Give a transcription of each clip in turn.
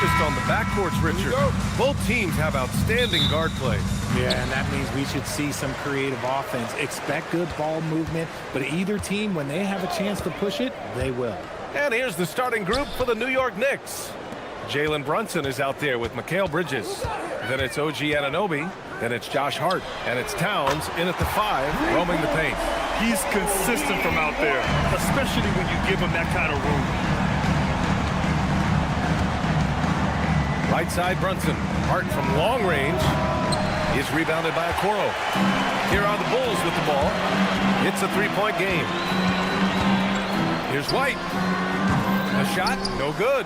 focused on the backcourts, Richard. Both teams have outstanding guard play. Yeah, and that means we should see some creative offense. Expect good ball movement, but either team, when they have a chance to push it, they will. And here's the starting group for the New York Knicks. Jalen Brunson is out there with Mikal Bridges. Then it's OG Anunoby. Then it's Josh Hart. And it's Towns in at the 5, roaming the paint. He's consistent from out there, especially when you give him that kind of room. Right side Brunson. Hart from long range is rebounded by Okoro. Here are the Bulls with the ball. It's a three-point game. Here's White. A shot, no good.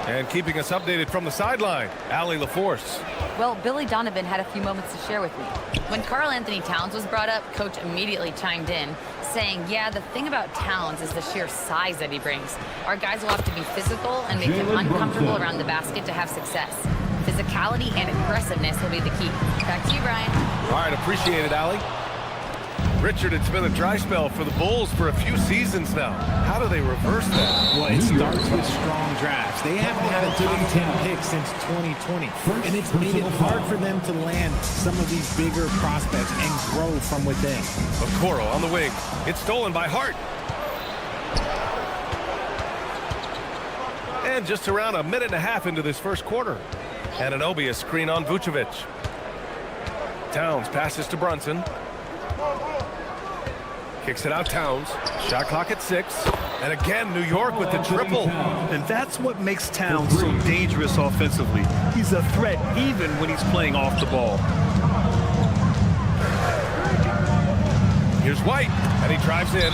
And keeping us updated from the sideline, Allie LaForce. Well, Billy Donovan had a few moments to share with me. When Karl Anthony Towns was brought up, Coach immediately chimed in, saying, yeah, the thing about Towns is the sheer size that he brings. Our guys will have to be physical and make him uncomfortable around the basket to have success. Physicality and aggressiveness will be the key. Back to you, Brian. All right, appreciate it, Allie. Richard, it's been a dry spell for the Bulls for a few seasons now. How do they reverse that? Well, it starts with strong drafts. They haven't had a top 10 pick since 2020, and it's made it hard for them to land some of these bigger prospects and grow from within. Okoro on the wing. It's stolen by Hart. And just around a minute and a half into this first quarter. Anunoby a screen on Vucevic. Towns passes to Brunson. Kicks it out, Towns. Shot clock at 6. And again, New York with the triple. And that's what makes Towns so dangerous offensively. He's a threat even when he's playing off the ball. Here's White, and he drives in.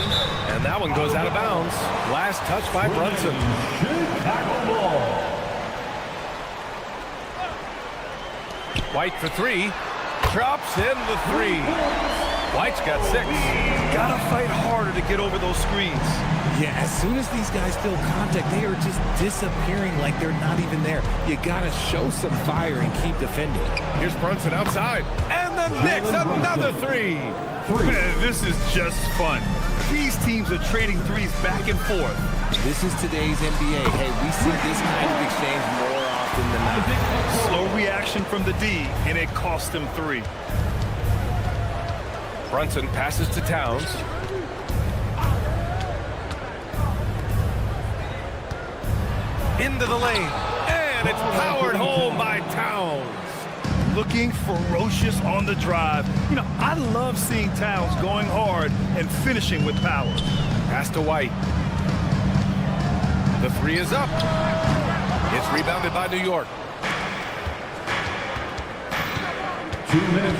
And that one goes out of bounds. Last touch by Brunson. White for 3. Drops in the 3. White's got 6. Gotta fight harder to get over those screens. Yeah, as soon as these guys feel contact, they are just disappearing like they're not even there. You gotta show some fire and keep defending. Here's Brunson outside. And the Knicks, another 3. Man, this is just fun. These teams are trading threes back and forth. This is today's NBA. Hey, we see this kind of exchange more often than not. Slow reaction from the D, and it cost him 3. Brunson passes to Towns. Into the lane. And it's powered home by Towns. Looking ferocious on the drive. You know, I love seeing Towns going hard and finishing with power. Pass to White. The 3 is up. It's rebounded by New York.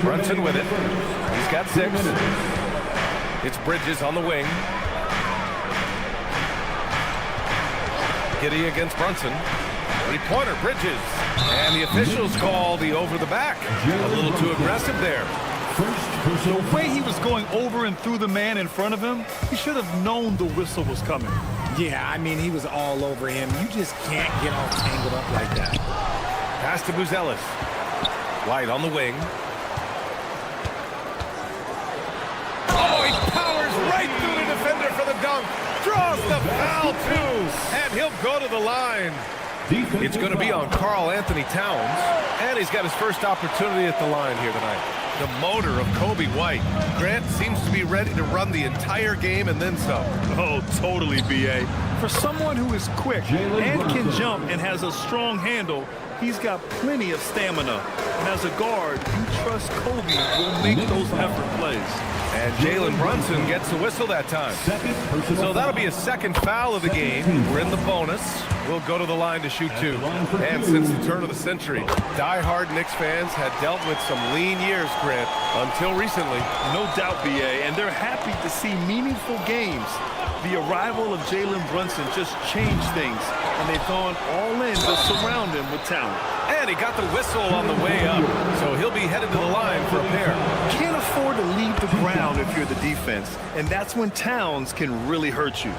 Brunson with it. He's got 6. It's Bridges on the wing. Giddy against Brunson. Three-pointer, Bridges. And the officials call the over the back. A little too aggressive there. The way he was going over and through the man in front of him, he should have known the whistle was coming. Yeah, I mean, he was all over him. You just can't get all tangled up like that. Pass to Buzelis. White on the wing. Oh, he powers right through the defender for the dunk. Draws the foul, too. And he'll go to the line. It's going to be on Karl Anthony Towns. And he's got his first opportunity at the line here tonight. The motor of Kobe White. Grant seems to be ready to run the entire game and then some. Oh, totally, B.A. For someone who is quick and can jump and has a strong handle, he's got plenty of stamina. And as a guard, you trust Kobe will make those effort plays. And Jalen Brunson gets the whistle that time. So that'll be a second foul of the game. We're in the bonus. We'll go to the line to shoot 2. And since the turn of the century, die-hard Knicks fans had dealt with some lean years, Grant, until recently. No doubt, B.A., and they're happy to see meaningful games. The arrival of Jalen Brunson just changed things, and they've gone all in to surround him with talent. And he got the whistle on the way up, so he'll be headed to the line for a pair. Can't afford to leave the ground if you're the defense, and that's when Towns can really hurt you.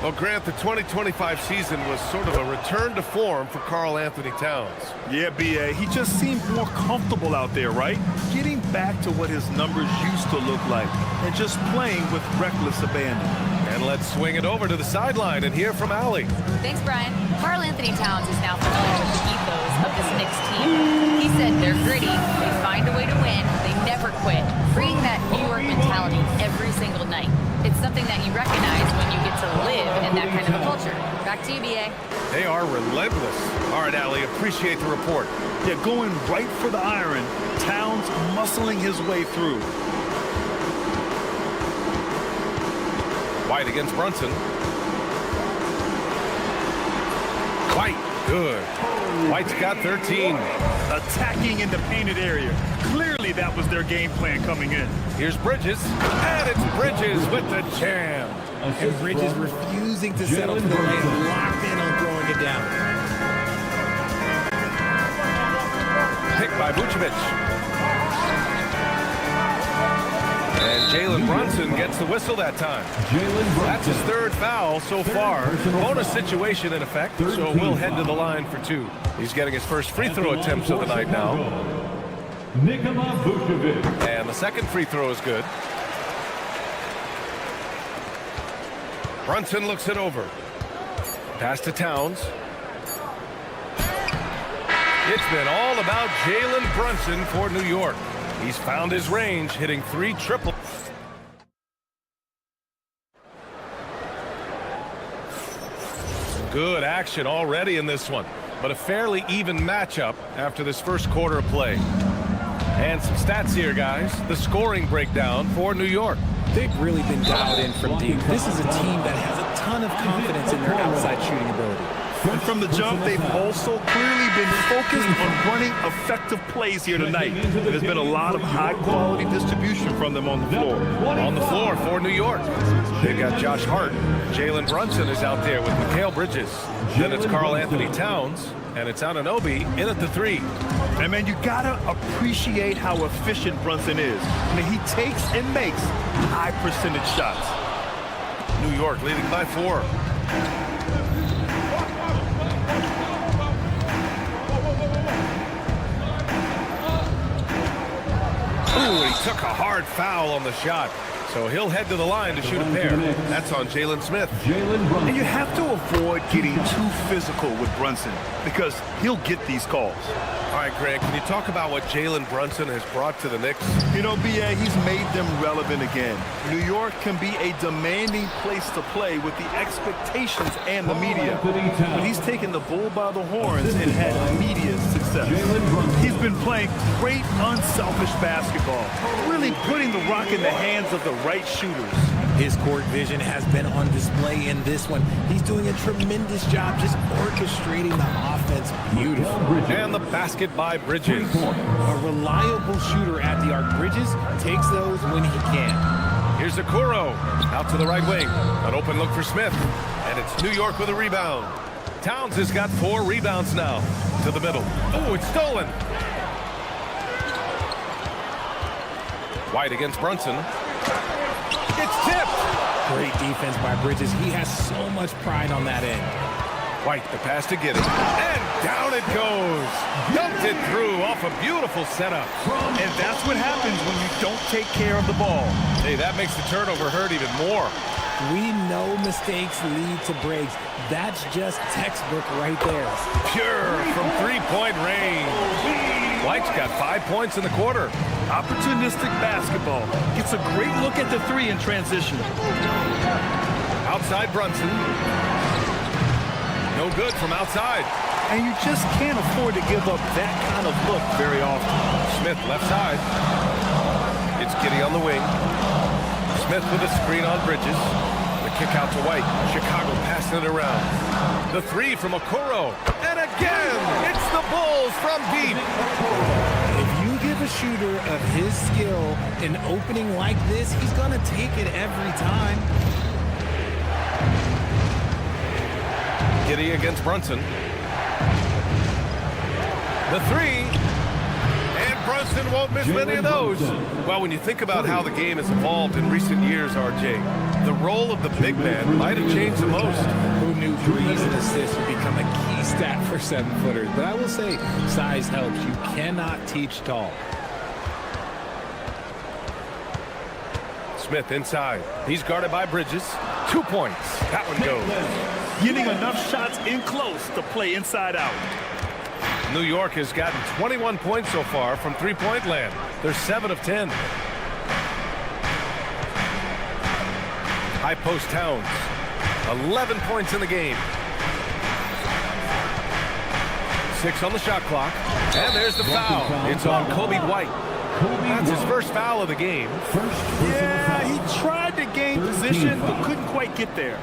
Well, Grant, the 2025 season was sort of a return to form for Karl Anthony Towns. Yeah, B.A., he just seemed more comfortable out there, right? Getting back to what his numbers used to look like and just playing with reckless abandon. And And let's swing it over to the sideline and hear from Allie. Thanks, Brian. Karl Anthony Towns is now familiar with the ethos of this Knicks team. He said they're gritty, they find a way to win, they never quit, bringing that New York mentality every single night. It's something that you recognize when you get to live in that kind of a culture. Back to you, B.A. They are relentless. All right, Allie, appreciate the report. Yeah, going right for the iron. Towns muscling his way through. White against Brunson. White, good. White's got 13. Attacking in the painted area. Clearly that was their game plan coming in. Here's Bridges, and it's Bridges with the jam. And Bridges refusing to settle for the lane, locked in on throwing it down. Pick by Vucevic. And Jalen Brunson gets the whistle that time. That's his third foul so far. Bonus situation in effect, so we'll head to the line for two. He's getting his first free throw attempts of the night now. Niko. And the second free throw is good. Brunson looks it over. Pass to Towns. It's been all about Jalen Brunson for New York. He's found his range, hitting 3 triples. Good action already in this one, but a fairly even matchup after this first quarter of play. And some stats here, guys. The scoring breakdown for New York. They've really been dialed in from deep. This is a team that has a ton of confidence in their outside shooting ability. And from the jump, they've also clearly been focused on running effective plays here tonight. There's been a lot of high-quality distribution from them on the floor. On the floor for New York, they've got Josh Hart. Jalen Brunson is out there with Mikal Bridges. Then it's Karl Anthony Towns, and it's Anunoby in at the 3. And, man, you got to appreciate how efficient Brunson is. I mean, he takes and makes high-percentage shots. New York leading by 4. Ooh, he took a hard foul on the shot. So he'll head to the line to shoot a pair. That's on Jalen Smith. And you have to avoid getting too physical with Brunson because he'll get these calls. All right, Greg, can you talk about what Jalen Brunson has brought to the Knicks? You know, B.A., he's made them relevant again. New York can be a demanding place to play with the expectations and the media. But he's taken the bull by the horns and had immediate success. He's been playing great, unselfish basketball, really putting the rock in the hands of the right shooters. His court vision has been on display in this one. He's doing a tremendous job just orchestrating the offense beautifully. And the basket by Bridges. A reliable shooter at the arc. Bridges takes those when he can. Here's Okoro out to the right wing. An open look for Smith. And it's New York with a rebound. Towns has got 4 rebounds now. To the middle. Oh, it's stolen. White against Brunson. It's tipped. Great defense by Bridges. He has so much pride on that end. White, the pass to Giddey. And down it goes. Dumped it through off a beautiful setup. And that's what happens when you don't take care of the ball. Hey, that makes the turnover hurt even more. We know mistakes lead to breaks. That's just textbook right there. Pure from 3-point range. White's got 5 points in the quarter. Opportunistic basketball. Gets a great look at the 3 in transition. Outside Brunson. No good from outside. And you just can't afford to give up that kind of look very often. Smith left side. It's Giddey on the wing. Smith with a screen on Bridges. The kick out to White. Chicago passing it around. The 3 from Okoro. And again, it's the Bulls from deep. If you give a shooter of his skill an opening like this, he's going to take it every time. Giddey against Brunson. The 3. And Brunson won't miss many of those. Well, when you think about how the game has evolved in recent years, RJ, the role of the big man might have changed the most. Who knew threes and assists would become a key stat for 7-footers? But I will say, size helps. You cannot teach tall. Smith inside. He's guarded by Bridges. 2 points. That one goes. Getting enough shots in close to play inside out. New York has gotten 21 points so far from three-point land. They're 7 of 10. High post Towns. 11 points in the game. 6 on the shot clock. And there's the foul. It's on Kobe White. That's his first foul of the game. Yeah, he tried to gain position, but couldn't quite get there.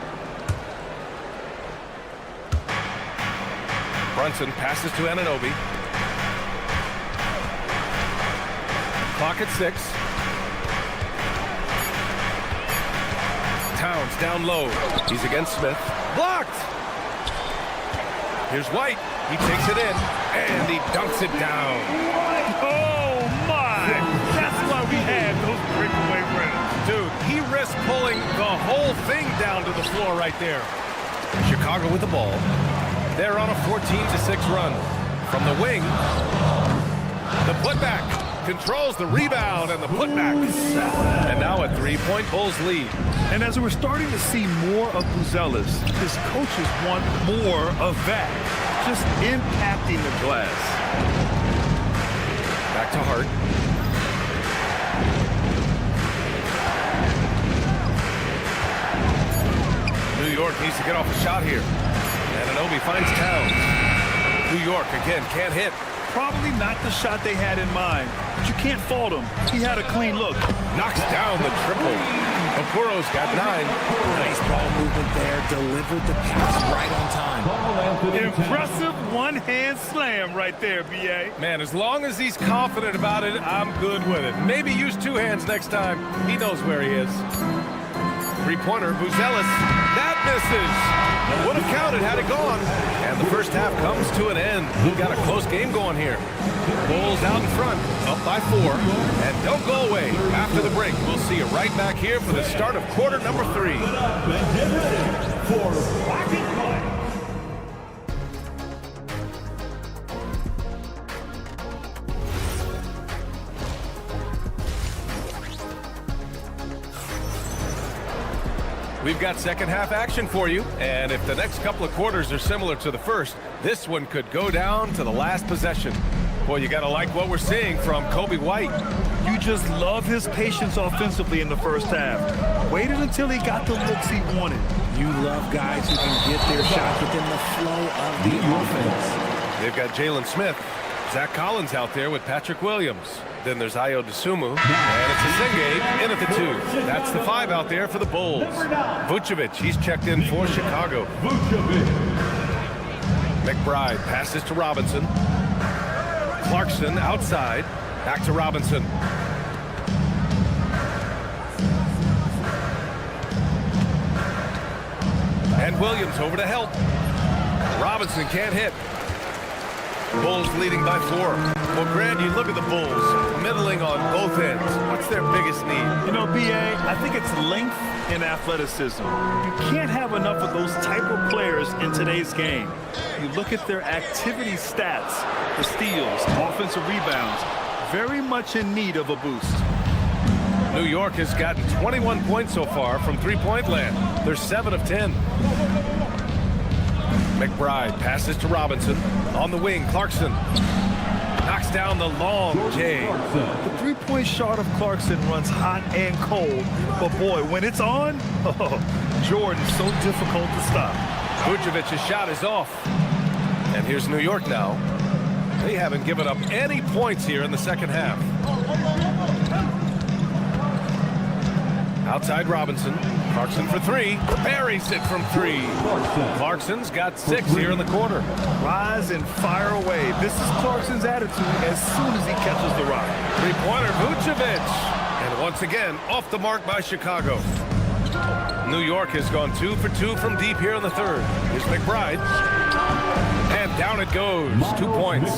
Brunson passes to Anunoby. Clock at 6. Towns down low. He's against Smith. Blocked! Here's White. He takes it in, and he dunks it down. Oh, my! That's why we had those breakaway rims. Dude, he risked pulling the whole thing down to the floor right there. Chicago with the ball. They're on a 14-6 run. From the wing, the putback controls the rebound and the putback. And now a 3-point Bulls lead. And as we're starting to see more of Buzelis, his coaches want more of that. Just impacting the glass. Back to Hart. New York needs to get off a shot here. Anunoby finds Towns. New York again can't hit. Probably not the shot they had in mind, but you can't fault him. He had a clean look. Knocks down the triple. Okuro's got 9. Nice ball movement there. Delivered the pass right on time. Impressive one-hand slam right there, B.A. Man, as long as he's confident about it, I'm good with it. Maybe use 2 hands next time. He knows where he is. Three-pointer, Buzelis. That misses. Would have counted had it gone. And the first half comes to an end. We've got a close game going here. Bulls out in front, up by 4. And don't go away. After the break, we'll see you right back here for the start of quarter number 3. We've got second half action for you, and if the next couple of quarters are similar to the first, this one could go down to the last possession. Boy, you gotta like what we're seeing from Kobe White. You just love his patience offensively in the first half. Waited until he got the looks he wanted. You love guys who can get their shot within the flow of the offense. They've got Jalen Smith, Zach Collins out there with Patrick Williams. Then there's Ayo Dosunmu, and it's Senge in at the 2. That's the 5 out there for the Bulls. Vucevic, he's checked in for Chicago. McBride passes to Robinson. Clarkson outside, back to Robinson. And Williams over to help. Robinson can't hit. Bulls leading by 4. Well, Grant, you look at the Bulls, middling on both ends. What's their biggest need? You know, B.A., I think it's length and athleticism. You can't have enough of those type of players in today's game. You look at their activity stats, the steals, offensive rebounds, very much in need of a boost. New York has gotten 21 points so far from three-point land. They're 7 of 10. McBride passes to Robinson. On the wing, Clarkson knocks down the long J. The three-point shot of Clarkson runs hot and cold, but boy, when it's on, Jordan's so difficult to stop. Vucevic's shot is off. And here's New York now. They haven't given up any points here in the second half. Outside Robinson. Clarkson for 3. Buries it from 3. Clarkson's got 6 here in the quarter. Rise and fire away. This is Clarkson's attitude as soon as he catches the rock. Three-pointer, Vucevic. And once again, off the mark by Chicago. New York has gone 2 for 2 from deep here in the third. Here's McBride. And down it goes. 2 points.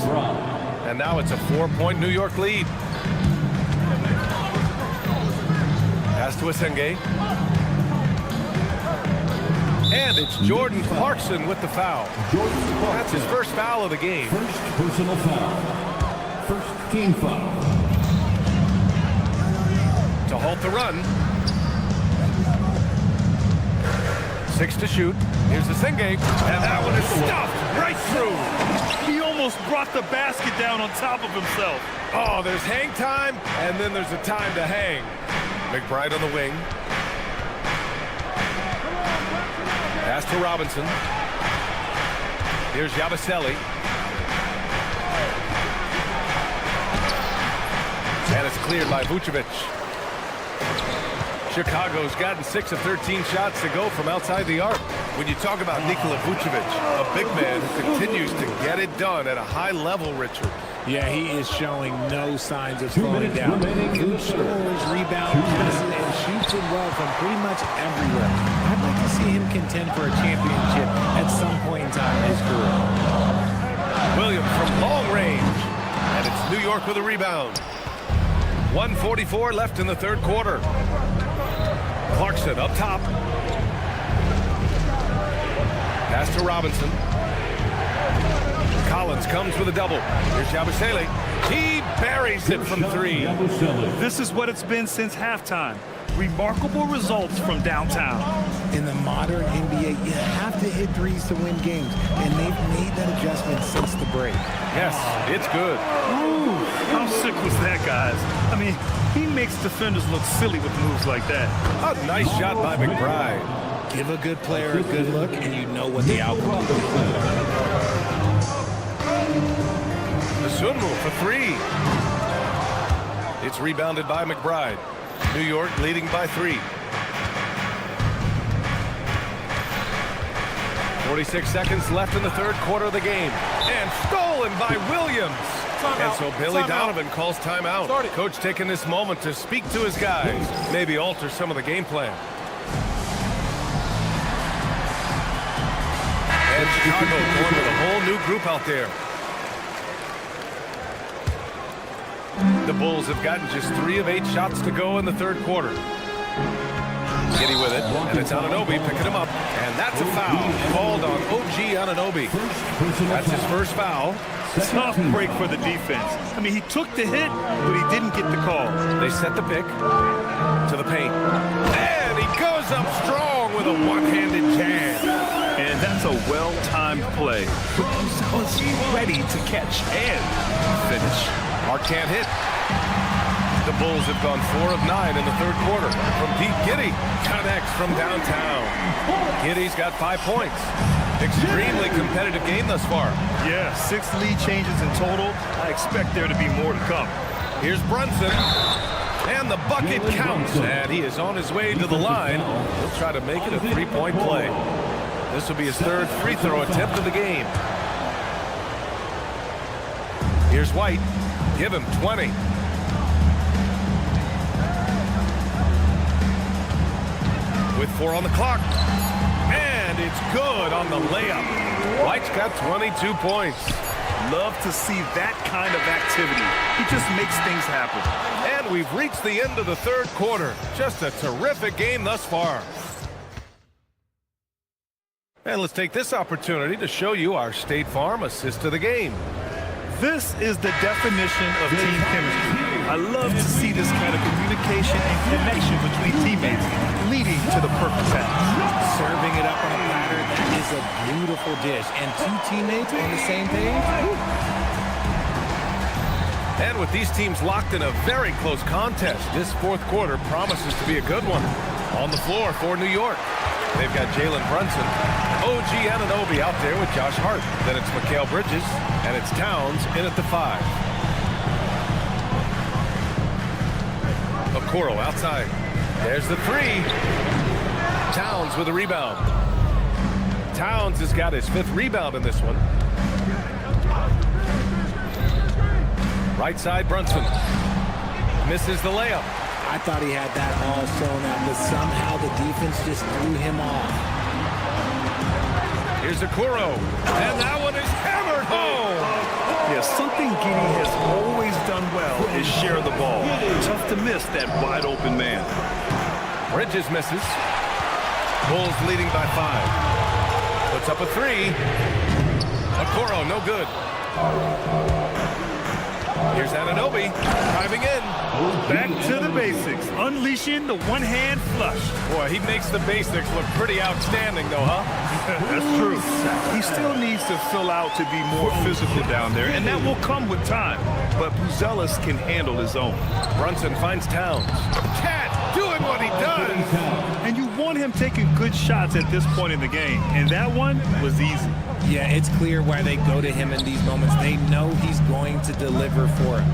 And now it's a 4-point New York lead. Pass to Senge. And it's Jordan Clarkson with the foul. That's his first foul of the game. First personal foul. First team foul. To halt the run. 6 to shoot. Here's the Singate, and that one is stuffed right through. He almost brought the basket down on top of himself. Oh, there's hang time, and then there's a time to hang. McBride on the wing. Pass to Robinson. Here's Yabusele. And it's cleared by Vucevic. Chicago's gotten 6 of 13 shots to go from outside the arc. When you talk about Nikola Vucevic, a big man who continues to get it done at a high level, Richard. Yeah, he is showing no signs of slowing down. He scores, rebounds, passes, and shoots it well from pretty much everywhere. I'd like to see him contend for a championship at some point in time in his career. Williams from long range. And it's New York with a rebound. 1:44 left in the third quarter. Clarkson up top. Pass to Robinson. Collins comes with a double. Here's Yabusele. He buries it from 3. This is what it's been since halftime. Remarkable results from downtown. In the modern NBA, you have to hit threes to win games, and they've made that adjustment since the break. Yes, it's good. Ooh, how sick was that, guys? I mean, he makes defenders look silly with moves like that. A nice shot by McBride. Give a good player a good look, and you know what the outcome will be. Sunmu for 3. It's rebounded by McBride. New York leading by 3. 46 seconds left in the third quarter of the game. And stolen by Williams. And so Billy Donovan calls timeout. Coach taking this moment to speak to his guys. Maybe alter some of the game plan. And Chicago going with a whole new group out there. The Bulls have gotten just 3 of 8 shots to go in the third quarter. Giddy with it, and it's Anunoby picking him up. And that's a foul called on OG Anunoby. That's his first foul. Tough break for the defense. I mean, he took the hit, but he didn't get the call. They set the pick to the paint. And he goes up strong with a one-handed jam. And that's a well-timed play. Was he ready to catch and finish? Mark can't hit. The Bulls have gone 4 of 9 in the third quarter. From Pete Giddy, connects from downtown. Giddy's got 5 points. Extremely competitive game thus far. Yeah, 6 lead changes in total. I expect there to be more to come. Here's Brunson. And the bucket counts. And he is on his way to the line. He'll try to make it a 3-point play. This will be his 3rd free throw attempt of the game. Here's White. Give him 20. With 4 on the clock. And it's good on the layup. White's got 22 points. Love to see that kind of activity. He just makes things happen. And we've reached the end of the third quarter. Just a terrific game thus far. And let's take this opportunity to show you our State Farm assist of the game. This is the definition of team chemistry. I love to see this kind of communication and connection between teammates leading to the perfect pass. Serving it up on a platter, that is a beautiful dish. And 2 teammates on the same page. And with these teams locked in a very close contest, this fourth quarter promises to be a good one. On the floor for New York, they've got Jalen Brunson, OG Anunoby out there with Josh Hart. Then it's Mikal Bridges, and it's Towns in at the 5. Okoro outside. There's the 3. Towns with a rebound. Towns has got his 5th rebound in this one. Right side, Brunson. Misses the layup. I thought he had that all sewn up, but somehow the defense just threw him off. Here's Okoro. And that one is hammered home. Yeah, something Giddy has always done well is share the ball. Tough to miss that wide open man. Bridges misses. Bulls leading by 5. Puts up a 3. Okoro, no good. Here's Anunoby driving in. Back to the basics. Unleashing the one-hand flush. Boy, he makes the basics look pretty outstanding, though, huh? That's true. He still needs to fill out to be more physical down there, and that will come with time. But Buzelis can handle his own. Brunson finds Towns. Cat doing what he does. And you want him taking good shots at this point in the game, and that one was easy. Yeah, it's clear why they go to him in these moments. They know he's going to deliver for them.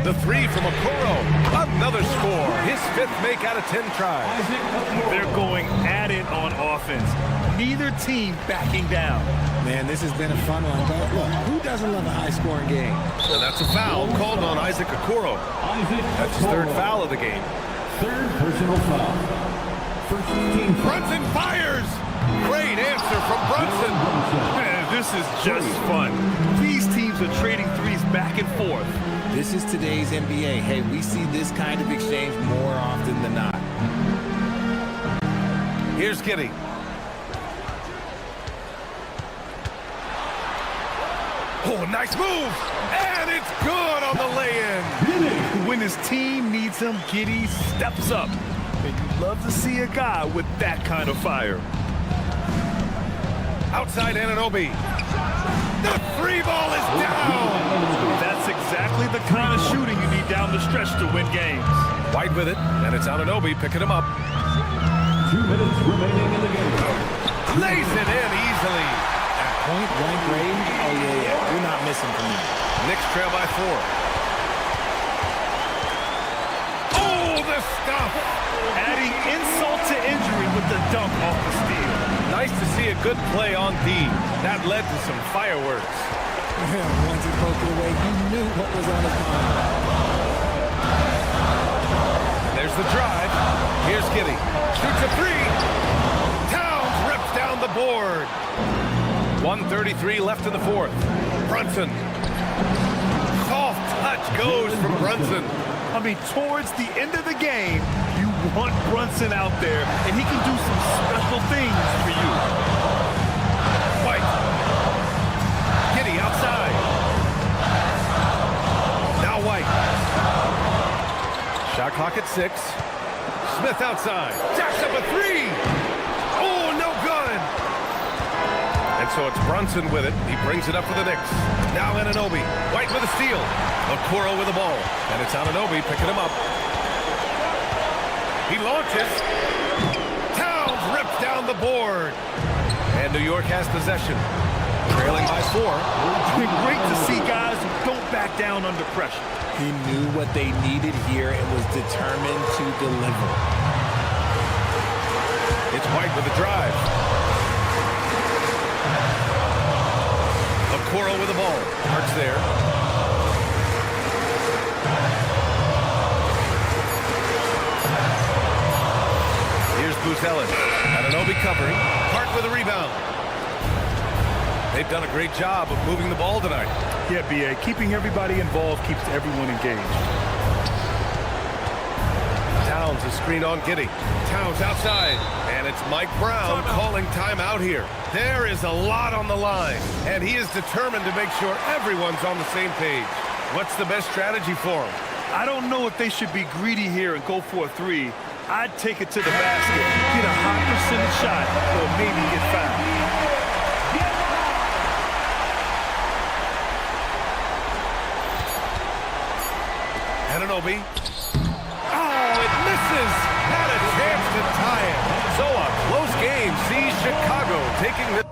The three from Okoro. Another score. His 5th make out of 10 tries. They're going at it on offense. Neither team backing down. Man, this has been a fun one. But look, who doesn't love a high-scoring game? And that's a foul called on Isaac Okoro. That's his 3rd foul of the game. 3rd personal foul. First team foul. Brunson fires. Great answer from Brunson. Man, this is just fun. These teams are trading threes back and forth. This is today's NBA. Hey, we see this kind of exchange more often than not. Here's Giddey. Oh, nice move. And it's good on the lay-in. When his team needs him, Giddey steps up. And you love to see a guy with that kind of fire. Outside Anunoby. The 3 ball is down. That's exactly the kind of shooting you need down the stretch to win games. White with it, and it's Anunoby picking him up. 2 minutes remaining in the game. Lays it in easily. Point-blank range? Oh, yeah. You're not missing from me. Knicks trail by 4. Oh, the stuff. Adding insult to injury with the dunk off the steal. Nice to see a good play on D. That led to some fireworks. Once he poked it away, you knew what was on his mind. There's the drive. Here's Giddey. Shoots a 3. Towns rips down the board. 1:33 left in the 4th. Brunson. Soft touch goes from Brunson. I mean, towards the end of the game, you want Brunson out there, and he can do some special things for you. White. Giddey outside. Now White. Shot clock at 6. Smith outside. Jacks up a 3. Oh, no good. And so it's Brunson with it. He brings it up for the Knicks. Now Anunoby. White with a steal. Okoro with the ball. And it's Anunoby picking him up. He launches. Towns rips down the board. And New York has possession. Trailing by 4. It's been great to see guys who don't back down under pressure. He knew what they needed here and was determined to deliver. It's White with the drive. Okoro with the ball. Marks there. Here's Buzelis. Anunoby covering. Hart with a rebound. They've done a great job of moving the ball tonight. Yeah, B.A., keeping everybody involved keeps everyone engaged. Towns is screened on Giddey. Towns outside. And it's Mike Brown calling timeout here. There is a lot on the line. And he is determined to make sure everyone's on the same page. What's the best strategy for him? I don't know if they should be greedy here and go for a 3. I'd take it to the basket, get a high percentage shot, or maybe get fouled. Anunoby. Oh, it misses. Had a chance to tie it. So a close game sees Chicago taking the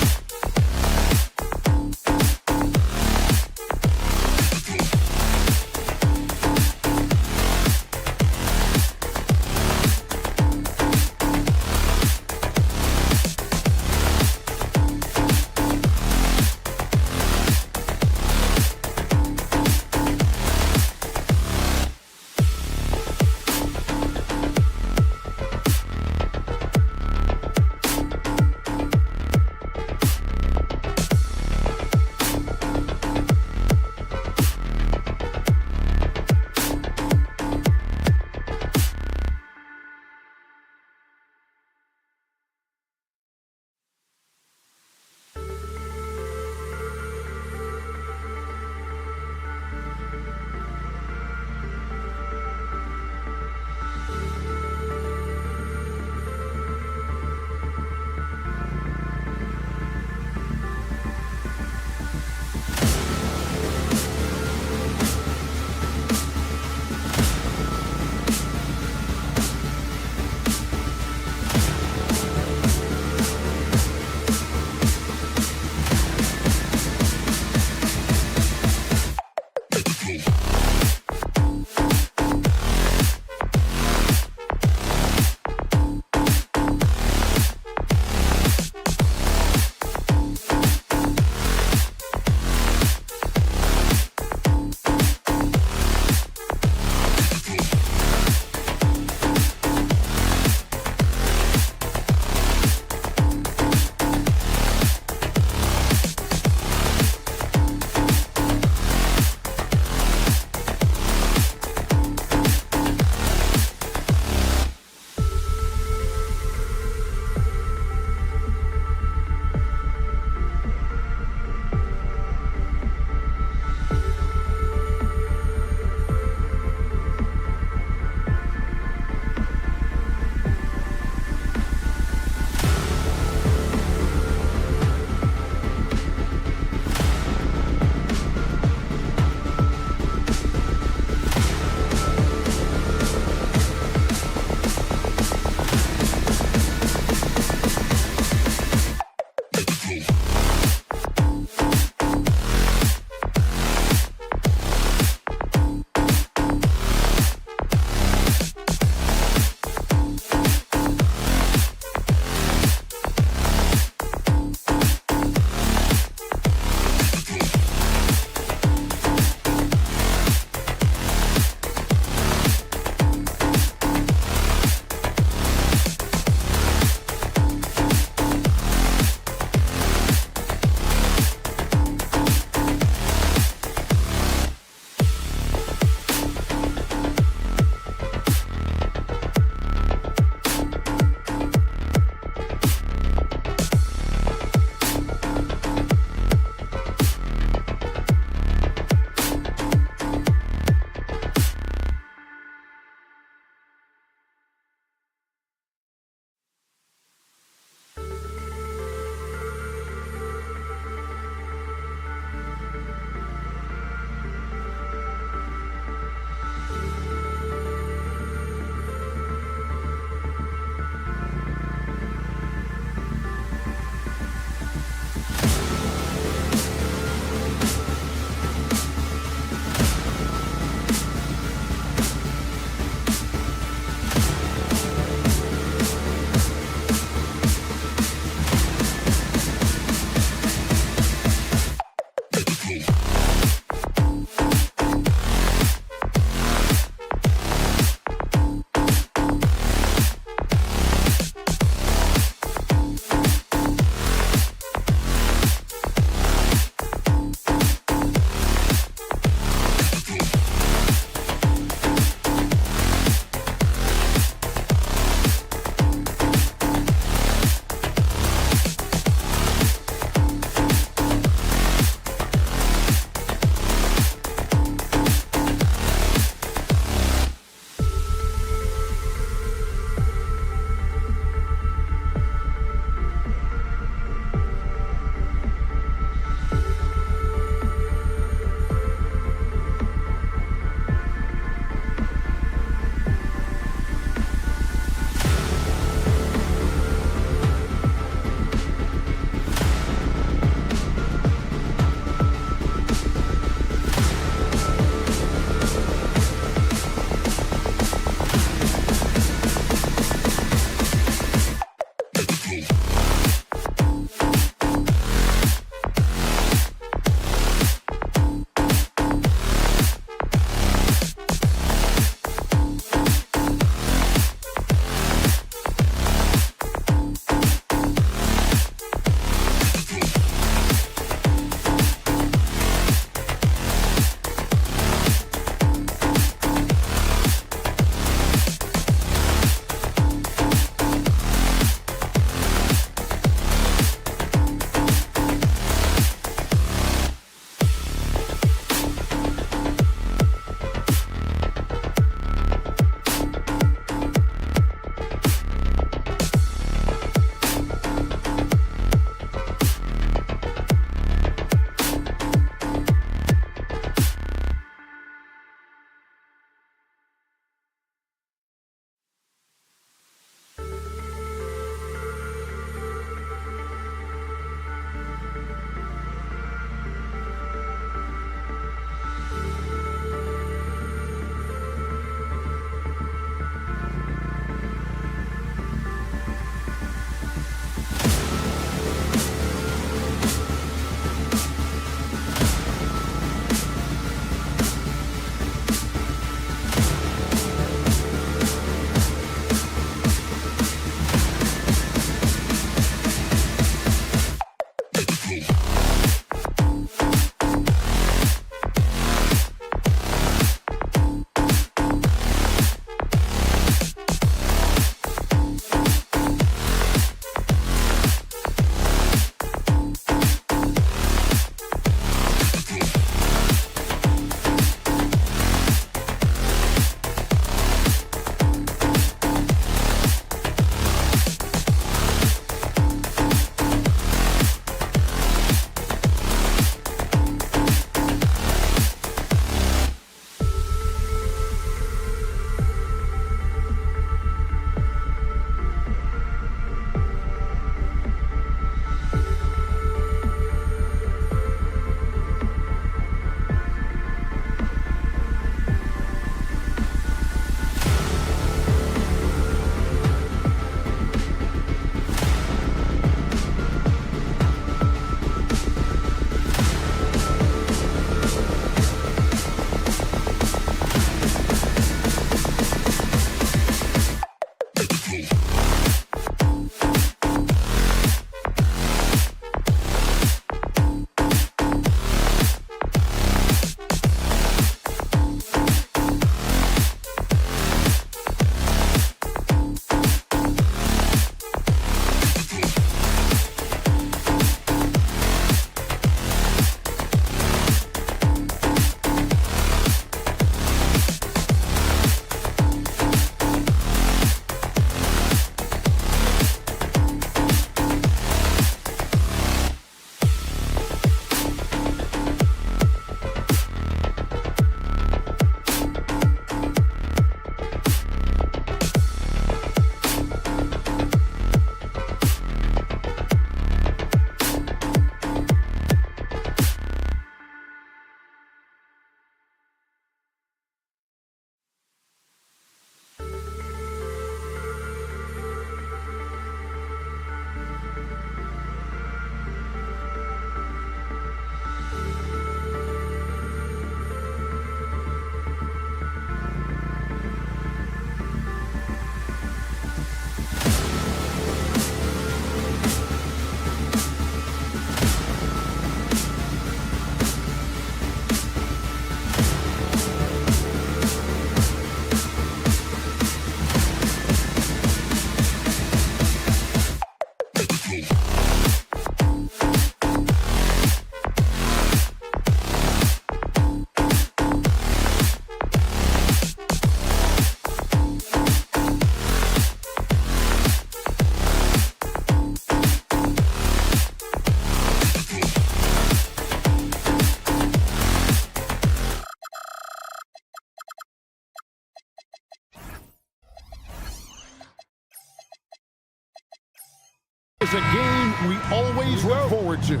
is a game we always look forward to.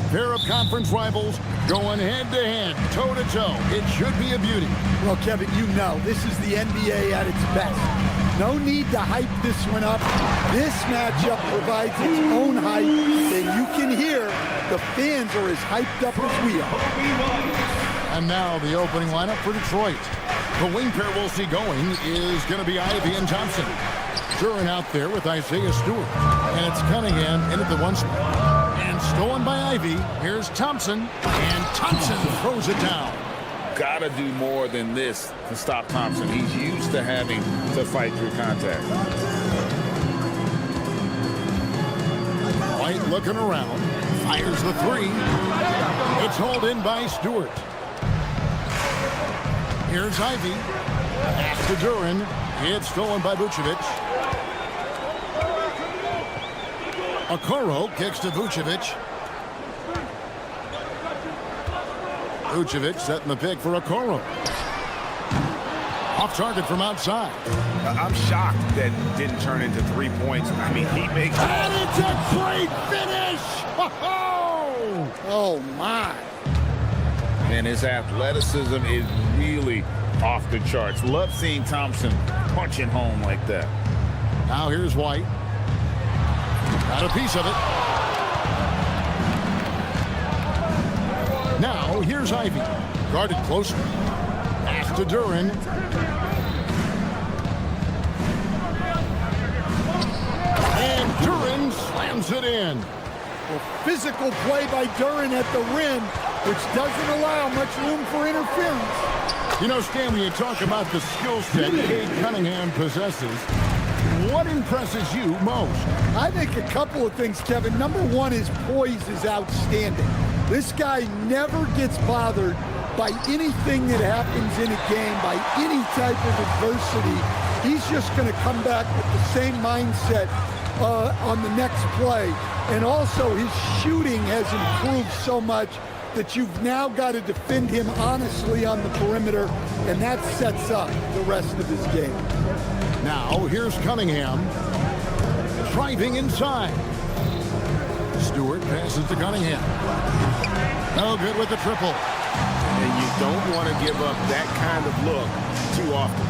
Pair of conference rivals going head-to-head, toe-to-toe. It should be a beauty. Well, Kevin, you know, this is the NBA at its best. No need to hype this one up. This matchup provides its own hype, and you can hear the fans are as hyped up as we are. And now the opening lineup for Detroit. The wing pair we'll see going is going to be Ivy and Thompson. Duran out there with Isaiah Stewart. And it's Cunningham in at the one spot. And stolen by Ivy. Here's Thompson. And Thompson throws it down. Gotta do more than this to stop Thompson. He's used to having to fight through contact. White looking around. Fires the three. It's hauled in by Stewart. Here's Ivy. Pass to Duran. It's stolen by Vucevic. Okoro kicks to Vucevic. Vucevic setting the pick for Okoro. Off target from outside. I'm shocked that didn't turn into 3 points. I mean, he makes... And it's a great finish! Oh, my. And his athleticism is really off the charts. Love seeing Thompson punching home like that. Now here's White. Got a piece of it. Now here's Ivy. Guarded closer. Pass to Duran. And Duran slams it in. Well, physical play by Duran at the rim, which doesn't allow much room for interference. You know, Stan, when you talk about the skill set Cade Cunningham possesses, what impresses you most? I think a couple of things, Kevin. Number one, his poise is outstanding. This guy never gets bothered by anything that happens in a game, by any type of adversity. He's just going to come back with the same mindset on the next play. And also, his shooting has improved so much that you've now got to defend him honestly on the perimeter, and that sets up the rest of his game. Now, here's Cunningham. Driving inside. Stewart passes to Cunningham. No good with the triple. And you don't want to give up that kind of look too often.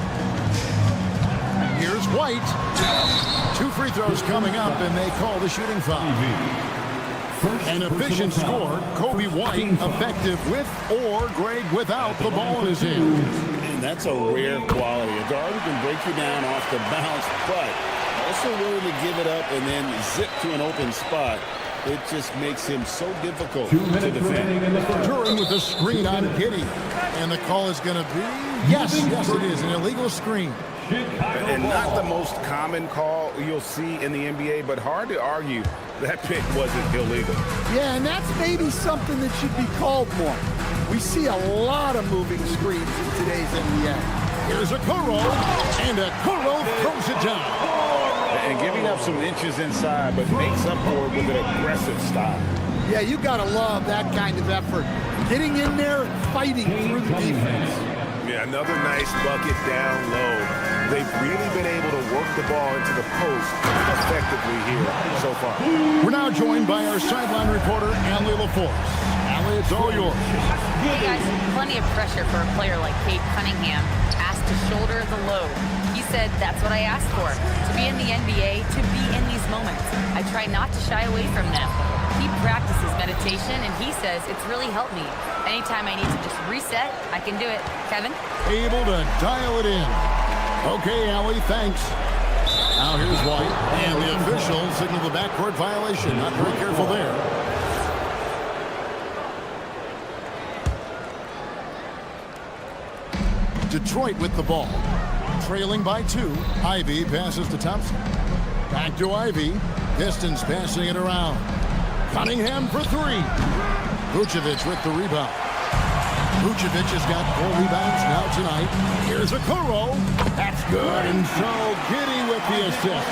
Here's White. 2 free throws coming up, and they call the shooting foul. An efficient score. Kobe White effective with or Greg without the ball in his hand. And that's a rare quality. A guard who can break you down off the bounce, but also willing to give it up and then zip to an open spot. It just makes him so difficult to defend. Duran with a screen on Giddey. And the call is going to be, yes, it is, an illegal screen. And not the most common call you'll see in the NBA, but hard to argue that pick wasn't illegal. Yeah, and that's maybe something that should be called more. We see a lot of moving screens in today's NBA. Here's Okoro, and Okoro throws it down. And giving up some inches inside, but makes up for it with an aggressive style. Yeah, you got to love that kind of effort. Getting in there and fighting through the defense. Yeah, another nice bucket down low. They've really been able to work the ball into the post effectively here so far. We're now joined by our sideline reporter, Allie LaForce. Allie, it's all yours. Hey guys, plenty of pressure for a player like Cade Cunningham, asked to shoulder the load. He said, that's what I asked for, to be in the NBA, to be in these moments. I try not to shy away from them. He practices meditation, and he says it's really helped me. Anytime I need to just reset, I can do it. Kevin? Able to dial it in. Okay, Allie, thanks. Now here's White, and the official signaled the backcourt violation. Not very careful there. Detroit with the ball. Trailing by 2. Ivy passes to Thompson. Back to Ivy. Pistons passing it around. Cunningham for 3. Vucevic with the rebound. Vucevic has got 4 rebounds now tonight. Here's Okoro. That's good. And so Giddey with the assist.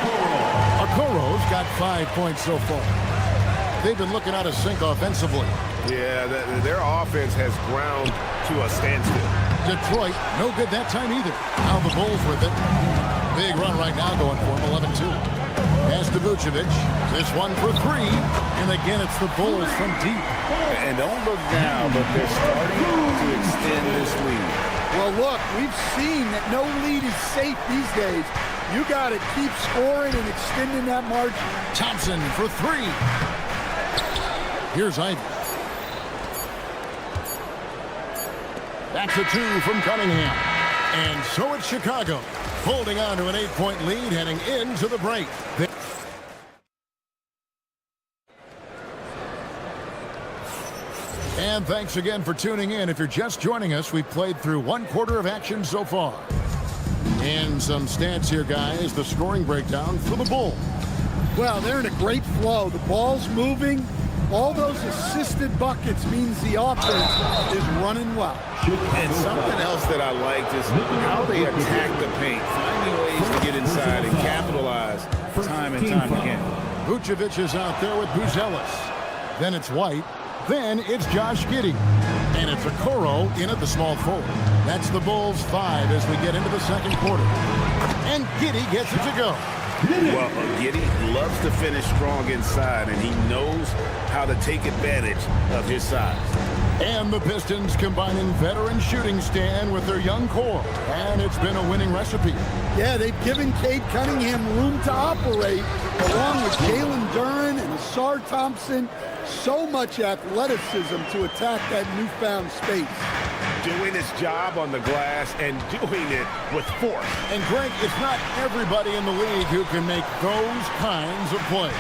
Okoro's got 5 points so far. They've been looking out of sync offensively. Yeah, their offense has ground to a standstill. Detroit, no good that time either. Now the Bulls with it. Big run right now going for them, 11-2. Pass to Vucevic. This one for three. And again, it's the Bulls from deep. And don't look now, but they're starting to extend this lead. Well, look, we've seen that no lead is safe these days. You got to keep scoring and extending that margin. Thompson for three. Here's Ivy. That's a two from Cunningham. And so it's Chicago, holding on to an 8-point lead heading into the break. And thanks again for tuning in. If you're just joining us, we've played through 1/4 of action so far. And some stats here, guys. The scoring breakdown for the Bulls. Well, they're in a great flow. The ball's moving. All those assisted buckets means the offense is running well. And something else that I liked is how they attack the paint, finding ways to get inside and capitalize time and time again. Vucevic is out there with Buzelis. Then it's White. Then it's Josh Giddey. And it's Okoro in at the small forward. That's the Bulls 5 as we get into the second quarter. And Giddey gets it to go. Well, Giddey loves to finish strong inside, and he knows how to take advantage of his size. And the Pistons combining veteran shooting stand with their young core. And it's been a winning recipe. Yeah, they've given Cade Cunningham room to operate, along with Jalen Duren and Asar Thompson. So much athleticism to attack that newfound space. Doing his job on the glass and doing it with force. And Greg, it's not everybody in the league who can make those kinds of plays.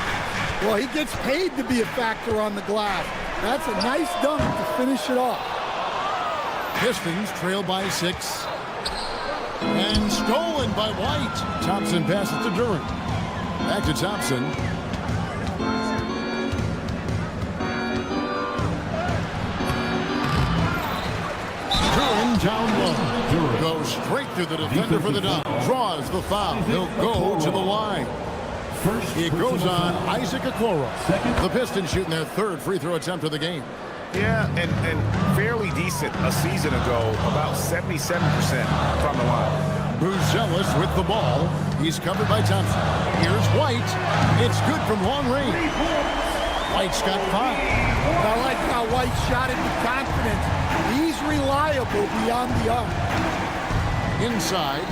Well, he gets paid to be a factor on the glass. That's a nice dunk to finish it off. Pistons trail by 6. And stolen by White. Thompson passes to Duren. Back to Thompson. Duren down low. Duren goes straight through the defender for the dunk. Draws the foul. He'll go to the line. It goes on Isaac Okoro. The Pistons shooting their third free throw attempt of the game. Yeah, and fairly decent a season ago, about 77% from the line. Buzelis with the ball. He's covered by Thompson. Here's White. It's good from long range. White's got 5. I like how White shot it with confidence. He's reliable beyond the arc. Inside.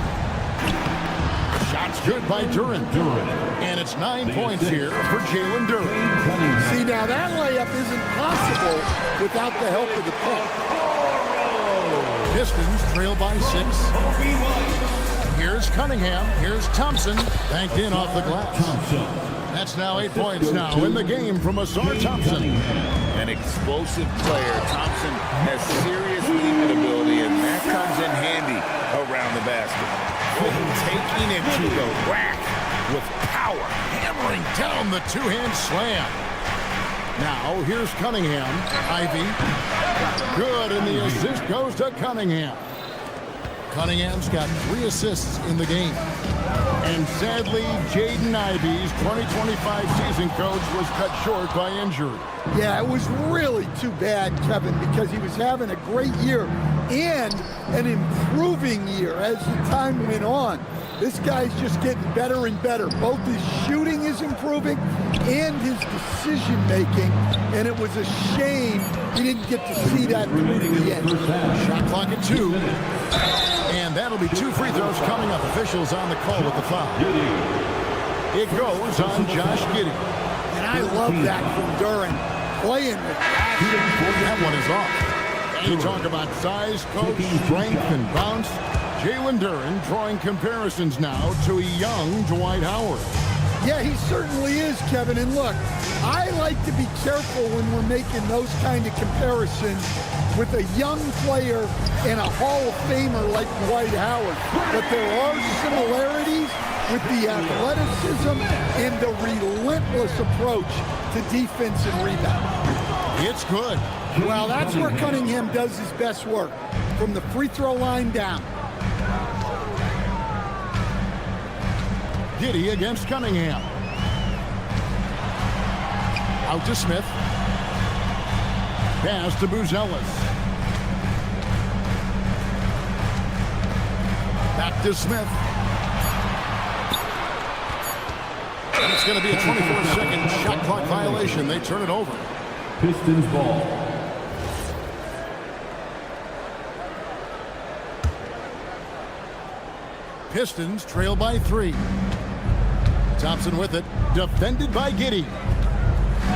Shot's good by Duren. And it's 9 points here for Jalen Duren. See, now that layup isn't possible without the help of the puck. Pistons trail by 6. Here's Cunningham. Here's Thompson. Banked in off the glass. That's now 8 points now in the game from Asar Thompson. An explosive player. Thompson has serious leaping ability, and that comes in handy around the basket. Taking it to the rack with power. Hammering down the two-hand slam. Now, here's Cunningham. Ivy. Good, and the assist goes to Cunningham. Cunningham's got 3 assists in the game. And sadly, Jaden Ivey's 2025 season coach was cut short by injury. Yeah, it was really too bad, Kevin, because he was having a great year and an improving year as the time went on. This guy's just getting better and better. Both his shooting is improving and his decision-making, and it was a shame he didn't get to see that through to the end. Shot clock at 2. And that'll be 2 free throws coming up. Officials on the call with the foul. It goes on Josh Giddey. And I love that from Duren. Playing with passion. That one is off. And you talk about size, coach, strength, and bounce. Jalen Duren drawing comparisons now to a young Dwight Howard. Yeah, he certainly is, Kevin. And look, I like to be careful when we're making those kind of comparisons with a young player and a Hall of Famer like Dwight Howard. But there are similarities with the athleticism and the relentless approach to defense and rebound. It's good. Well, that's where Cunningham does his best work, from the free throw line down. Giddey against Cunningham. Out to Smith. Pass to Buzelis. Back to Smith. And it's going to be a 24-second shot clock violation. They turn it over. Pistons ball. Pistons trail by 3. Thompson with it. Defended by Giddey.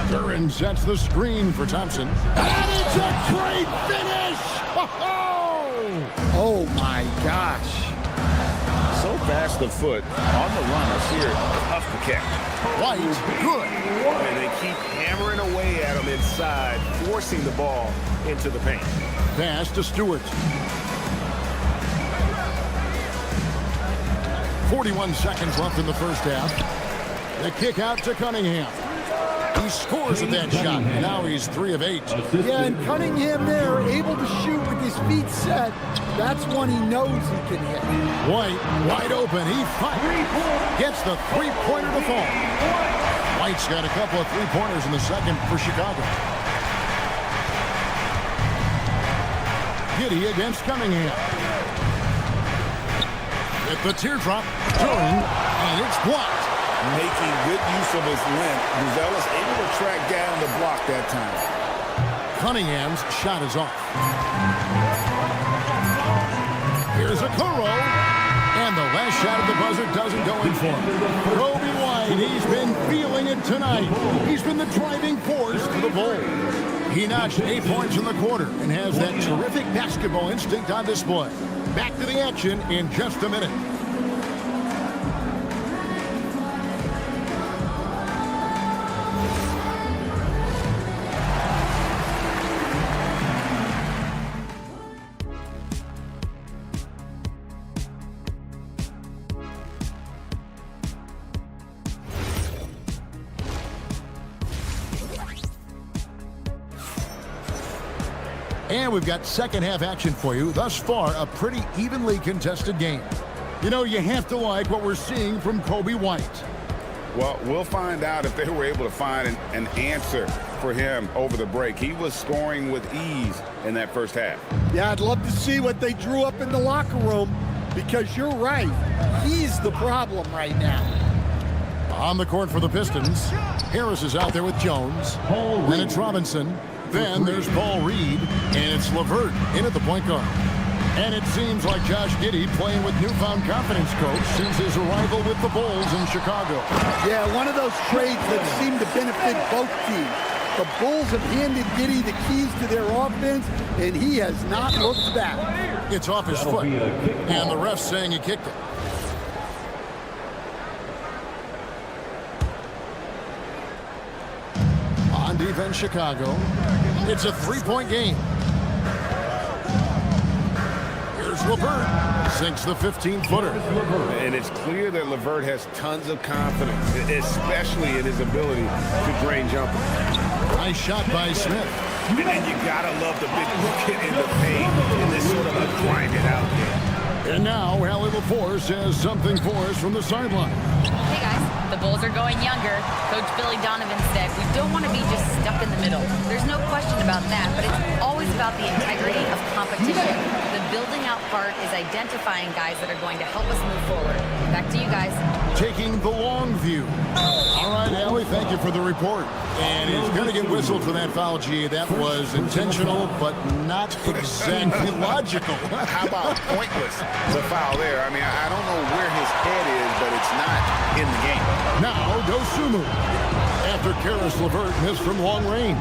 Duran sets the screen for Thompson. And it's a great finish! Oh, my gosh. So fast the foot on the runners here. Tough to catch. White, good. And they keep hammering away at him inside, forcing the ball into the paint. Pass to Stewart. 41 seconds left in the first half. The kick out to Cunningham. He scores with that shot. Now he's 3 of 8. Yeah, and Cunningham there, able to shoot with his feet set. That's one he knows he can hit. White, wide open. He fires. Gets the three-pointer to fall. White's got a couple of three-pointers in the second for Chicago. Giddey against Cunningham. With the teardrop, Duran, and it's blocked. Making good use of his length. Buzelis able to track down the block that time. Cunningham's shot is off. Here's a Kuro. And the last shot at the buzzer doesn't go in for him. Kobe White, he's been feeling it tonight. He's been the driving force for the Bulls. He notched 8 points in the quarter and has that terrific basketball instinct on display. Back to the action in just a minute. And we've got second half action for you. Thus far, a pretty evenly contested game. You know, you have to like what we're seeing from Kobe White. Well, we'll find out if they were able to find an answer for him over the break. He was scoring with ease in that first half. Yeah, I'd love to see what they drew up in the locker room, because you're right. He's the problem right now. On the court for the Pistons, Harris is out there with Jones. Then it's Robinson. Then there's Paul Reed, and it's LeVert in at the point guard. And it seems like Josh Giddey playing with newfound confidence, coach, since his arrival with the Bulls in Chicago. Yeah, one of those trades that seem to benefit both teams. The Bulls have handed Giddey the keys to their offense, and he has not looked back. It's off his foot, and the ref's saying he kicked it. On defense, Chicago. It's a three-point game. Here's LeVert. Sinks the 15-footer. And it's clear that LeVert has tons of confidence, especially in his ability to drain jumpers. Nice shot by Smith. And you gotta love the big bucket in the paint in this sort of a grind-it-out game. And now, Allie LaForce has something for us from the sideline. Hey guys, the Bulls are going younger. Coach Billy Donovan said we don't want to be just stuck in the middle. There's no question about that, but it's always about the integrity of competition. The building out part is identifying guys that are going to help us move forward. Back to you guys. Taking the long view. All right, Allie, thank you for the report. And he's going to get whistled for that foul, G. That was intentional, but not exactly logical. How about pointless, the foul there? I mean, I don't know where his head is, but it's not in the game. Now, Dosunmu. After Karis LeVert missed from long range.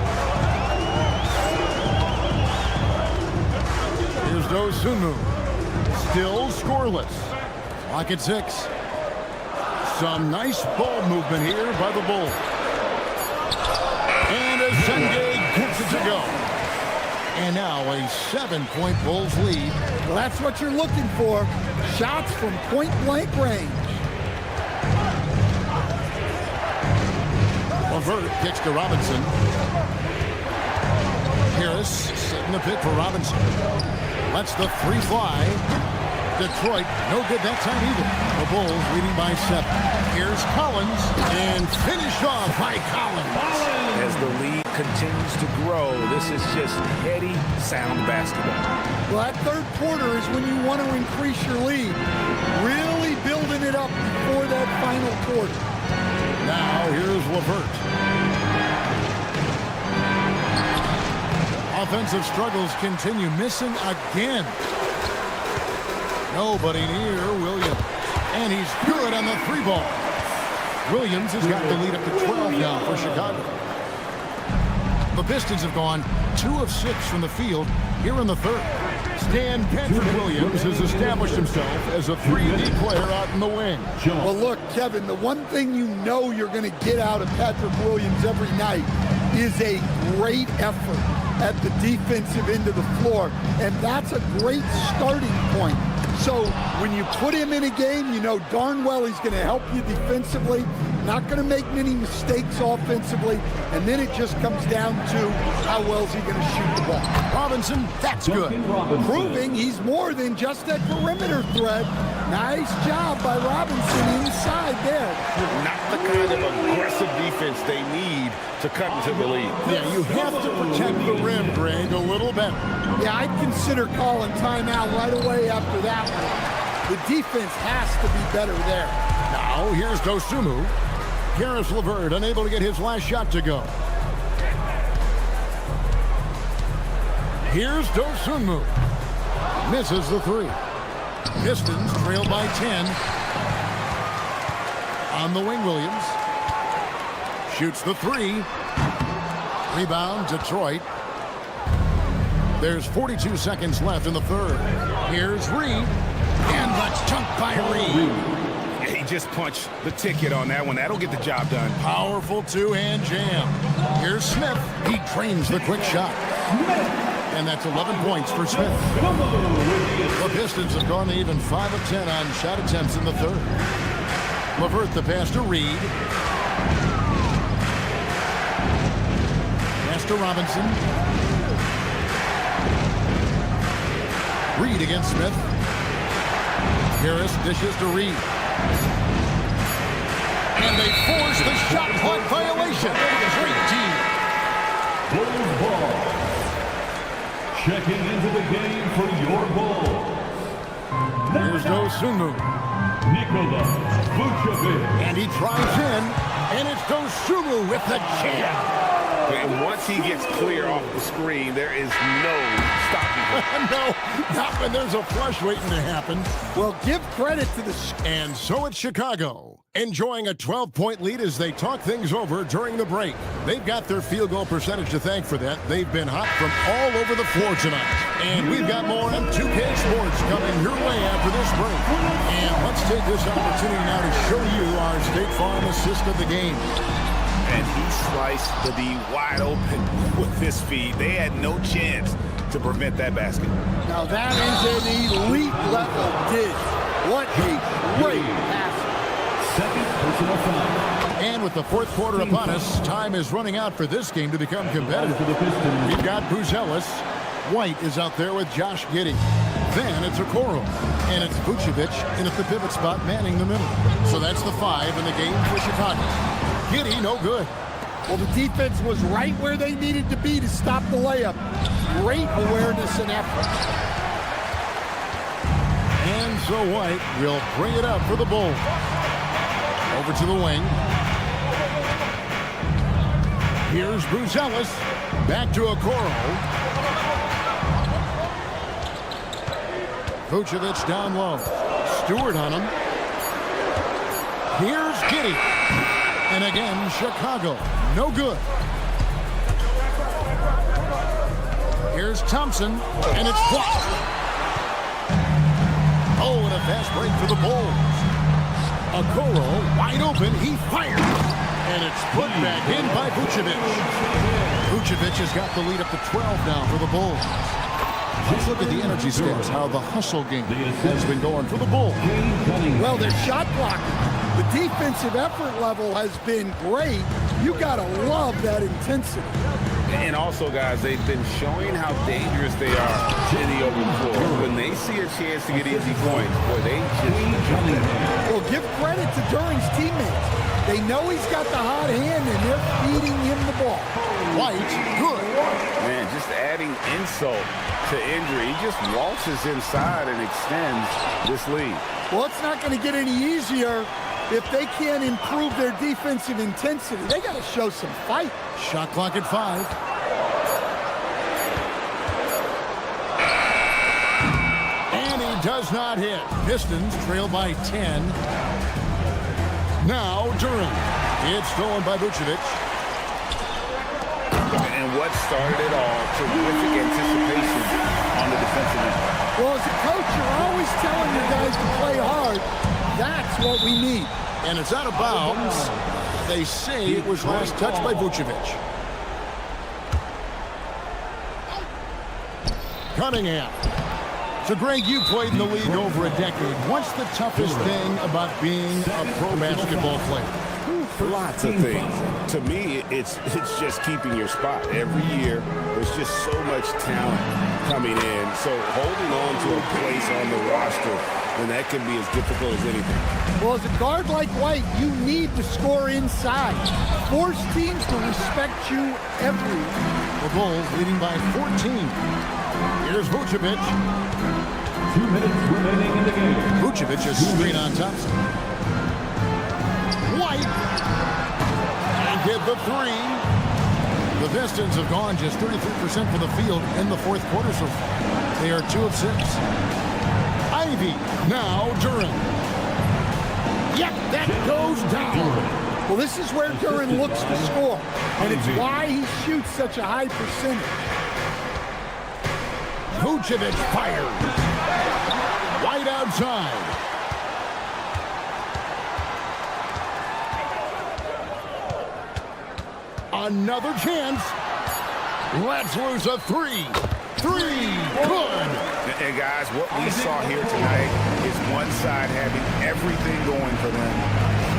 Here's Dosunmu. Still scoreless. Clock at 6. Some nice ball movement here by the Bulls. And Senge gets it to go. And now a 7-point Bulls lead. Well, that's what you're looking for. Shots from point-blank range. LeVert kicks to Robinson. Harris setting the pick for Robinson. Lets the three fly. Detroit, no good that time either. The Bulls leading by 7. Here's Collins, and finished off by Collins. As the lead continues to grow, this is just heady, sound basketball. Well, that third quarter is when you want to increase your lead. Really building it up before that final quarter. Now here's LeVert. Offensive struggles continue, missing again. Nobody near Williams. And he's good on the 3-ball. Williams has got the lead up to 12 now for Chicago. The Pistons have gone 2 of 6 from the field here in the third. Stan Patrick Williams has established himself as a 3D player out in the wing. Well, look, Kevin, the one thing you know you're going to get out of Patrick Williams every night is a great effort at the defensive end of the floor, and that's a great starting point. So when you put him in a game, you know darn well he's going to help you defensively, not going to make many mistakes offensively, and then it just comes down to how well is he going to shoot the ball. Robinson, that's good. Proving he's more than just a perimeter threat. Nice job by Robinson inside there. Not the kind of aggressive defense they need to cut into the lead. Yeah, you have to protect the rim, Greg, a little better. Yeah, I'd consider calling timeout right away after that one. The defense has to be better there. Now, here's Dosunmu. Karis LeVert unable to get his last shot to go. Here's Dosunmu. Misses the 3. Pistons trail by 10. On the wing, Williams. Shoots the 3. Rebound, Detroit. There's 42 seconds left in the third. Here's Reed. And the chunk by Reed. He just punched the ticket on that one. That'll get the job done. Powerful two-hand jam. Here's Smith. He trains the quick shot. And that's 11 points for Smith. The Pistons have gone even 5 of 10 on shot attempts in the third. LeVert the pass to Reed. Pass to Robinson. Reed against Smith. Harris dishes to Reed. And they force the shot clock violation. Great team. Bulls ball. Checking into the game for your Bulls. Here's Dosunmu. Niko. And he drives in. And it's Dosunmu with the jam. And once he gets clear off the screen, there is no stopping him. No, not when there's a flush waiting to happen. Well, give credit to the... And so it's Chicago, enjoying a 12-point lead as they talk things over during the break. They've got their field goal percentage to thank for that. They've been hot from all over the floor tonight. And we've got more on 2K Sports coming your way after this break. And let's take this opportunity now to show you our State Farm assist of the game. And he sliced the D wide open with his feet. They had no chance to prevent that basket. Now that is an elite level dish. What a great pass. Second personal foul. And with the fourth quarter upon us, time is running out for this game to become competitive. We've got Buzelis. White is out there with Josh Giddey. Then it's Okoro. And it's Vucevic in at the pivot spot manning the middle. So that's the 5 in the game for Chicago. Giddey, no good. Well, the defense was right where they needed to be to stop the layup. Great awareness and effort. And so White will bring it up for the Bulls. Over to the wing. Here's Buzelis. Back to Okoro. Vucevic down low. Stewart on him. Here's Giddey. And again, Chicago. No good. Here's Thompson. And it's blocked. Oh, and a fast break for the Bulls. Okoro wide open. He fired. And it's put back in by Vucevic. Vucevic has got the lead up to 12 now for the Bulls. Let's look at the energy stats, how the hustle game has been going for the Bulls. Well, their shot blocking. The defensive effort level has been great. You got to love that intensity. And also, guys, they've been showing how dangerous they are in the open floor. When they see a chance to get easy points, boy, they just... Well, give credit to Duren's teammates. They know he's got the hot hand, and they're feeding him the ball. White, good. Man, just adding insult to injury. He just waltzes inside and extends this lead. Well, it's not going to get any easier if they can't improve their defensive intensity, they got to show some fight. Shot clock at 5. And he does not hit. Pistons trail by 10. Now Duran. It's stolen by Vucevic. And what started it all? Terrific anticipation on the defensive end. Well, as a coach, you're always telling your guys to play hard. That's what we need. And it's out of bounds. They say it was last touched by Vucevic. Cunningham. So, Greg, you played in the league over a decade. What's the toughest thing about being a pro basketball player? Lots of things. To me, it's just keeping your spot. Every year, there's just so much talent coming in. So holding on to a place on the roster, then that can be as difficult as anything. Well, as a guard like White, you need to score inside. Force teams to respect you everywhere. The Bulls leading by 14. Here's Vucevic. 2 minutes remaining in the game. Vucevic is straight on top. White. And get the 3. The Pistons have gone just 33% for the field in the fourth quarter so far. They are 2 of 6. Ivy. Now Duran. Yep, that goes down. Well, this is where Duran looks to score, and it's why he shoots such a high percentage. Vucevic fires. White outside. Another chance. Let's lose a 3. 3. Good. And guys, what we saw here tonight is one side having everything going for them.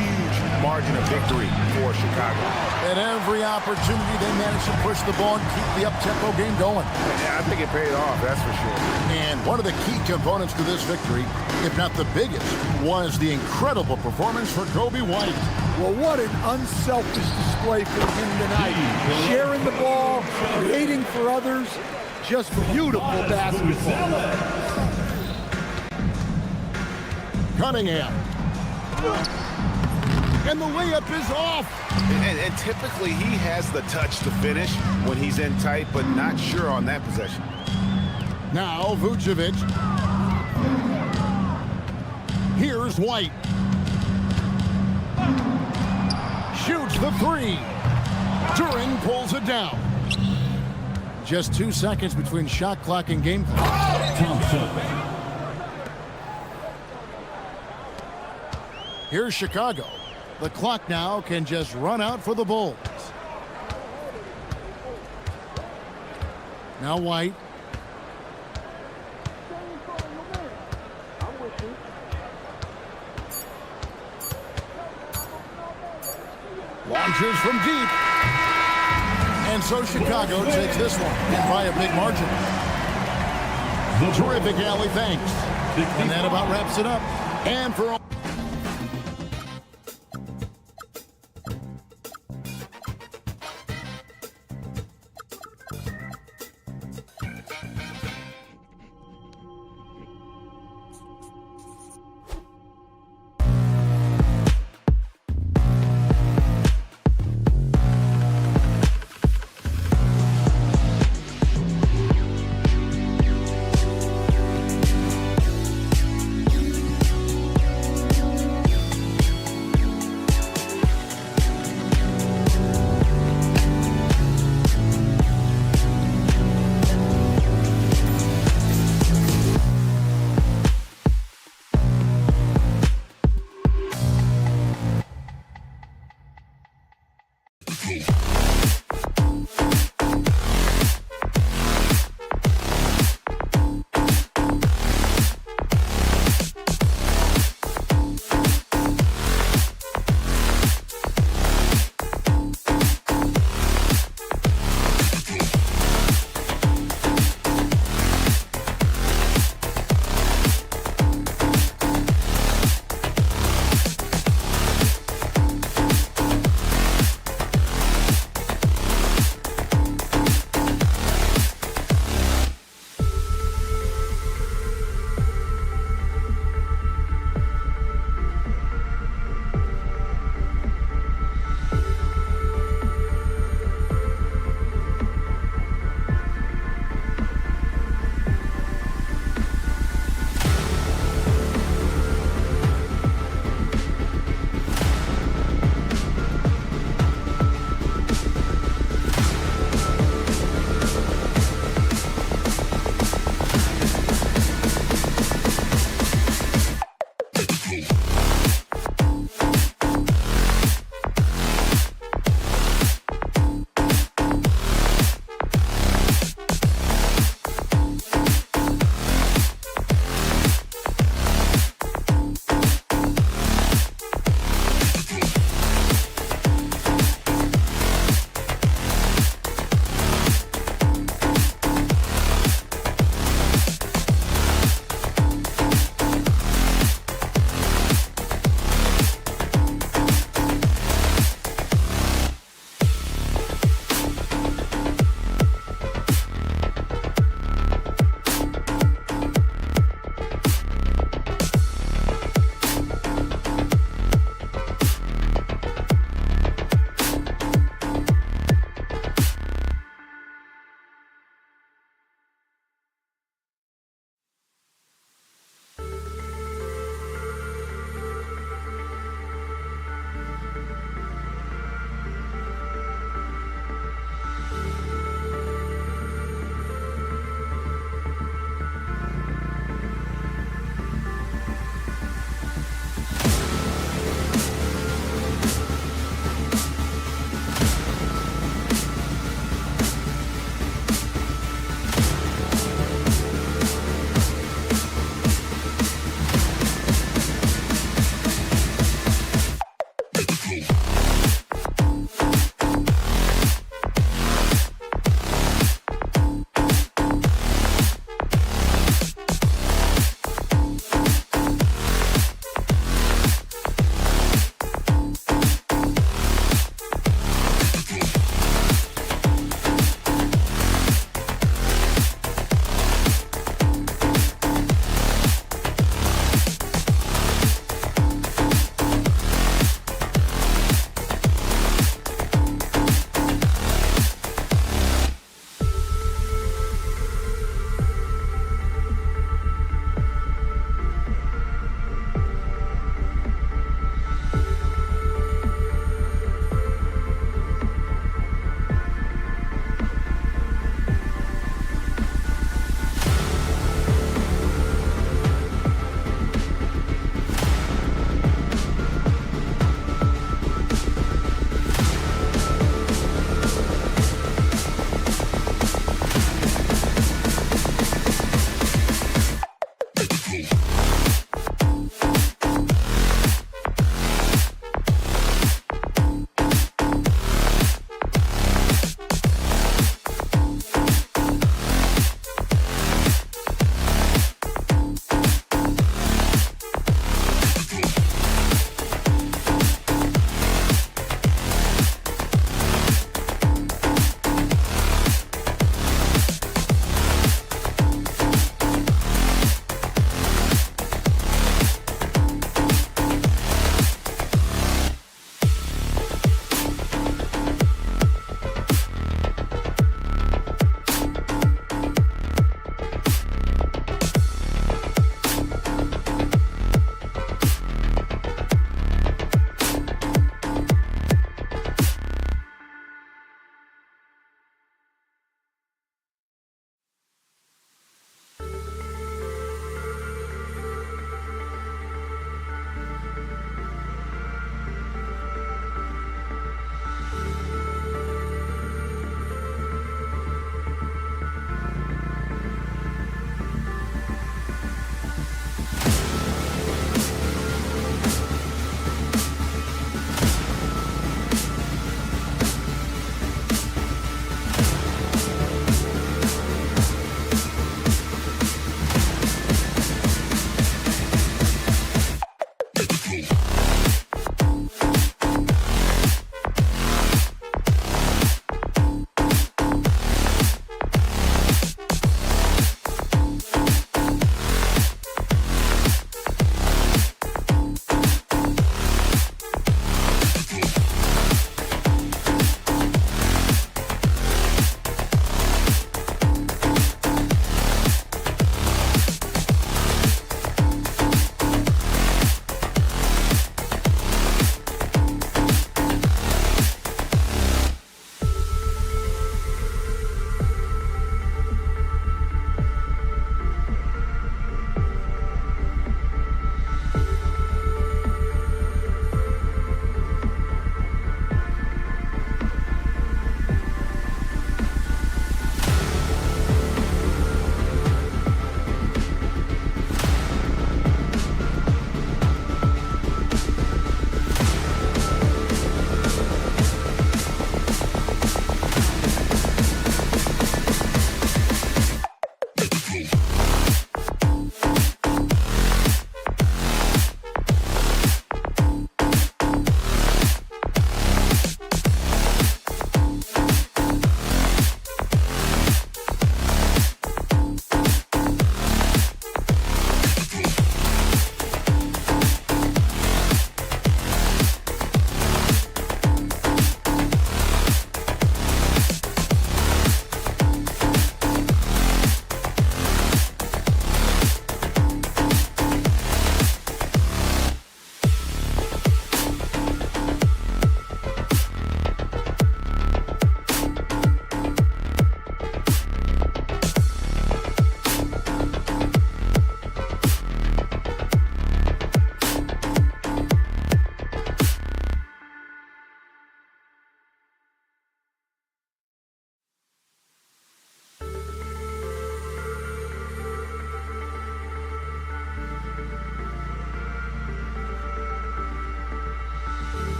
Huge margin of victory for Chicago. At every opportunity, they managed to push the ball and keep the up-tempo game going. Yeah, I think it paid off, that's for sure. And one of the key components to this victory, if not the biggest, was the incredible performance for Kobe White. Well, what an unselfish display for him tonight. Sharing the ball, creating for others, just beautiful basketball. Cunningham. And the layup is off. And typically he has the touch to finish when he's in tight, but not sure on that possession. Now Vucevic. Here's White. Shoots the 3. Duran pulls it down. Just 2 seconds between shot clock and game clock. Thompson. Here's Chicago. The clock now can just run out for the Bulls. Now White. Launches from deep. And so Chicago takes this one, and by a big margin. Terrific alley, thanks. And that about wraps it up. And for all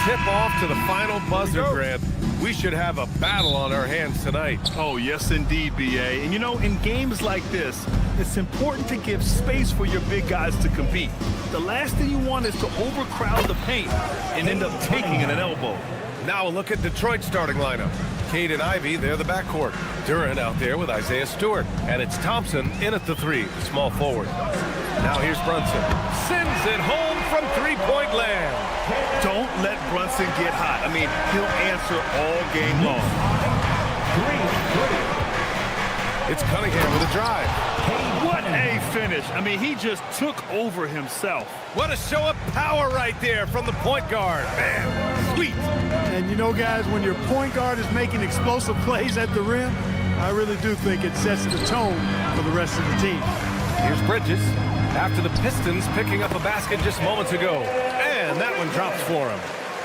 tip off to the final buzzer, Grant. We should have a battle on our hands tonight. Oh, yes, indeed, B.A. And, you know, in games like this, it's important to give space for your big guys to compete. The last thing you want is to overcrowd the paint and end up taking an elbow. Now a look at Detroit's starting lineup. Cade and Ivy, they're the backcourt. Durant out there with Isaiah Stewart. And it's Thompson in at the 3, small forward. Now here's Brunson. Sends it home from three-point land. Don't let Brunson get hot. I mean, he'll answer all game long. It's Cunningham with a drive. What a finish. I mean, he just took over himself. What a show of power right there from the point guard. Man, sweet. And you know, guys, when your point guard is making explosive plays at the rim, I really do think it sets the tone for the rest of the team. Here's Bridges after the Pistons picking up a basket just moments ago. And that one drops for him.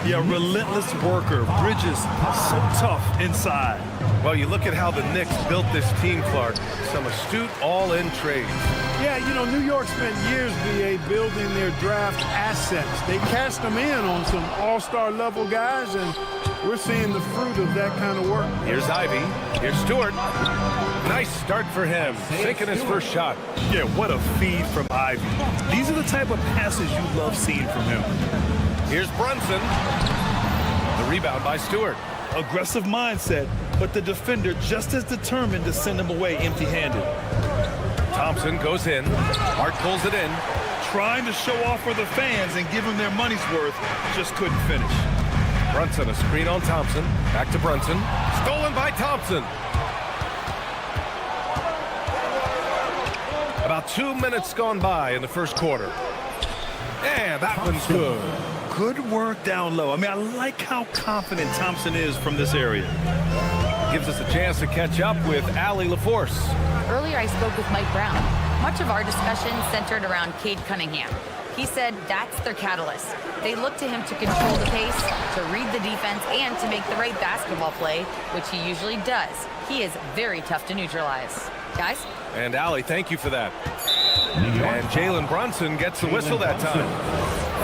Yeah, relentless worker. Bridges, so tough inside. Well, you look at how the Knicks built this team, Clark. Some astute all-in trades. Yeah, you know, New York spent years, B.A., building their draft assets. They cast them in on some all-star level guys, and we're seeing the fruit of that kind of work. Here's Ivy. Here's Stewart. Nice start for him. Sinking his first shot. Yeah, what a feed from Ivy. These are the type of passes you love seeing from him. Here's Brunson. The rebound by Stewart. Aggressive mindset, but the defender just as determined to send him away empty-handed. Thompson goes in. Hart pulls it in. Trying to show off for the fans and give them their money's worth, just couldn't finish. Brunson, a screen on Thompson. Back to Brunson. Stolen by Thompson. About 2 minutes gone by in the first quarter. And that one's good. Good work down low. I mean, I like how confident Thompson is from this area. Gives us a chance to catch up with Allie LaForce. Earlier, I spoke with Mike Brown. Much of our discussion centered around Cade Cunningham. He said that's their catalyst. They look to him to control the pace, to read the defense, and to make the right basketball play, which he usually does. He is very tough to neutralize. Guys? And Allie, thank you for that. And Jalen Brunson gets the whistle that time.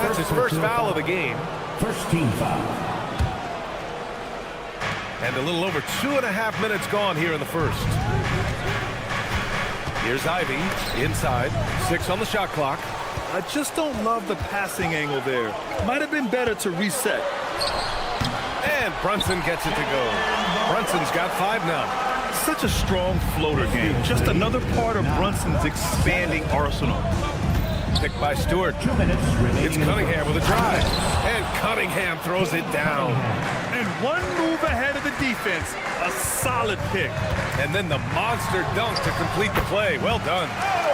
That's his first foul of the game. First team foul. And a little over 2.5 minutes gone here in the first. Here's Ivy inside. 6 on the shot clock. I just don't love the passing angle there. Might have been better to reset. And Brunson gets it to go. Brunson's got 5 now. Such a strong floater game. Just another part of Brunson's expanding arsenal. Picked by Stewart. 2 minutes remaining. It's Cunningham with a drive. And Cunningham throws it down. And one move ahead of the defense. A solid pick. And then the monster dunk to complete the play. Well done.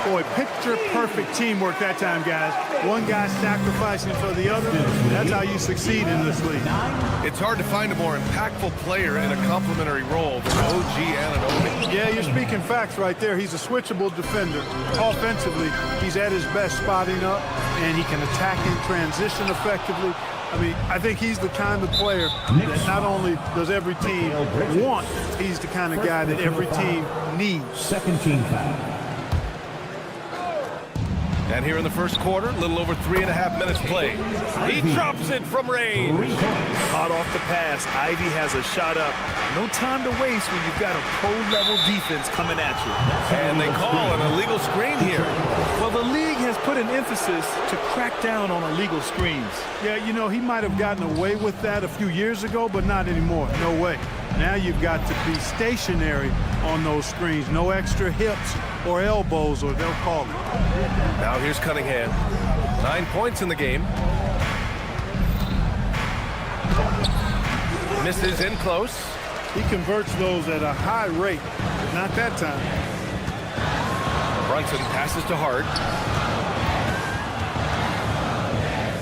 Boy, picture-perfect teamwork that time, guys. One guy sacrificing for the other. That's how you succeed in this league. It's hard to find a more impactful player in a complementary role than OG Anunoby. Yeah, you're speaking facts right there. He's a switchable defender. Offensively, he's at his best spotting up, and he can attack in transition effectively. I mean, I think he's the kind of player that not only does every team want, he's the kind of guy that every team needs. Second team foul. And here in the first quarter, a little over 3.5 minutes played. He drops it from range. Hot off the pass. Ivy has a shot up. No time to waste when you've got a pro-level defense coming at you. And they call an illegal screen here. Well, the league has put an emphasis to crack down on illegal screens. Yeah, you know, he might have gotten away with that a few years ago, but not anymore. No way. Now you've got to be stationary on those screens. No extra hips or elbows, or they'll call it. Now here's Cunningham. 9 points in the game. Misses in close. He converts those at a high rate. Not that time. Brunson passes to Hart.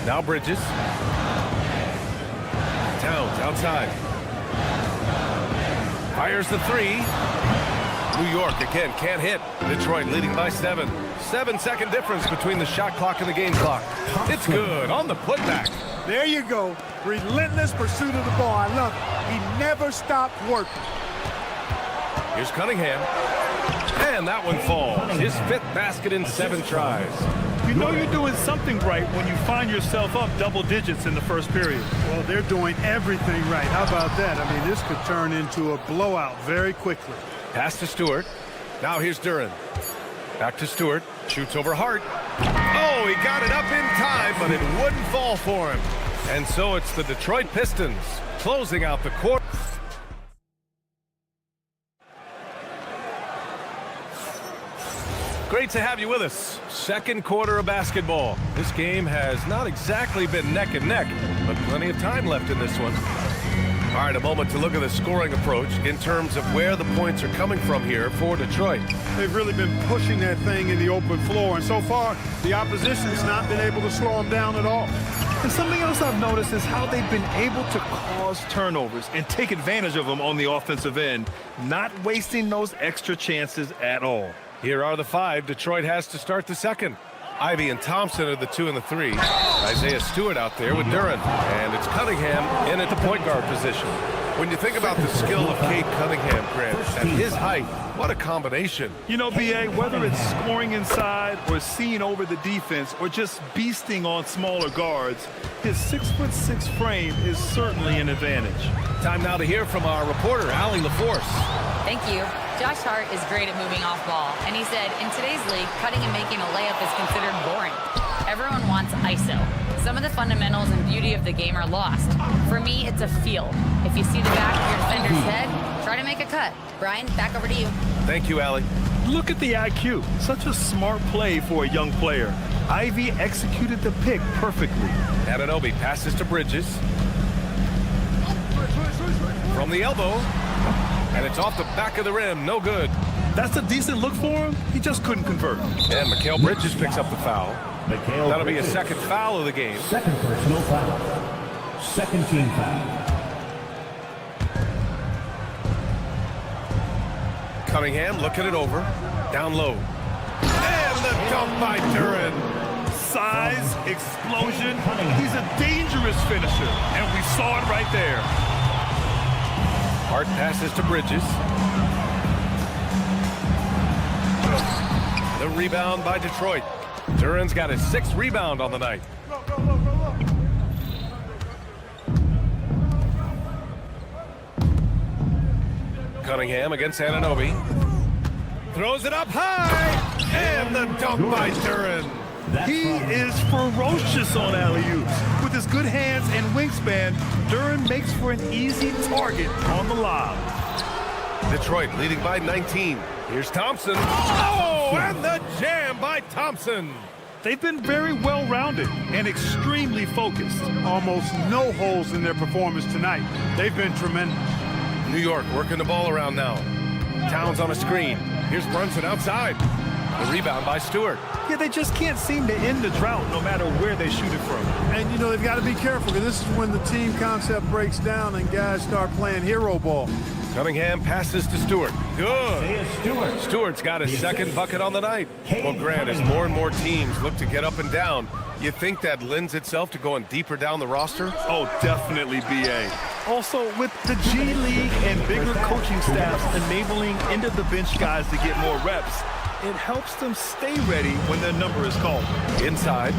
Now Bridges. Towns outside. Fires the 3. New York again can't hit. Detroit leading by 7. 7-second difference between the shot clock and the game clock. It's good on the putback. There you go. Relentless pursuit of the ball. I love it. He never stopped working. Here's Cunningham. And that one falls. His 5th basket in 7 tries. You know you're doing something right when you find yourself up double digits in the first period. Well, they're doing everything right. How about that? I mean, this could turn into a blowout very quickly. Pass to Stewart. Now here's Duren. Back to Stewart. Shoots over Hart. Oh, he got it up in time, but it wouldn't fall for him. And so it's the Detroit Pistons closing out the quarter. Great to have you with us. Second quarter of basketball. This game has not exactly been neck and neck, but plenty of time left in this one. All right, a moment to look at the scoring approach in terms of where the points are coming from here for Detroit. They've really been pushing that thing in the open floor, and so far, the opposition's not been able to slow them down at all. And something else I've noticed is how they've been able to cause turnovers and take advantage of them on the offensive end, not wasting those extra chances at all. Here are the 5 Detroit has to start the second. Ivy and Thompson are the 2 and the 3. Isaiah Stewart out there with Duren. And it's Cunningham in at the point guard position. When you think about the skill of Cade Cunningham, Grant, at his height, what a combination. You know, B.A., whether it's scoring inside or seeing over the defense or just beasting on smaller guards, his 6'6" frame is certainly an advantage. Time now to hear from our reporter, Allie LaForce. Thank you. Josh Hart is great at moving off ball, and he said, in today's league, cutting and making a layup is considered boring. Everyone wants ISO. Some of the fundamentals and beauty of the game are lost. For me, it's a feel. If you see the back of your defender's head, try to make a cut. Brian, back over to you. Thank you, Allie. Look at the IQ. Such a smart play for a young player. Ivy executed the pick perfectly. Anunoby passes to Bridges. From the elbow. And it's off the back of the rim. No good. That's a decent look for him. He just couldn't convert. And Mikal Bridges picks up the foul. That'll be a second foul of the game. Second personal foul. Second team foul. Cunningham looking it over. Down low. And the dunk by Duren. Size, explosion. He's a dangerous finisher. And we saw it right there. Hart passes to Bridges. The rebound by Detroit. Duren's got his 6th rebound on the night. Cunningham against Anunoby. Throws it up high. And the dunk by Duren. He is ferocious on alley-oops. With his good hands and wingspan, Duren makes for an easy target on the lob. Detroit leading by 19. Here's Thompson. Oh, and the jam by Thompson. They've been very well-rounded and extremely focused. Almost no holes in their performance tonight. They've been tremendous. New York working the ball around now. Towns on a screen. Here's Brunson outside. The rebound by Stewart. Yeah, they just can't seem to end the drought no matter where they shoot it from. And, you know, they've got to be careful because this is when the team concept breaks down and guys start playing hero ball. Cunningham passes to Stewart. Good. Stewart's got his 2nd bucket on the night. Well, Grant, as more and more teams look to get up and down, you think that lends itself to going deeper down the roster? Oh, definitely, B.A. Also, with the G League and bigger coaching staffs enabling end-of-the-bench guys to get more reps, it helps them stay ready when their number is called. Inside.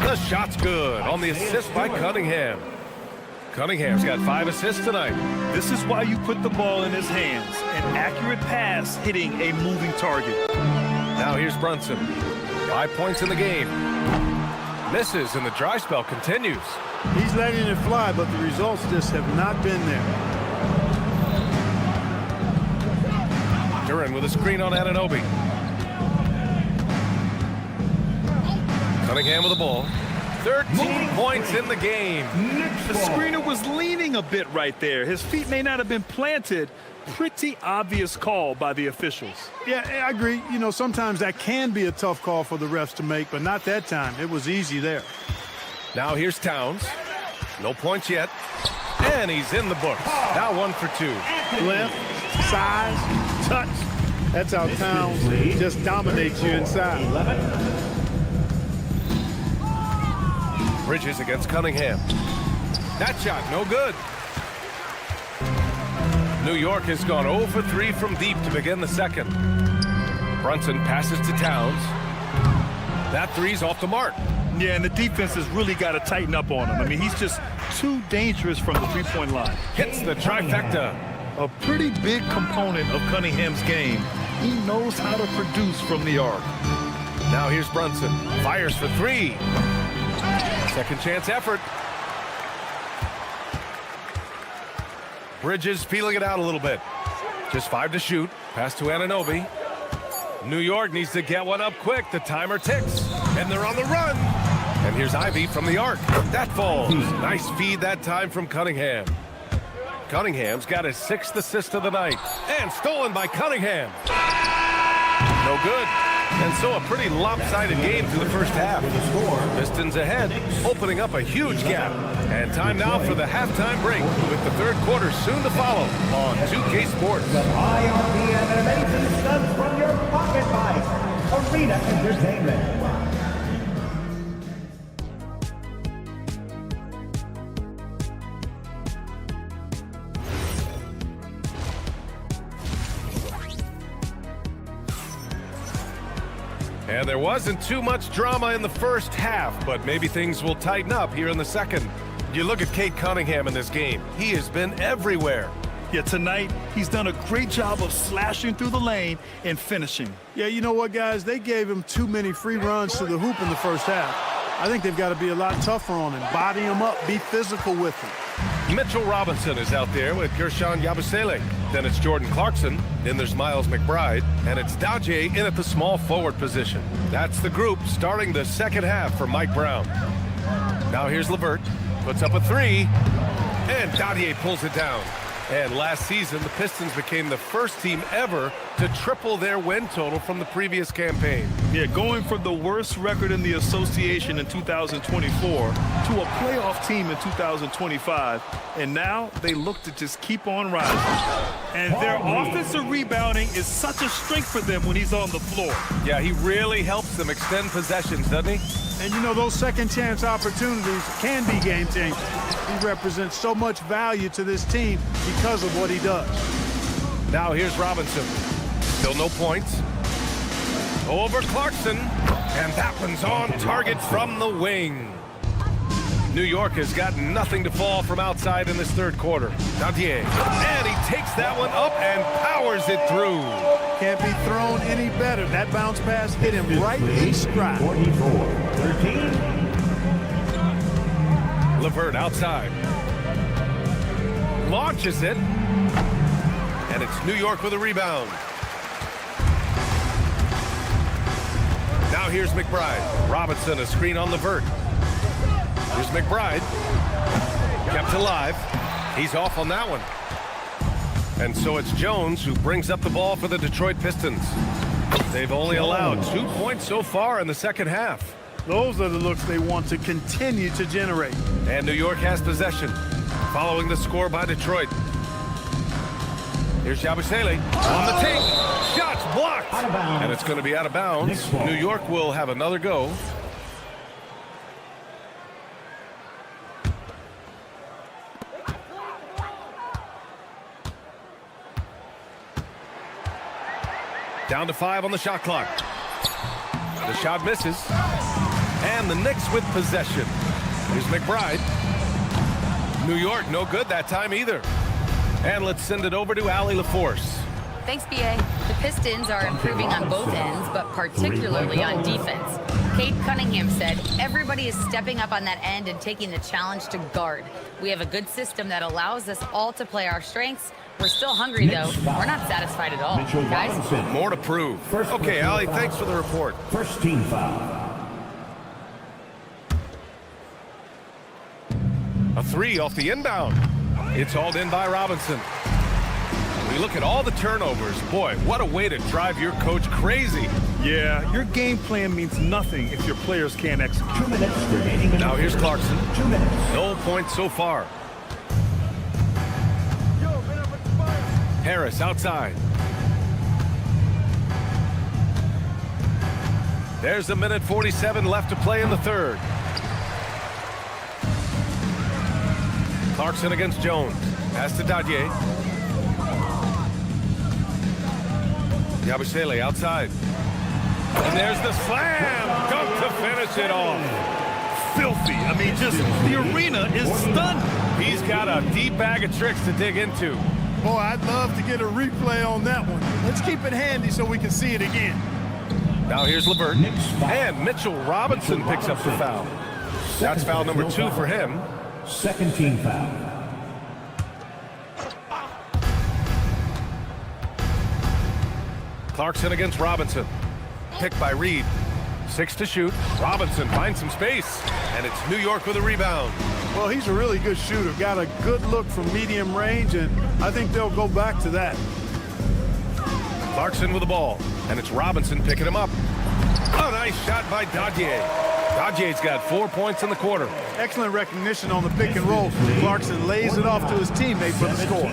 The shot's good on the assist by Cunningham. Cunningham's got 5 assists tonight. This is why you put the ball in his hands. An accurate pass hitting a moving target. Now here's Brunson. 5 points in the game. Misses and the dry spell continues. He's letting it fly, but the results just have not been there. Duren with a screen on Anunoby. Cunningham with the ball. 13 points in the game. The screener was leaning a bit right there. His feet may not have been planted. Pretty obvious call by the officials. Yeah, I agree. You know, sometimes that can be a tough call for the refs to make, but not that time. It was easy there. Now here's Towns. No points yet. And he's in the books. Now 1 for 2. Length, size, touch. That's how Towns just dominates you inside. Bridges against Cunningham. That shot, no good. New York has gone 0 for 3 from deep to begin the second. Brunson passes to Towns. That three's off the mark. Yeah, and the defense has really got to tighten up on him. I mean, he's just too dangerous from the three-point line. Hits the trifecta. A pretty big component of Cunningham's game. He knows how to produce from the arc. Now here's Brunson. Fires for three. Second chance effort. Bridges feeling it out a little bit. Just 5 to shoot. Pass to Anunoby. New York needs to get one up quick. The timer ticks. And they're on the run. And here's Ivy from the arc. That falls. Nice feed that time from Cunningham. Cunningham's got his 6th assist of the night. And stolen by Cunningham. No good. And so a pretty lopsided game through the first half. Pistons ahead, opening up a huge gap. And time now for the halftime break, with the third quarter soon to follow on 2K Sports. IRB animation stunts from your pocket by Arena Entertainment. And there wasn't too much drama in the first half, but maybe things will tighten up here in the second. You look at Cade Cunningham in this game. He has been everywhere. Yeah, tonight, he's done a great job of slashing through the lane and finishing. Yeah, you know what, guys? They gave him too many free runs to the hoop in the first half. I think they've got to be a lot tougher on him. Body him up, be physical with him. Mitchell Robinson is out there with Gershon Yabusele. Then it's Jordan Clarkson. Then there's Miles McBride. And it's Daje in at the small forward position. That's the group starting the second half for Mike Brown. Now here's LeVert. Puts up a three. And Daje pulls it down. And last season, the Pistons became the first team ever to triple their win total from the previous campaign. Yeah, going from the worst record in the association in 2024 to a playoff team in 2025. And now they look to just keep on rising. And their offensive rebounding is such a strength for them when he's on the floor. Yeah, he really helps them extend possessions, doesn't he? And, you know, those second-chance opportunities can be game-changing. He represents so much value to this team because of what he does. Now here's Robinson. Still no points. Over Clarkson. And that one's on target from the wing. New York has got nothing to fall from outside in this third quarter. Daje. And he takes that one up and powers it through. Can't be thrown any better. That bounce pass hit him right in stride. 44-13. LeVert outside. Launches it. And it's New York with a rebound. Now here's McBride. Robinson, a screen on LeVert. Here's McBride. Kept alive. He's off on that one. And so it's Jones who brings up the ball for the Detroit Pistons. They've only allowed 2 points so far in the second half. Those are the looks they want to continue to generate. And New York has possession, following the score by Detroit. Here's Yabusele on the take. Shots blocked. And it's going to be out of bounds. New York will have another go. Down to 5 on the shot clock. The shot misses. And the Knicks with possession. Here's McBride. New York, no good that time either. And let's send it over to Allie LaForce. Thanks, BA. The Pistons are improving on both ends, but particularly on defense. Cade Cunningham said, everybody is stepping up on that end and taking the challenge to guard. We have a good system that allows us all to play our strengths. We're still hungry, though. We're not satisfied at all. Guys? More to prove. Okay, Allie, thanks for the report. First team foul. A three off the inbound. It's hauled in by Robinson. We look at all the turnovers. Boy, what a way to drive your coach crazy. Yeah, your game plan means nothing if your players can't execute. 2 minutes remaining. Now here's Clarkson. 2 minutes. No points so far. Harris outside. There's a minute 47 left to play in the third. Clarkson against Jones. Pass to Daje. Yabusele outside. And there's the slam. Dunk to finish it off. Filthy. I mean, just the arena is stunned. He's got a deep bag of tricks to dig into. Boy, I'd love to get a replay on that one. Let's keep it handy so we can see it again. Now here's LeVert. And Mitchell Robinson picks up the foul. That's foul number 2 for him. Second team foul. Clarkson against Robinson. Picked by Reed. 6 to shoot. Robinson finds some space. And it's New York with a rebound. Well, he's a really good shooter. Got a good look from medium range, and I think they'll go back to that. Clarkson with the ball. And it's Robinson picking him up. A nice shot by Dadier. Dadier's got 4 points in the quarter. Excellent recognition on the pick and roll. Clarkson lays it off to his teammate for the score.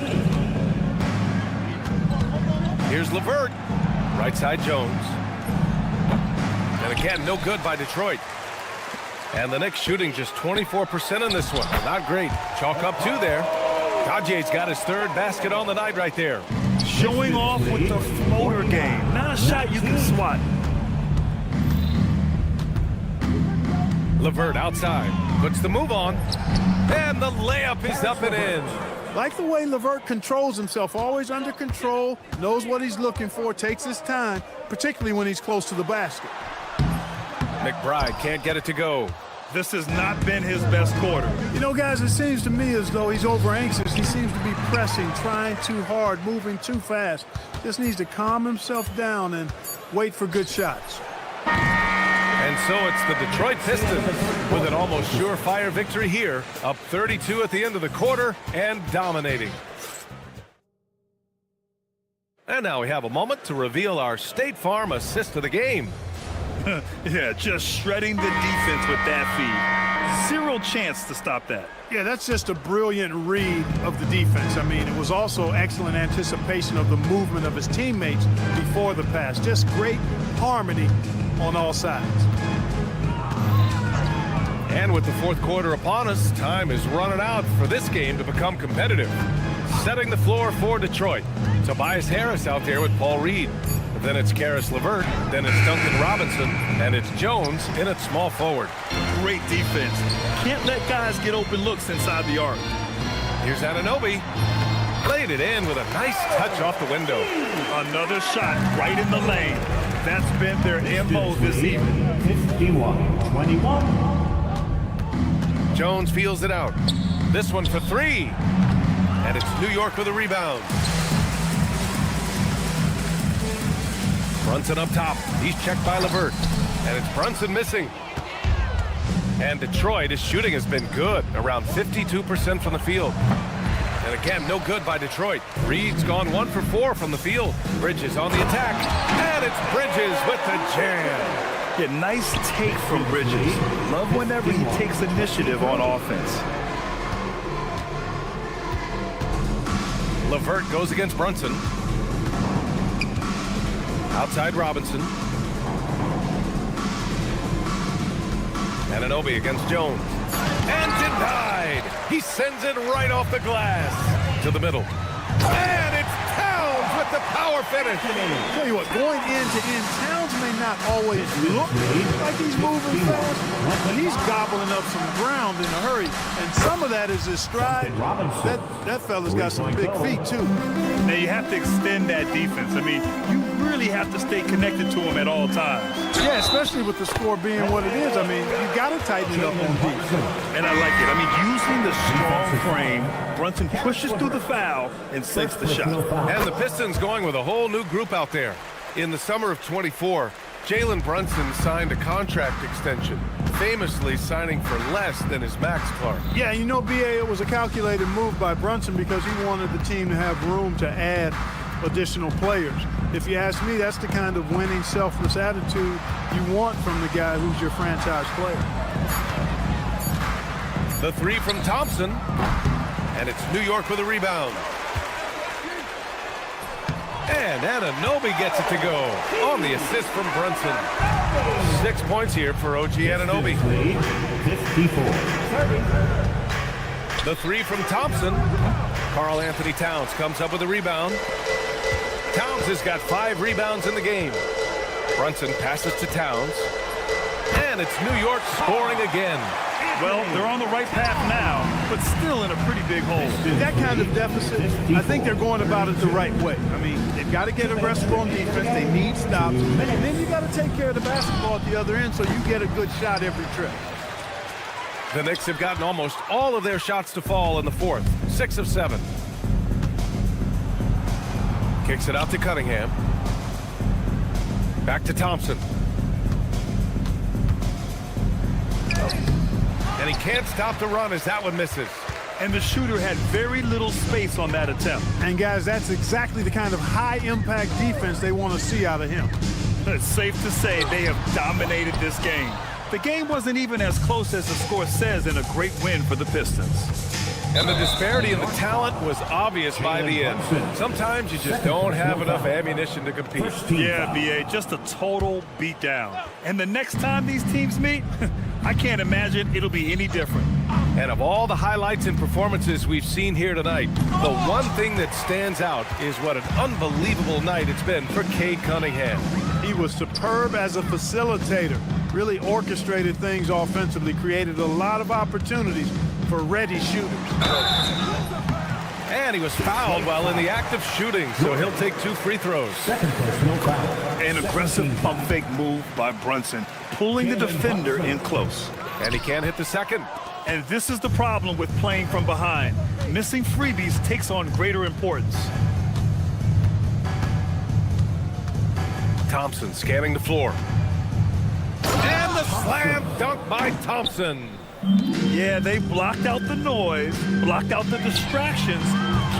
Here's LeVert. Right side Jones. And again, no good by Detroit. And the Knicks shooting just 24% in this one. Not great. Chalk up 2 there. Dajie's got his 3rd basket on the night right there. Showing off with the floater game. Not a shot you can swat. LeVert outside. Puts the move on. And the layup is up and in. Like the way LeVert controls himself, always under control, knows what he's looking for, takes his time, particularly when he's close to the basket. McBride can't get it to go. This has not been his best quarter. You know, guys, it seems to me as though he's over anxious. He seems to be pressing, trying too hard, moving too fast. Just needs to calm himself down and wait for good shots. And so it's the Detroit Pistons with an almost surefire victory here, up 32 at the end of the quarter and dominating. And now we have a moment to reveal our State Farm assist of the game. Yeah, just shredding the defense with that feed. 0 chance to stop that. Yeah, that's just a brilliant read of the defense. I mean, it was also excellent anticipation of the movement of his teammates before the pass. Just great harmony on all sides. And with the 4th quarter upon us, time is running out for this game to become competitive. Setting the floor for Detroit. Tobias Harris out there with Paul Reed. Then it's Karis LeVert, then it's Duncan Robinson, and it's Jones in at small forward. Great defense. Can't let guys get open looks inside the arc. Here's Anunoby. Played it in with a nice touch off the window. Another shot right in the lane. That's been their MO this evening. 51-21. Jones feels it out. This one for 3. And it's New York with a rebound. Brunson up top. He's checked by LeVert. And it's Brunson missing. And Detroit, his shooting has been good, around 52% from the field. And again, no good by Detroit. Reed's gone 1 for 4 from the field. Bridges on the attack. And it's Bridges with the jam. Yeah, nice take from Bridges. Love whenever he takes initiative on offense. LeVert goes against Brunson. Outside Robinson. Anunoby against Jones. And denied. He sends it right off the glass to the middle. And it's Towns with the power finish. Tell you what, going end to end, Towns may not always look like he's moving fast, but he's gobbling up some ground in a hurry. And some of that is his stride. That fella's got some big feet, too. Now, you have to extend that defense. I mean, you really have to stay connected to him at all times. Yeah, especially with the score being what it is. I mean, you got to tighten it up on defense. And I like it. I mean, using the strong frame, Brunson pushes through the foul and sinks the shot. And the Pistons going with a whole new group out there. In the summer of 24, Jalen Brunson signed a contract extension, famously signing for less than his max part. Yeah, you know, BA, it was a calculated move by Brunson because he wanted the team to have room to add additional players. If you ask me, that's the kind of winning, selfless attitude you want from the guy who's your franchise player. The 3 from Thompson, and it's New York with a rebound. And Anunoby gets it to go on the assist from Brunson. 6 points here for OG Anunoby. 54. The 3 from Thompson. Karl Anthony Towns comes up with a rebound. Towns has got 5 rebounds in the game. Brunson passes to Towns. And it's New York scoring again. Well, they're on the right path now, but still in a pretty big hole. That kind of deficit, I think they're going about it the right way. I mean, they've got to get aggressive on defense. They need stops. And then you got to take care of the basketball at the other end so you get a good shot every trip. The Knicks have gotten almost all of their shots to fall in the fourth. 6 of 7. Kicks it out to Cunningham. Back to Thompson. And he can't stop the run as that one misses. And the shooter had very little space on that attempt. And guys, that's exactly the kind of high-impact defense they want to see out of him. It's safe to say they have dominated this game. The game wasn't even as close as the score says in a great win for the Pistons. And the disparity in the talent was obvious by the end. Sometimes you just don't have enough ammunition to compete. Yeah, B.A., just a total beatdown. And the next time these teams meet, I can't imagine it'll be any different. And of all the highlights and performances we've seen here tonight, the one thing that stands out is what an unbelievable night it's been for Cade Cunningham. He was superb as a facilitator, really orchestrated things offensively, created a lot of opportunities for ready shooters. And he was fouled while in the act of shooting, so he'll take 2 free throws. An aggressive pump fake move by Brunson, pulling the defender in close. And he can't hit the second. And this is the problem with playing from behind. Missing freebies takes on greater importance. Thompson scanning the floor. And the slam dunk by Thompson. Yeah, they blocked out the noise, blocked out the distractions,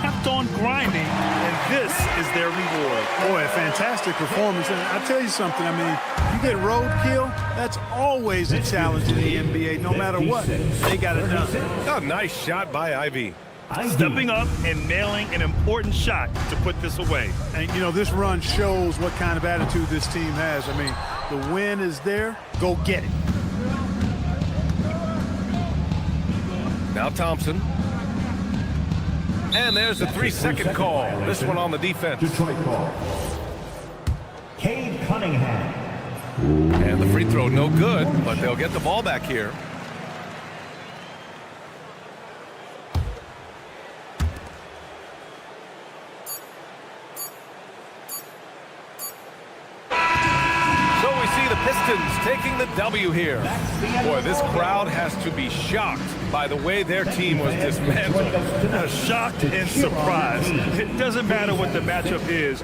kept on grinding, and this is their reward. Boy, a fantastic performance. And I'll tell you something, I mean, you get roadkill, that's always a challenge in the NBA, no matter what. They got it done. A nice shot by Ivy. Stepping up and nailing an important shot to put this away. And, you know, this run shows what kind of attitude this team has. I mean, the win is there, go get it. Now Thompson. And there's a 3-second call. This one on the defense. Detroit ball. Cade Cunningham. And the free throw no good, but they'll get the ball back here. Pistons taking the W here. Boy, this crowd has to be shocked by the way their team was dismantled. Shocked and surprised. It doesn't matter what the matchup is.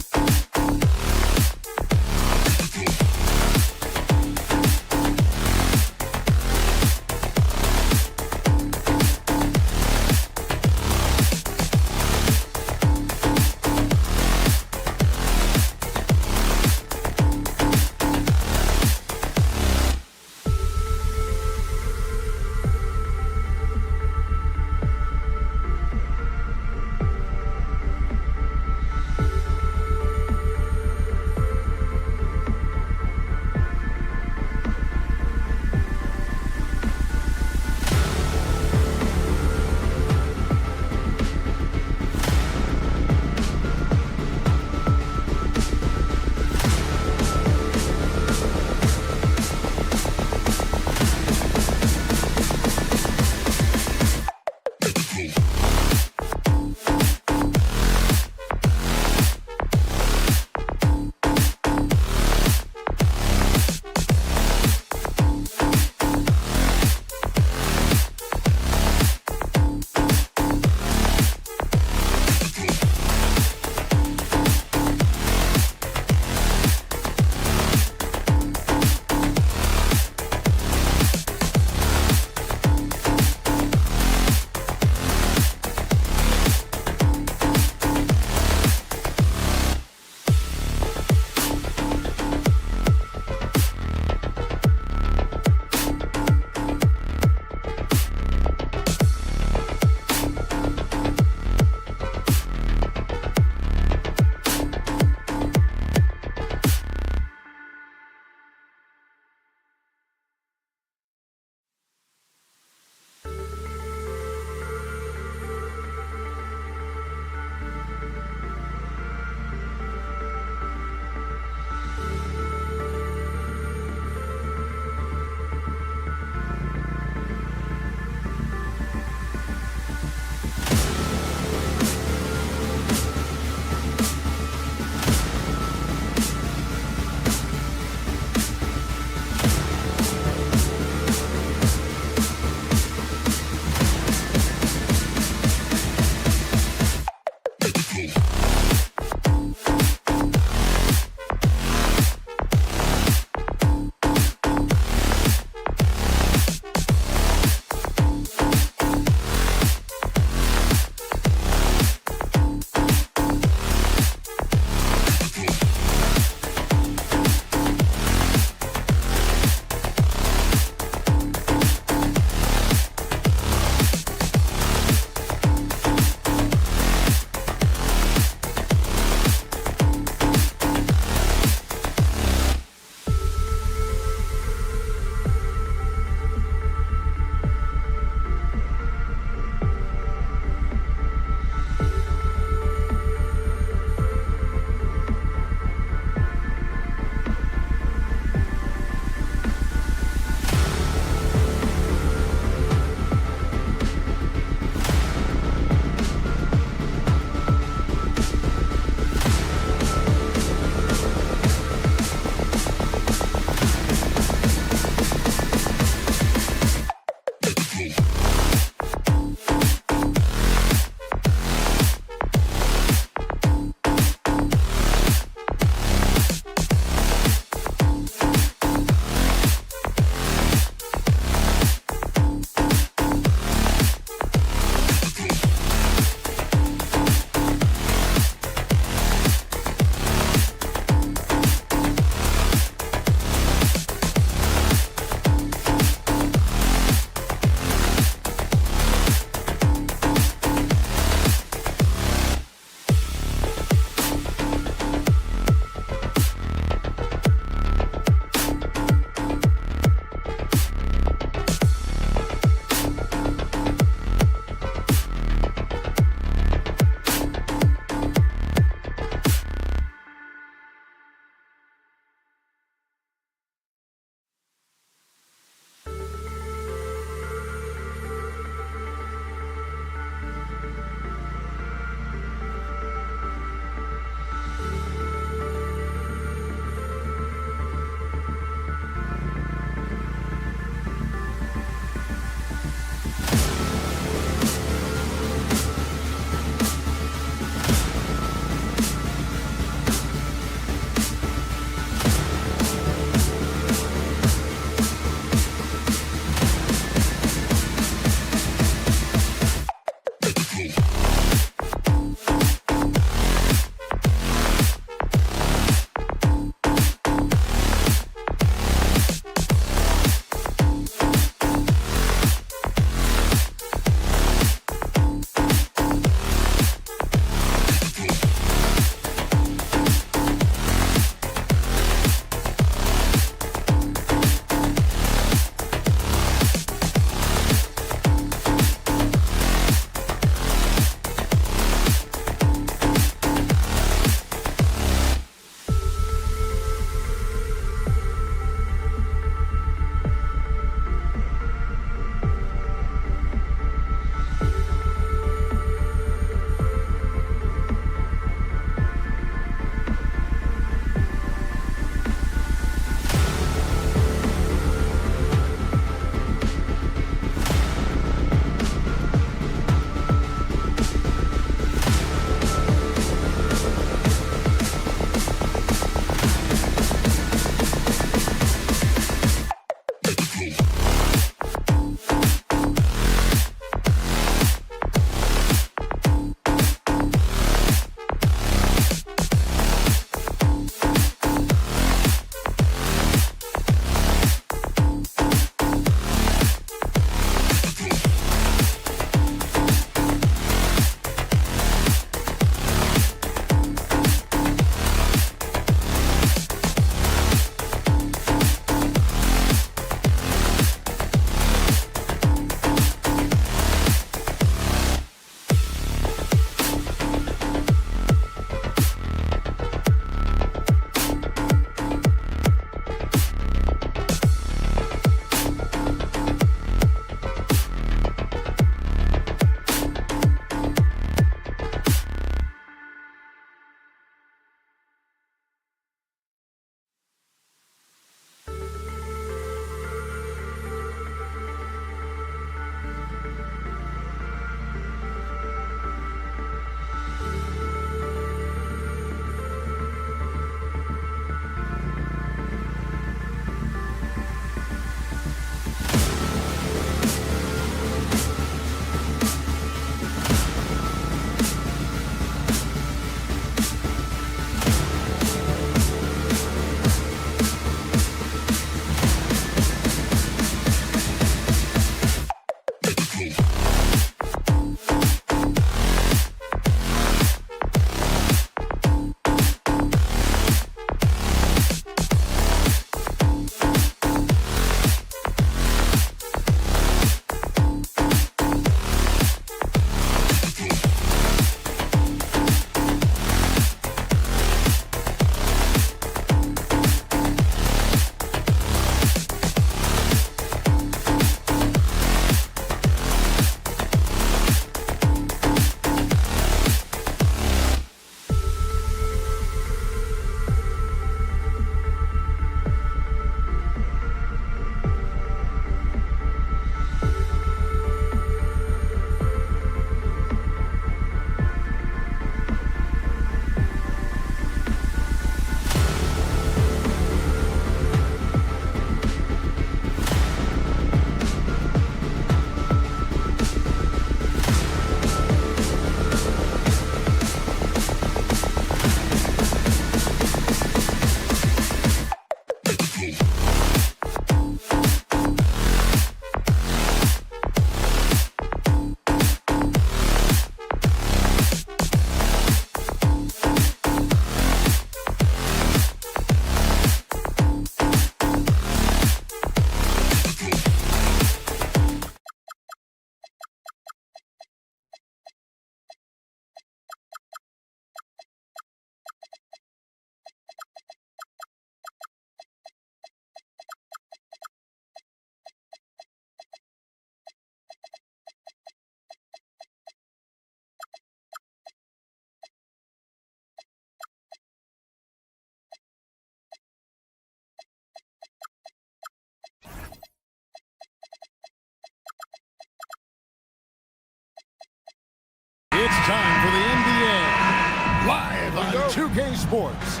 2K Sports.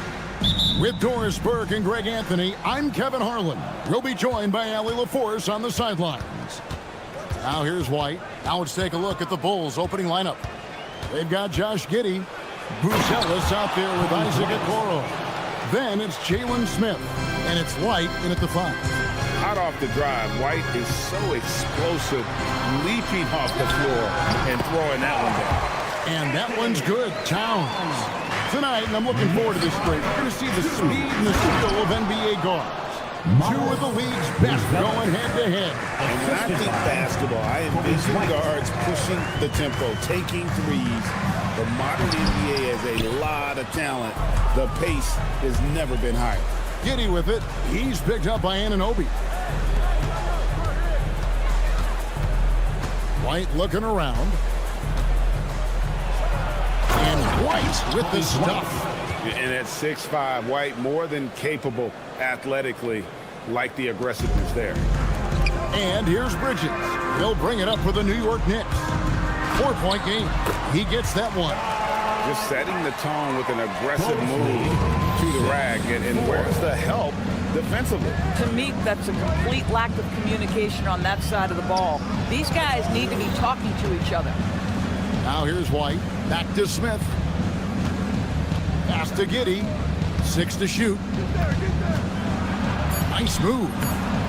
With Doris Burke and Greg Anthony, I'm Kevin Harlan. We'll be joined by Allie LaForce on the sidelines. Now here's White. Now let's take a look at the Bulls' opening lineup. They've got Josh Giddey, Bruce Ellis out there with Isaac Okoro. Then it's Jalen Smith, and it's White in at the 5. Hot off the drive, White is so explosive, leaping off the floor and throwing that one down. And that one's good. Towns. Tonight, and I'm looking forward to this break, we're going to see the speed and the skill of NBA guards. 2 of the league's best going head-to-head. And when I think basketball, I envision guards pushing the tempo, taking threes. The modern NBA has a lot of talent. The pace has never been higher. Giddey with it. He's picked up by Anunoby. White looking around. And White with the stuff. And at 6'5", White more than capable athletically, like the aggressiveness there. And here's Bridges. He'll bring it up for the New York Knicks. 4-point game. He gets that one. Just setting the tone with an aggressive move to the rack. And where's the help defensively? To me, that's a complete lack of communication on that side of the ball. These guys need to be talking to each other. Now here's White. Back to Smith. Pass to Giddey. 6 to shoot. Nice move.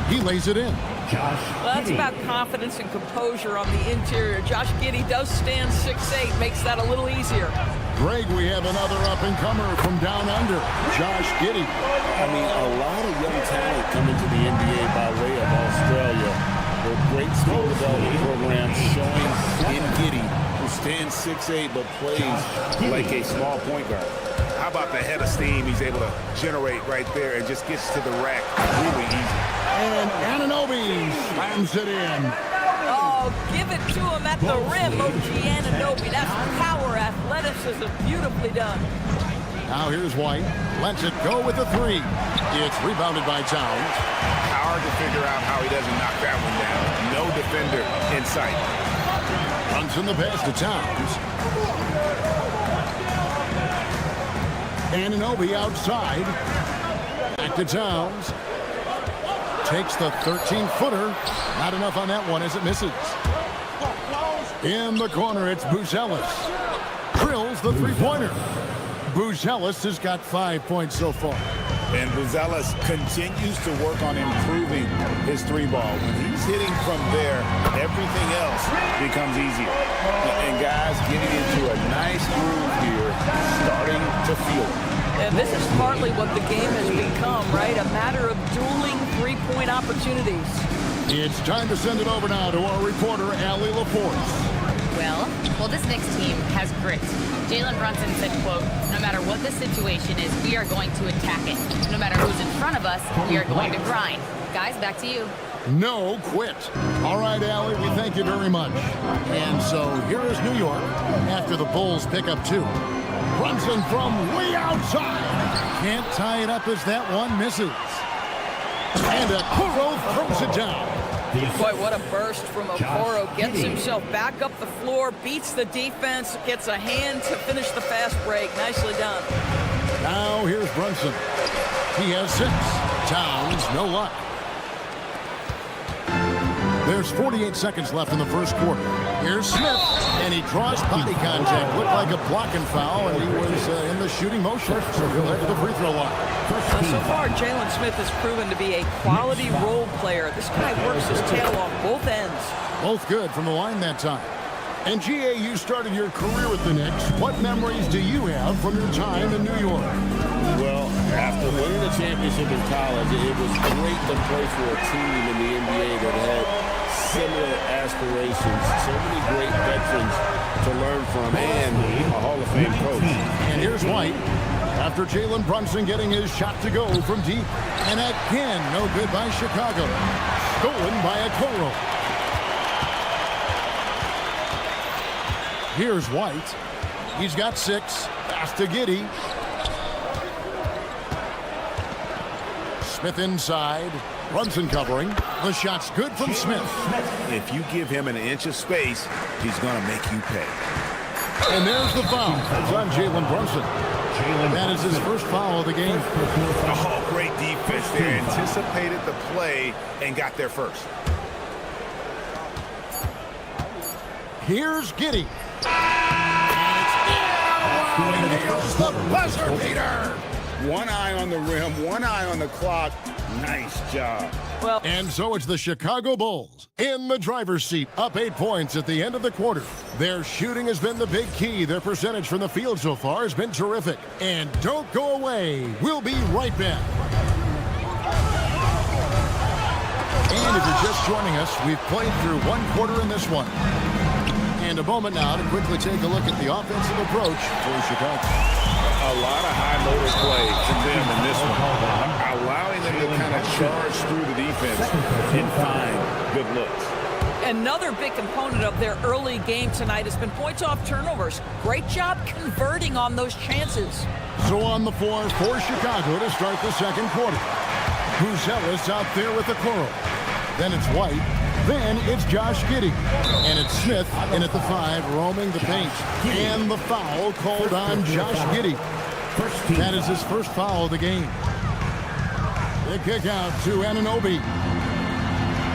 He lays it in. Well, that's about confidence and composure on the interior. Josh Giddey does stand 6'8", makes that a little easier. Greg, we have another up-and-comer from down under, Josh Giddey. I mean, a lot of young talent coming to the NBA by way of Australia. The great skill development program showing in Giddey, who stands 6'8", but plays like a small point guard. How about the head of steam he's able to generate right there and just gets to the rack really easy. And Anunoby slams it in. Oh, give it to him at the rim, OG Anunoby. That's power, athleticism, beautifully done. Now here's White. Lets it go with the 3. It's rebounded by Towns. Hard to figure out how he doesn't knock that one down. No defender in sight. Runs in the pass to Towns. Anunoby outside. Back to Towns. Takes the 13-footer. Not enough on that one as it misses. In the corner, it's Buzelis. Drills the 3-pointer. Buzelis has got 5 points so far. And Buzelis continues to work on improving his 3-ball. When he's hitting from there, everything else becomes easier. And guys getting into a nice groove here, starting to feel it. And this is partly what the game has become, right? A matter of dueling 3-point opportunities. It's time to send it over now to our reporter, Allie LaForce. Well, this Knicks team has grit. Jalen Brunson said, quote, no matter what the situation is, we are going to attack it. No matter who's in front of us, we are going to grind. Guys, back to you. No quit. All right, Allie, we thank you very much. And so here is New York after the Bulls pick up 2. Brunson from way outside. Can't tie it up as that one misses. And Okoro throws it down. Boy, what a burst from Okoro. Gets himself back up the floor, beats the defense, gets a hand to finish the fast break. Nicely done. Now here's Brunson. He has 6. Towns, no luck. There's 48 seconds left in the first quarter. Here's Smith, and he draws body contact. Looked like a blocking foul, and he was in the shooting motion. So he'll head to the free throw line. So far, Jalen Smith has proven to be a quality role player. This guy works his tail off both ends. Both good from the line that time. And GA, you started your career with the Knicks. What memories do you have from your time in New York? Well, after winning the championship in college, it was great to play for a team in the NBA that had similar aspirations, so many great veterans to learn from, and a Hall of Fame coach. And here's White. After Jalen Brunson getting his shot to go from deep. And again, no good by Chicago. Stolen by Okoro. Here's White. He's got 6. Pass to Giddey. Smith inside. Brunson covering. The shot's good from Smith. If you give him an inch of space, he's going to make you pay. And there's the foul. It's on Jalen Brunson. That is his first foul of the game. Oh, great defense there. Anticipated the play and got there first. Here's Giddey. And here's the buzzer beater. One eye on the rim, one eye on the clock. Nice job. Well, and so it's the Chicago Bulls in the driver's seat, up 8 points at the end of the quarter. Their shooting has been the big key. Their percentage from the field so far has been terrific. And don't go away. We'll be right back. And if you're just joining us, we've played through one quarter in this one. And a moment now to quickly take a look at the offensive approach for Chicago. A lot of high motor play from them in this one, allowing them to kind of charge through the defense and find good looks. Another big component of their early game tonight has been points off turnovers. Great job converting on those chances. So on the floor for Chicago to start the second quarter. Buzelis out there with the curl. Then it's White. Then it's Josh Giddey. And it's Smith in at the 5, roaming the paint. And the foul called on Josh Giddey. That is his first foul of the game. The kick out to Anunoby.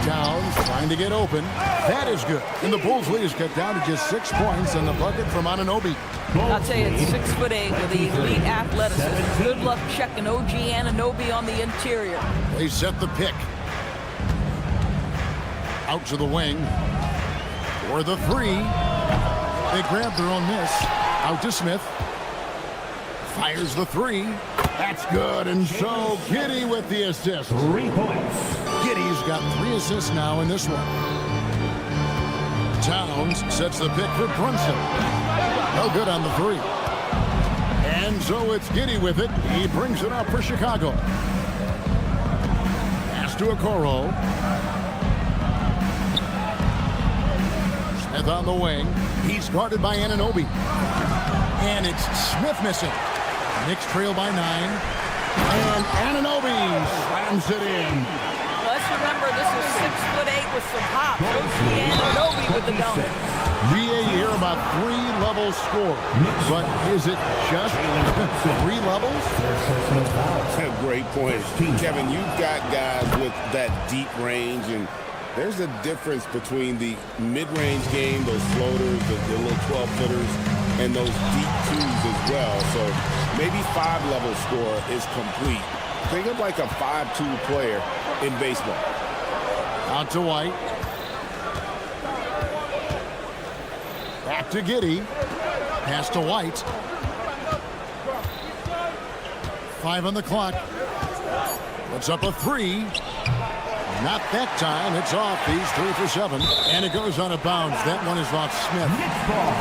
Towns trying to get open. That is good. And the Bulls lead is cut down to just 6 points on the bucket from Anunoby. I'll tell you, it's 6'8" with elite athleticism. Good luck checking OG Anunoby on the interior. They set the pick. Out to the wing. For the 3. They grab their own miss. Out to Smith. Fires the 3. That's good. And so Giddey with the assist. 3 points. Giddey's got 3 assists now in this one. Towns sets the pick for Brunson. No good on the 3. And so it's Giddey with it. He brings it up for Chicago. Pass to Okoro. Smith on the wing. He's guarded by Anunoby. And it's Smith missing. Knicks trail by 9. And Anunoby slams it in. Let's remember, this is 6'8" with some pop. Anunoby with the dunk. VA here about 3 levels score. But is it just 3 levels? Great point. Kevin, you've got guys with that deep range, and there's a difference between the mid-range game, those floaters, the little 12-footers, and those deep 2s as well. So maybe 5-level score is complete. Think of like a 5-2 player in baseball. Out to White. Back to Giddey. Pass to White. 5 on the clock. Puts up a 3. Not that time. It's off. He's 3 for 7. And it goes out of bounds. That one is off Smith.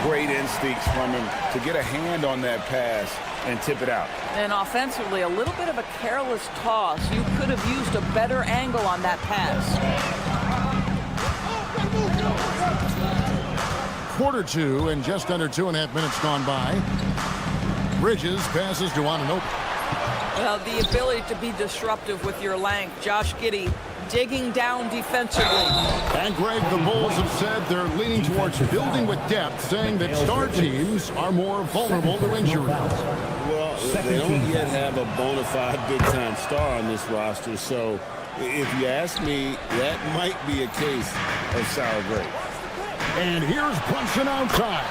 Great instincts from him to get a hand on that pass and tip it out. And offensively, a little bit of a careless toss. You could have used a better angle on that pass. Quarter 2 and just under 2.5 minutes gone by. Bridges passes to Anunoby. Well, the ability to be disruptive with your length. Josh Giddey digging down defensively. And Greg, the Bulls have said they're leaning towards building with depth, saying that star teams are more vulnerable to injury. Well, they don't yet have a bona fide big-time star on this roster, so if you ask me, that might be a case of sour grapes. And here's Brunson outside.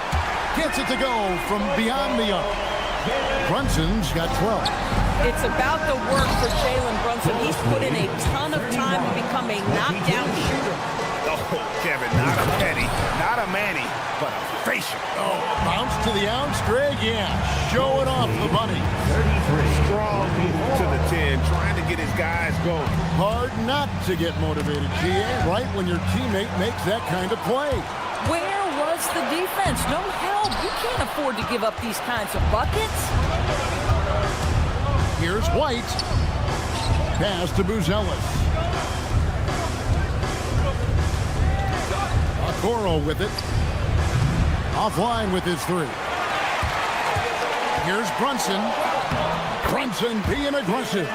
Gets it to go from beyond the arc. Brunson's got 12. It's about the work for Jalen Brunson. He's put in a ton of time to become a knockdown shooter. Oh, Kevin, not a penny, not a Manny, but a facial. Oh, bounce to the ounce, Greg, yeah. Show it off the bunny. 33. Strong to the 10, trying to get his guys going. Hard not to get motivated, GA, right when your teammate makes that kind of play. Where was the defense? No help. You can't afford to give up these kinds of buckets. Here's White. Pass to Buzelis. Okoro with it. Offline with his 3. Here's Brunson. Brunson being aggressive.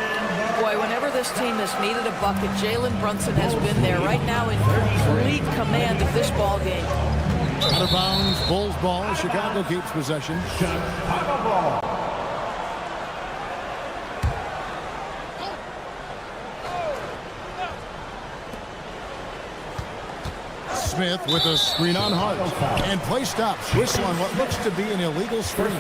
Boy, whenever this team has needed a bucket, Jalen Brunson has been there. Right now in complete command of this ball game. Out of bounds, Bulls ball. Chicago keeps possession. Smith with a screen on Hart. And play stops. Whistle on what looks to be an illegal screen.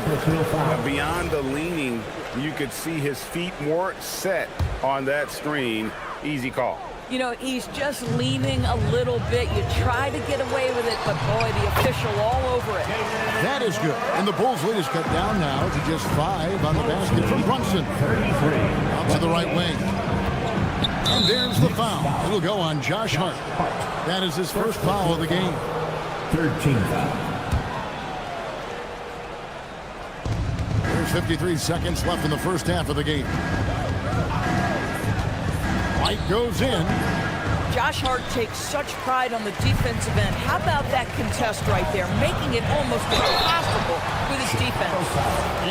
Beyond the leaning, you could see his feet weren't set on that screen. Easy call. You know, he's just leaning a little bit. You try to get away with it, but boy, the official all over it. That is good. And the Bulls lead is cut down now to just 5 on the basket from Brunson. Out to the right wing. And there's the foul. It'll go on Josh Hart. That is his first foul of the game. 13 foul. There's 53 seconds left in the first half of the game. White goes in. Josh Hart takes such pride on the defensive end. How about that contest right there, making it almost impossible with his defense.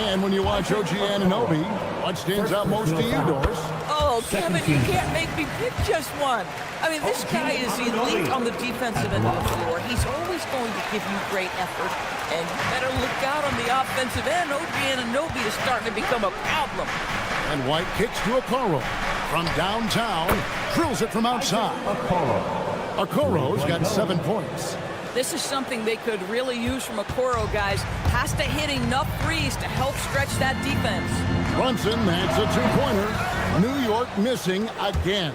And when you watch OG Anunoby, what stands out most to you, Doris? Oh, Kevin, you can't make me pick just one. I mean, this guy is elite on the defensive end of the floor. He's always going to give you great effort. And you better look out on the offensive end. OG Anunoby is starting to become a problem. And White kicks to Okoro. From downtown, drills it from outside. Okoro's got 7 points. This is something they could really use from Okoro, guys. Has to hit enough threes to help stretch that defense. Brunson adds a 2-pointer. New York missing again.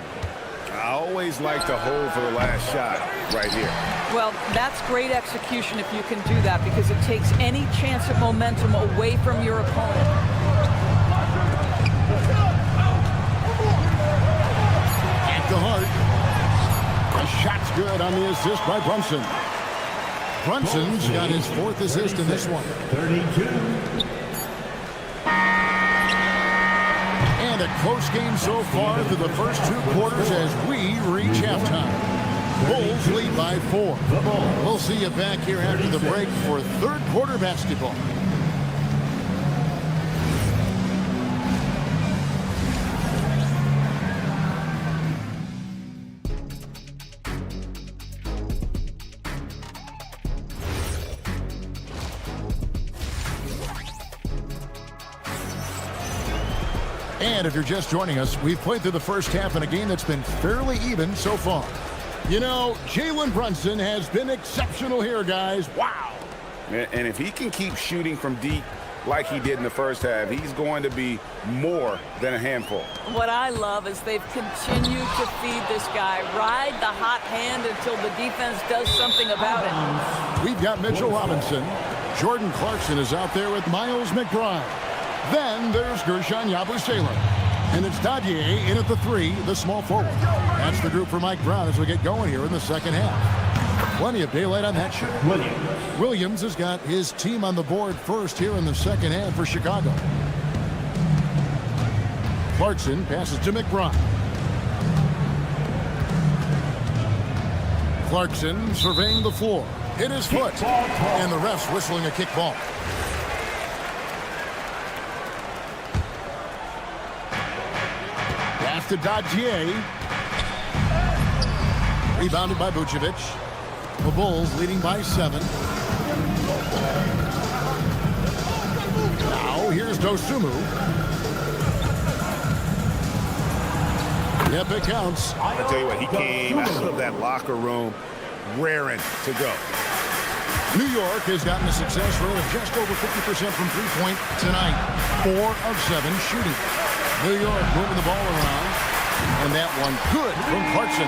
I always like to hold for the last shot right here. Well, that's great execution if you can do that, because it takes any chance of momentum away from your opponent. To Hart. The shot's good on the assist by Brunson. Brunson's got his 4th assist in this one. 32. And a close game so far through the first 2 quarters as we reach halftime. Bulls lead by 4. We'll see you back here after the break for 3rd quarter basketball. And if you're just joining us, we've played through the first half in a game that's been fairly even so far. You know, Jalen Brunson has been exceptional here, guys. Wow. And if he can keep shooting from deep like he did in the first half, he's going to be more than a handful. What I love is they've continued to feed this guy. Ride the hot hand until the defense does something about it. We've got Mitchell Robinson. Jordan Clarkson is out there with Miles McBride. Then there's Gershon Yabusele. And it's Dadier in at the 3, the small forward. That's the group for Mike Brown as we get going here in the second half. Plenty of daylight on that shot. Williams has got his team on the board first here in the second half for Chicago. Clarkson passes to McBride. Clarkson surveying the floor. Hit his foot. And the refs whistling a kick ball. To Dadier. Rebounded by Vucevic. The Bulls leading by 7. Now here's Dosunmu. Yep, it counts. I tell you what, he came out of that locker room raring to go. New York has gotten a success rate of just over 50% from three-point tonight. 4 of 7 shooting. New York moving the ball around. And that one good from Clarkson.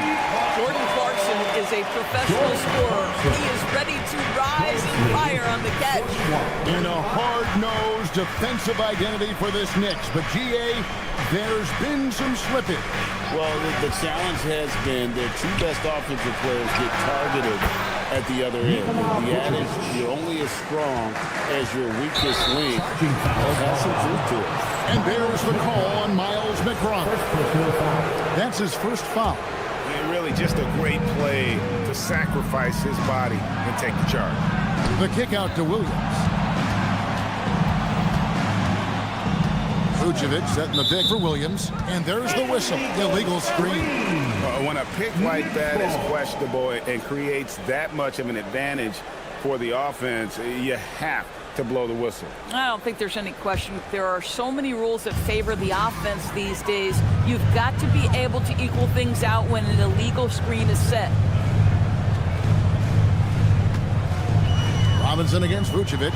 Jordan Clarkson is a professional scorer. He is ready to rise and fire on the catch. In a hard-nosed defensive identity for this Knicks. But, GA, there's been some slippage. Well, the challenge has been their 2 best offensive players get targeted at the other end. The adage, you're only as strong as your weakest link. Well, has some truth to it. And there's the call on Miles McBride. That's his first foul. And really just a great play to sacrifice his body and take the charge. The kick out to Williams. Vucevic setting the pick for Williams. And there's the whistle. Illegal screen. When a pick like that is questionable and creates that much of an advantage for the offense, you have to blow the whistle. I don't think there's any question. There are so many rules that favor the offense these days. You've got to be able to equal things out when an illegal screen is set. Robinson against Vucevic. Boy,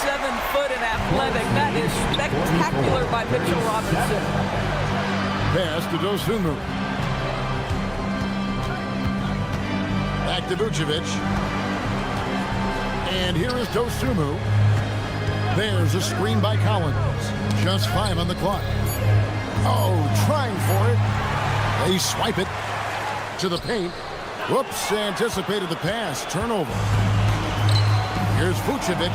7 foot and athletic. That is spectacular by Mitchell Robinson. Pass to Dosunmu. Back to Vucevic. And here is Dosunmu. There's a screen by Collins. Just 5 on the clock. Oh, trying for it. They swipe it to the paint. Whoops, anticipated the pass. Turnover. Here's Vucevic.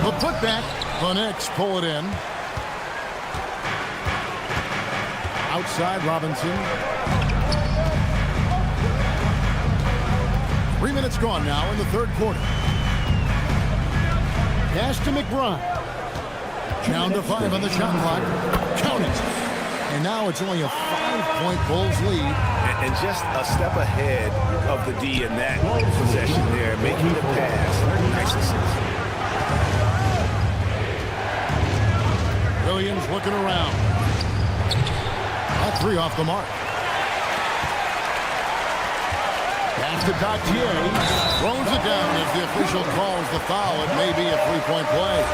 The putback. The Knicks pull it in. Outside Robinson. 3 minutes gone now in the third quarter. Pass to McBride. Down to 5 on the shot clock. Count it. And now it's only a 5-point Bulls lead. And just a step ahead of the D in that possession there, making the pass. Nice assist. Williams looking around. That 3 off the mark. Pass to Gautier. Throws it down as the official calls the foul. It may be a 3-point play.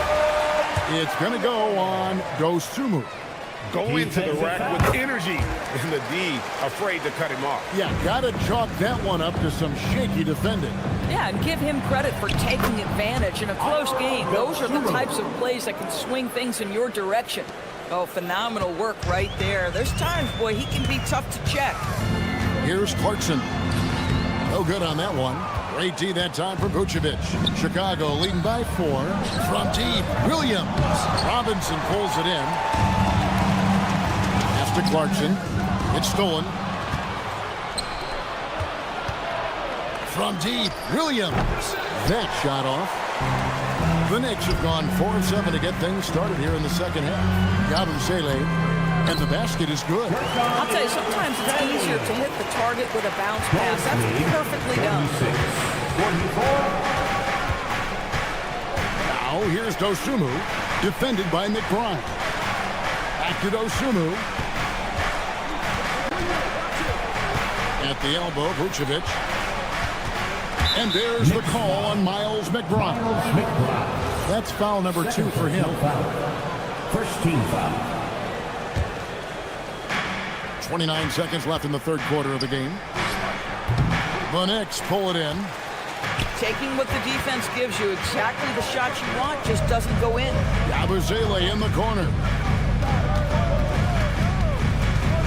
It's going to go on Dosunmu. Go into the rack with energy, and the D afraid to cut him off. Yeah, got to chalk that one up to some shaky defending. Yeah, and give him credit for taking advantage in a close game. Those are the types of plays that can swing things in your direction. Oh, phenomenal work right there. There's times, boy, he can be tough to check. Here's Clarkson. No good on that one. Great D that time for Vucevic. Chicago leading by 4. From deep, Williams. Robinson pulls it in. Pass to Clarkson. It's stolen. From deep, Williams. That shot off. The Knicks have gone 4 of 7 to get things started here in the second half. Gavin Sele. And the basket is good. I'll tell you, sometimes it's easier to hit the target with a bounce pass. That's perfectly done. Now here's Dosunmu, defended by McBride. Back to Dosunmu. At the elbow, Vucevic. And there's the call on Miles McBride. That's foul number 2 for him. First team foul. 29 seconds left in the third quarter of the game. The Knicks pull it in. Taking what the defense gives you, exactly the shot you want, just doesn't go in. Yabusele in the corner.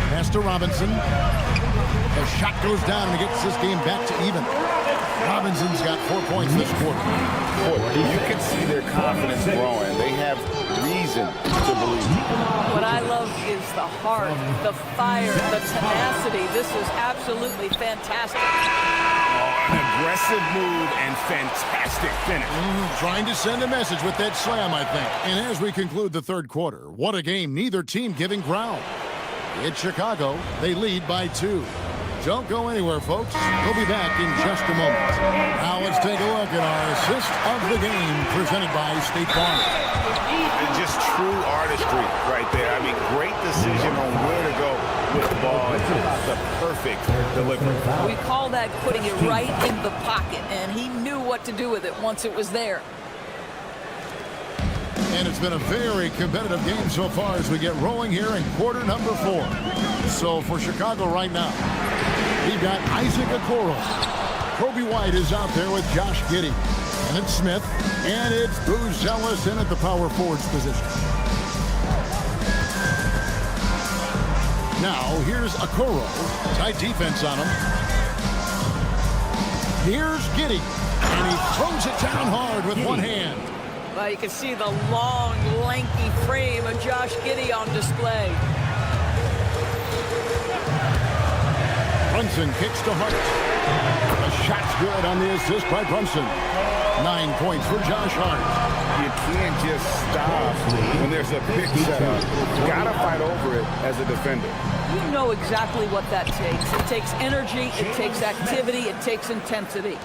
Pass to Robinson. The shot goes down and gets this game back to even. Robinson's got 4 points this quarter. You can see their confidence growing. They have reason to believe. What I love is the heart, the fire, the tenacity. This is absolutely fantastic. An aggressive move and fantastic finish. Trying to send a message with that slam, I think. And as we conclude the third quarter, what a game, neither team giving ground. It's Chicago. They lead by 2. Don't go anywhere, folks. We'll be back in just a moment. Now let's take a look at our assist of the game presented by State Farm. And just true artistry right there. I mean, great decision on where to go with the ball. The perfect delivery. We call that putting it right in the pocket, and he knew what to do with it once it was there. And it's been a very competitive game so far as we get rolling here in quarter number 4. So for Chicago right now, we've got Isaac Okoro. Kobe White is out there with Josh Giddey. And it's Smith. And it's Booz Ellis in at the power forwards position. Now here's Okoro. Tight defense on him. Here's Giddey. And he throws it down hard with one hand. Well, you can see the long, lanky frame of Josh Giddey on display. Brunson kicks to Hart. The shot's good on the assist by Brunson. 9 points for Josh Hart. You can't just stop when there's a pick set up. You gotta fight over it as a defender. You know exactly what that takes. It takes energy, it takes activity, it takes intensity.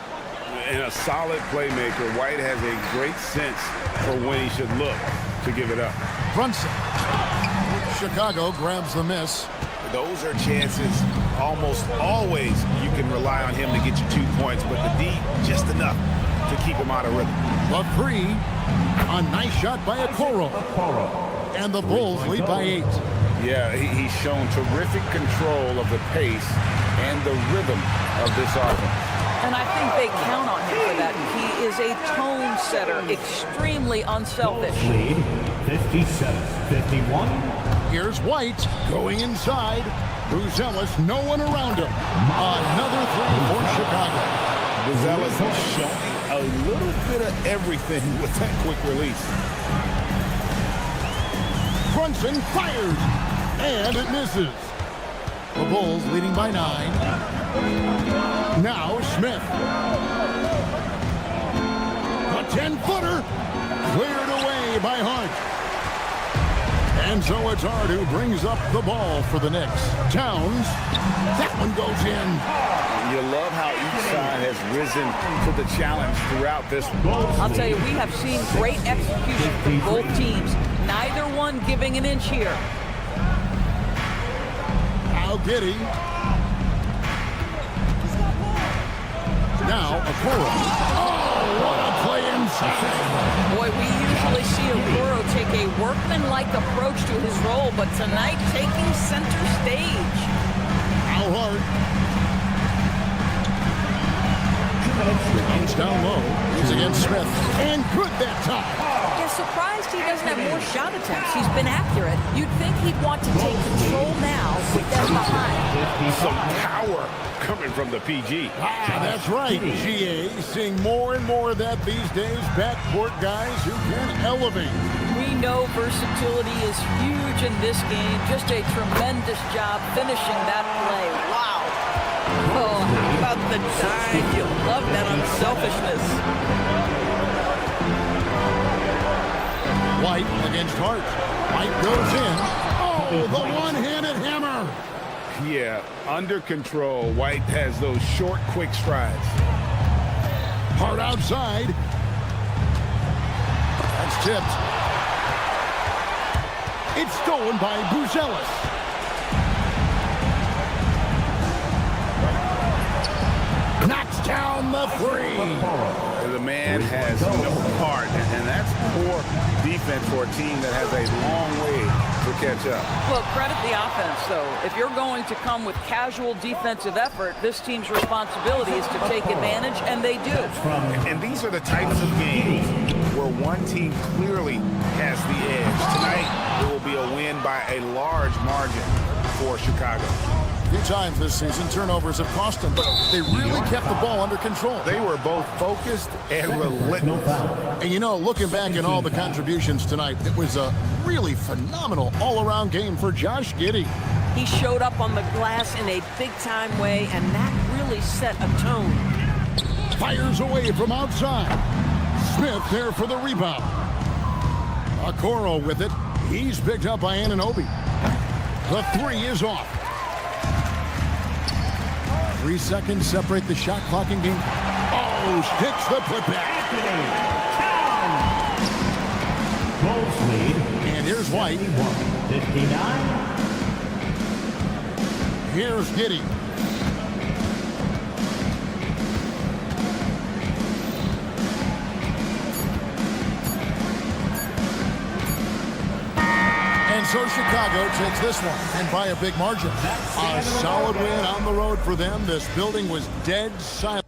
And a solid playmaker, White has a great sense for when he should look to give it up. Brunson. Chicago grabs the miss. those are chances almost always you can rely on him to get you 2 points, but the D, just enough to keep him out of rhythm. The three, a nice shot by Okoro. And the Bulls lead by 8. Yeah, he's shown terrific control of the pace and the rhythm of this offense. And I think they count on him for that. He is a tone setter, extremely unselfish. Lead 57-51. Here's White going inside. Buzelis, no one around him. Another three for Chicago. Buzelis showing a little bit of everything with that quick release. Brunson fires, and it misses. The Bulls leading by 9. Now Smith. A 10-footer cleared away by Hart. And so it's Hart who brings up the ball for the Knicks. Towns, that one goes in. You love how each side has risen to the challenge throughout this one. I'll tell you, we have seen great execution from both teams. Neither one giving an inch here. Now Giddey. Now Okoro. Oh, what a play inside. Boy, we usually see Okoro take a workman-like approach to his role, but tonight taking center stage. Now Hart. He's down low. He's against Smith. And good that time. Yeah, surprised he doesn't have more shot attempts. He's been accurate. You'd think he'd want to take control now with them behind. Some power coming from the PG. That's right, GA. Seeing more and more of that these days. Backcourt guys who can elevate. We know versatility is huge in this game. Just a tremendous job finishing that play. Wow. Oh, how about the dive? You love that unselfishness. White against Hart. White goes in. Oh, the one-handed hammer. Yeah, under control. White has those short, quick strides. Hart outside. That's tipped. It's stolen by Buzelis. Knocks down the three. The man has no heart, and that's poor defense for a team that has a long way to catch up. Well, credit the offense, though. If you're going to come with casual defensive effort, this team's responsibility is to take advantage, and they do. And these are the types of games where one team clearly has the edge. Tonight, it will be a win by a large margin for Chicago. A few times this season, turnovers have cost them, but they really kept the ball under control. They were both focused and relentless. And you know, looking back at all the contributions tonight, it was a really phenomenal all-around game for Josh Giddey. He showed up on the glass in a big-time way, and that really set a tone. Fires away from outside. Smith there for the rebound. Okoro with it. He's picked up by Anunoby. The three is off. 3 seconds separate the shot clock in game. Oh, sticks the putback. Bulls lead. And here's White. 59. Here's Giddey. And so Chicago takes this one, and by a big margin. A solid win on the road for them. This building was dead silent.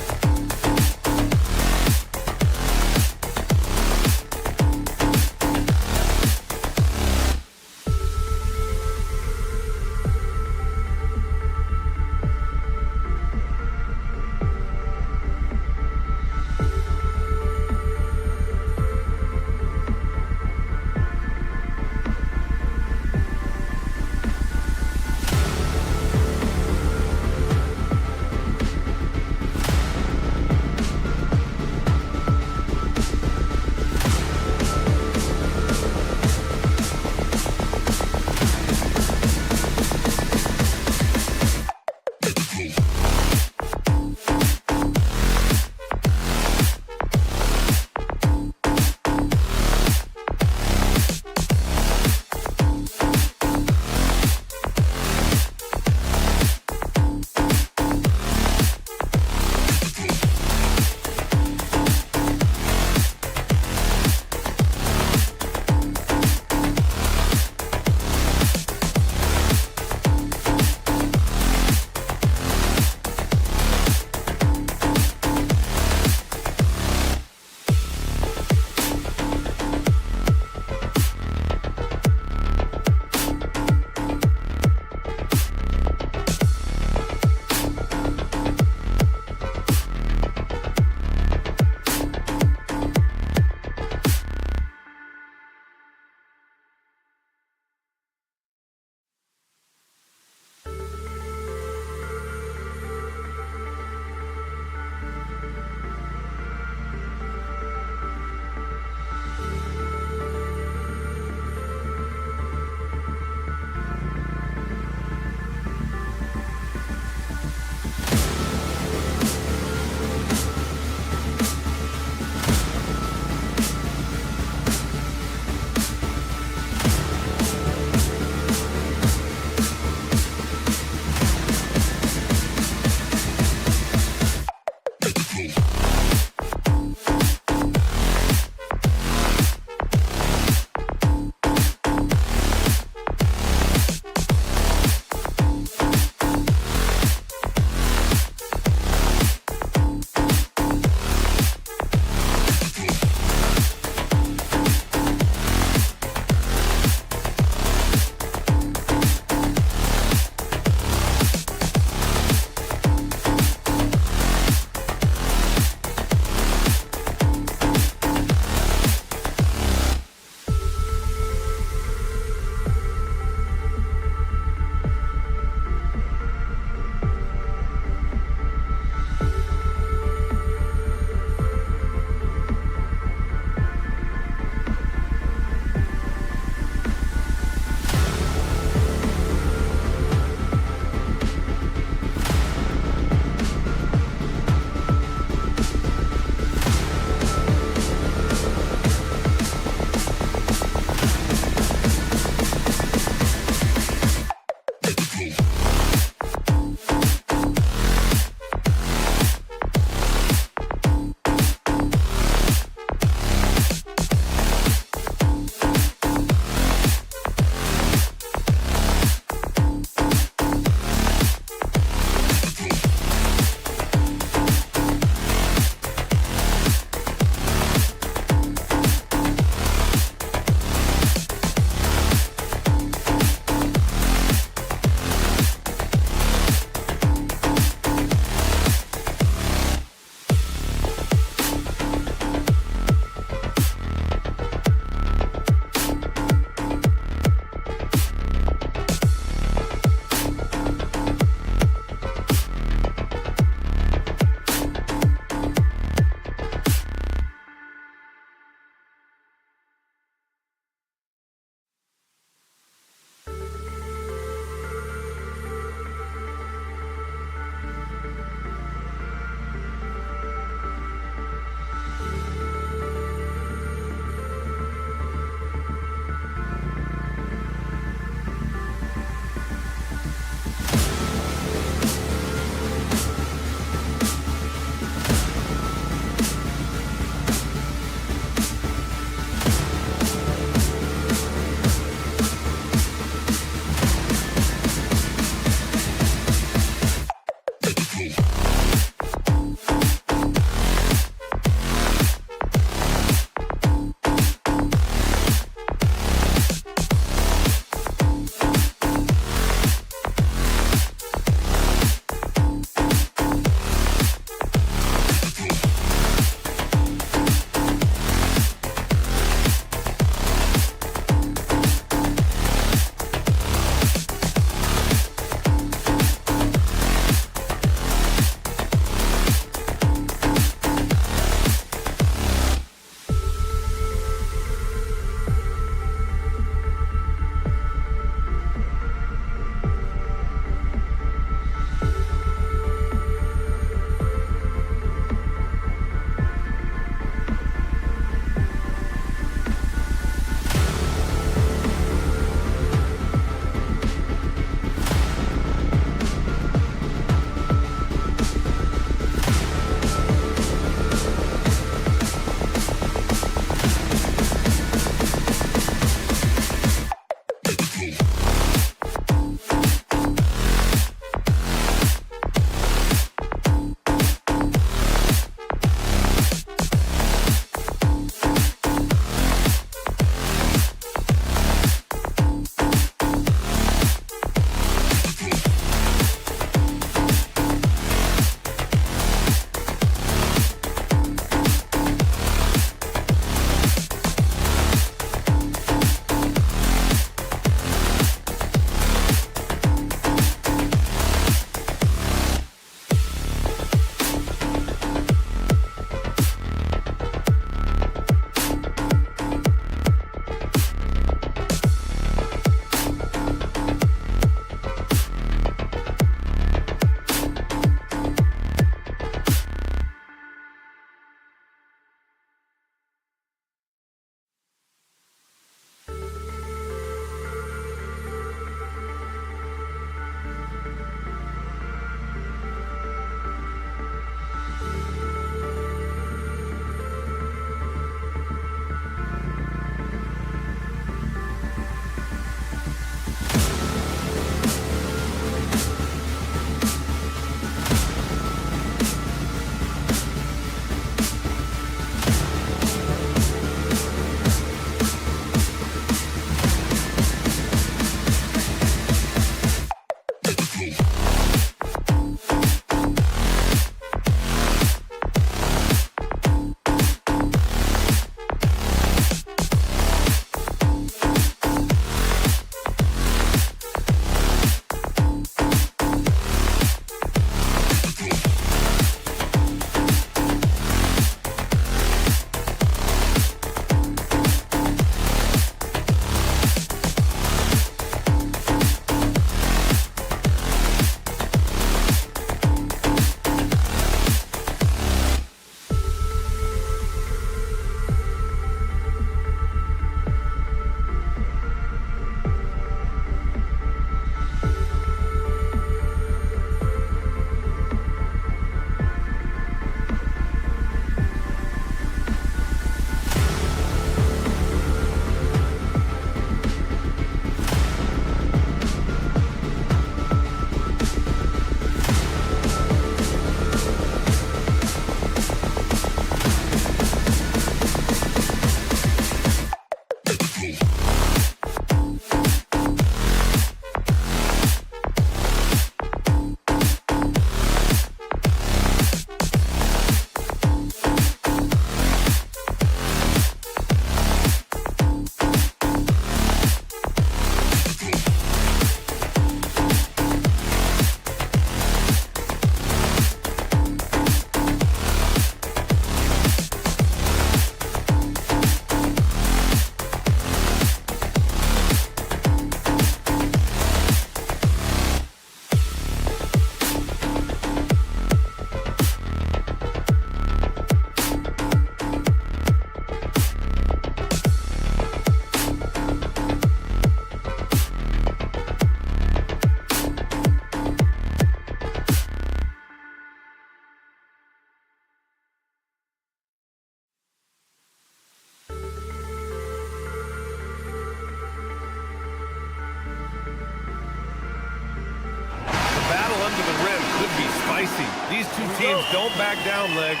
These two teams don't back down, Legs.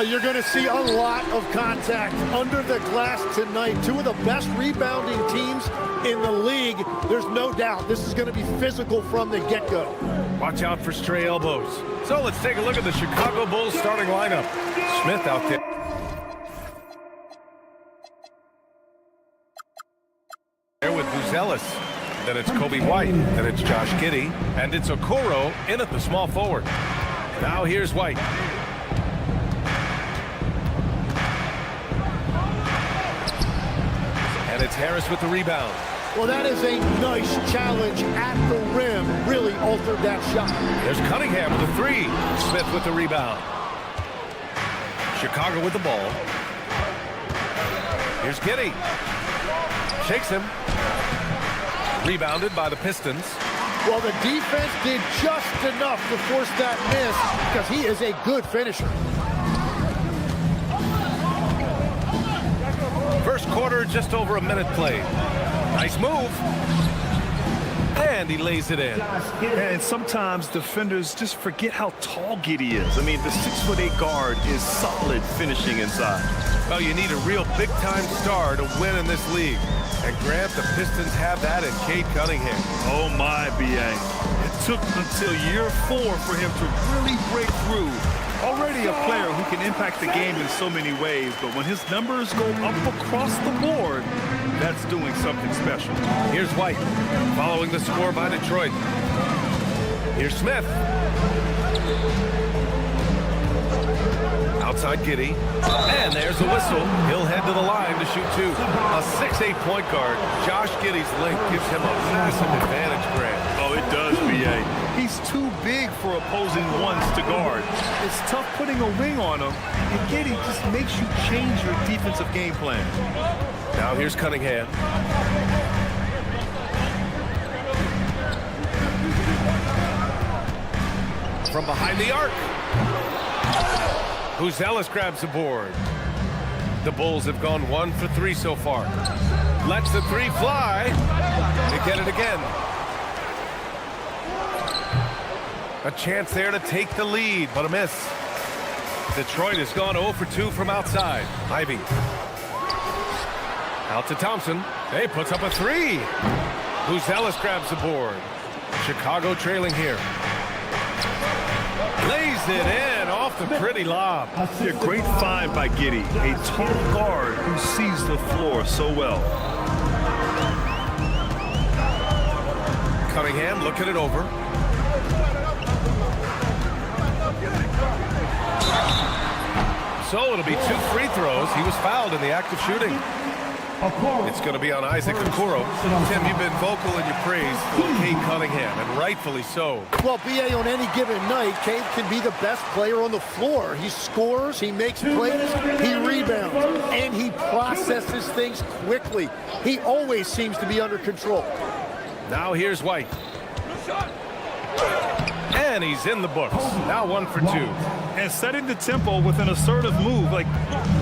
You're going to see a lot of contact under the glass tonight. Two of the best rebounding teams in the league. There's no doubt this is going to be physical from the get-go. Watch out for stray elbows. So let's take a look at the Chicago Bulls starting lineup. Smith out there. There with Buzelis. Then it's Kobe White. Then it's Josh Giddey. And it's Okoro in at the small forward. Now here's White. And it's Harris with the rebound. Well, that is a nice challenge at the rim. Really altered that shot. There's Cunningham with a three. Smith with the rebound. Chicago with the ball. Here's Giddey. Shakes him. Rebounded by the Pistons. Well, the defense did just enough to force that miss because he is a good finisher. First quarter, just over a minute played. Nice move. And he lays it in. And sometimes defenders just forget how tall Giddey is. I mean, the 6'8" guard is solid finishing inside. Well, you need a real big-time star to win in this league. And Grant, the Pistons have that in Cade Cunningham. Oh my, B.A. It took until year 4 for him to really break through. Already a player who can impact the game in so many ways, but when his numbers go up across the board, that's doing something special. Here's White, following the score by Detroit. Here's Smith. Outside Giddey. And there's the whistle. He'll head to the line to shoot two. A 6'8" point guard. Josh Giddey's length gives him a massive advantage, Grant. Oh, it does, B.A. He's too big for opposing ones to guard. It's tough putting a wing on him, and Giddey just makes you change your defensive game plan. Now here's Cunningham. From behind the arc. Buzelis grabs the board. The Bulls have gone 1 for 3 so far. Lets the three fly. They get it again. A chance there to take the lead, but a miss. Detroit has gone 0 for 2 from outside. Ivy. Out to Thompson. Hey, puts up a three. Buzelis grabs the board. Chicago trailing here. Lays it in off the pretty lob. A great find by Giddey, a tall guard who sees the floor so well. Cunningham looking it over. So it'll be 2 free throws. He was fouled in the act of shooting. It's going to be on Isaac Okoro. Tim, you've been vocal in your praise for Cade Cunningham, and rightfully so. Well, B.A., on any given night, Cade can be the best player on the floor. He scores, he makes plays, he rebounds, and he processes things quickly. He always seems to be under control. Now here's White. And he's in the books. Now 1 for 2. And setting the tempo with an assertive move. Like,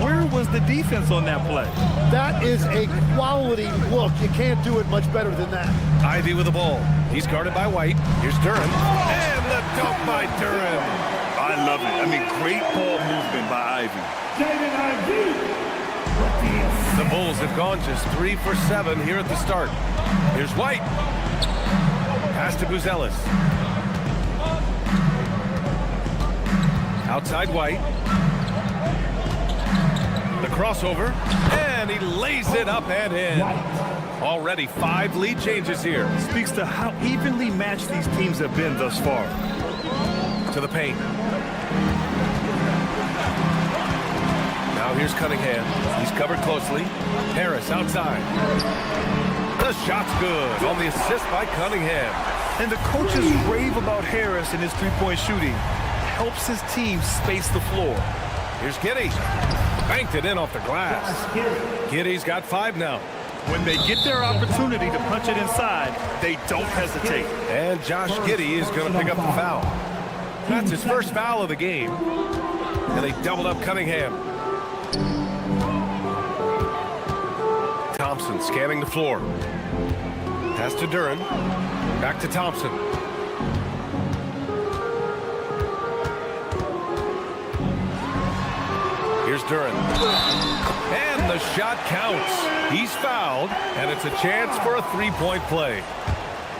where was the defense on that play? That is a quality look. You can't do it much better than that. Ivy with the ball. He's guarded by White. Here's Durham. And the dunk by Durham. I love it. I mean, great ball movement by Ivy. The Bulls have gone just 3 for 7 here at the start. Here's White. Pass to Buzelis. Outside White. The crossover. And he lays it up and in. Already 5 lead changes here. Speaks to how evenly matched these teams have been thus far. To the paint. Now here's Cunningham. He's covered closely. Harris outside. The shot's good on the assist by Cunningham. And the coaches rave about Harris and his three-point shooting. Helps his team space the floor. Here's Giddey. Banked it in off the glass. Giddey's got 5 now. When they get their opportunity to punch it inside, they don't hesitate. And Josh Giddey is going to pick up the foul. That's his first foul of the game. And they doubled up Cunningham. Thompson scanning the floor. Pass to Duren. Back to Thompson. Here's Duren. And the shot counts. He's fouled, and it's a chance for a 3-point play.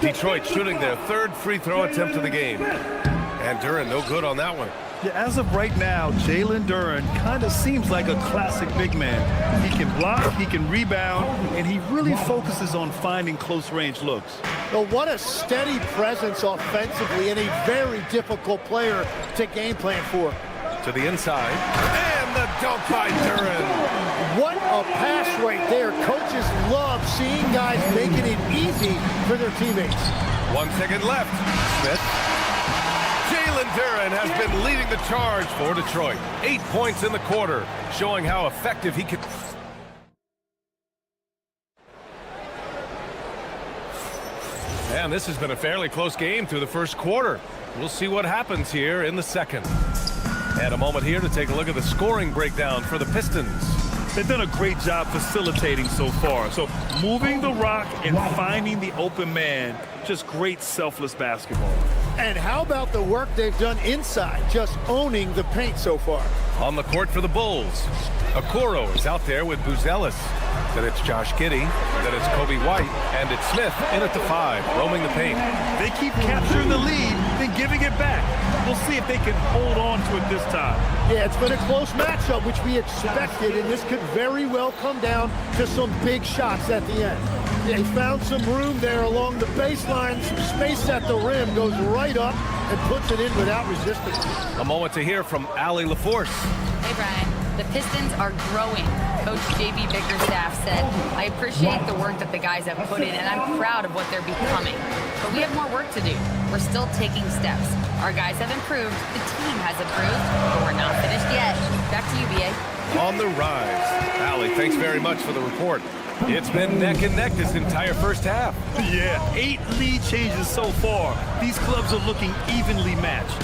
Detroit shooting their 3rd free throw attempt of the game. And Duren no good on that one. Yeah, as of right now, Jalen Duren kind of seems like a classic big man. He can block, he can rebound, and he really focuses on finding close-range looks. Well, what a steady presence offensively and a very difficult player to game plan for. To the inside, and the dunk by Duren. What a pass right there. Coaches love seeing guys making it easy for their teammates. 1 second left. Smith. Jalen Duren has been leading the charge for Detroit. 8 points in the quarter, showing how effective he can. And this has been a fairly close game through the first quarter. We'll see what happens here in the second. And a moment here to take a look at the scoring breakdown for the Pistons. They've done a great job facilitating so far. So moving the rock and finding the open man, just great selfless basketball. And how about the work they've done inside, just owning the paint so far? On the court for the Bulls, Okoro is out there with Buzelis. Then it's Josh Giddey, then it's Kobe White, and it's Smith in at the 5, roaming the paint. They keep capturing the lead, then giving it back. We'll see if they can hold on to it this time. Yeah, it's been a close matchup, which we expected, and this could very well come down to some big shots at the end. They found some room there along the baseline, some space at the rim, goes right up and puts it in without resistance. A moment to hear from Allie LaForce. Hey, Brian. The Pistons are growing. Coach J.B. Bickerstaff said, I appreciate the work that the guys have put in, and I'm proud of what they're becoming. But we have more work to do. We're still taking steps. Our guys have improved, the team has improved, but we're not finished yet. Back to you, B.A. On the rise. Allie, thanks very much for the report. It's been neck and neck this entire first half. Yeah, 8 lead changes so far. These clubs are looking evenly matched.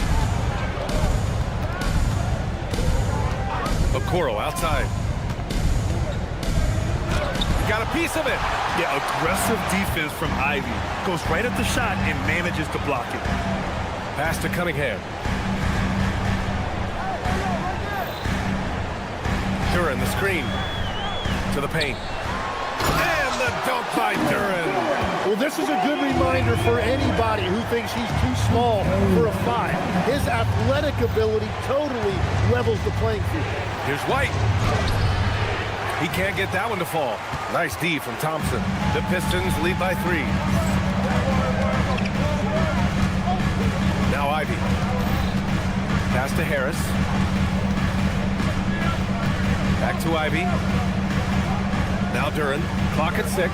Okoro outside. Got a piece of it. Yeah, aggressive defense from Ivy. Goes right at the shot and manages to block it. Pass to Cunningham. Duren, the screen. To the paint. And the dunk by Duren. Well, this is a good reminder for anybody who thinks he's too small for a 5. His athletic ability totally levels the playing field. Here's White. He can't get that one to fall. Nice D from Thompson. The Pistons lead by 3. Now Ivy. Pass to Harris. Back to Ivy. Now Duren. Clock at 6.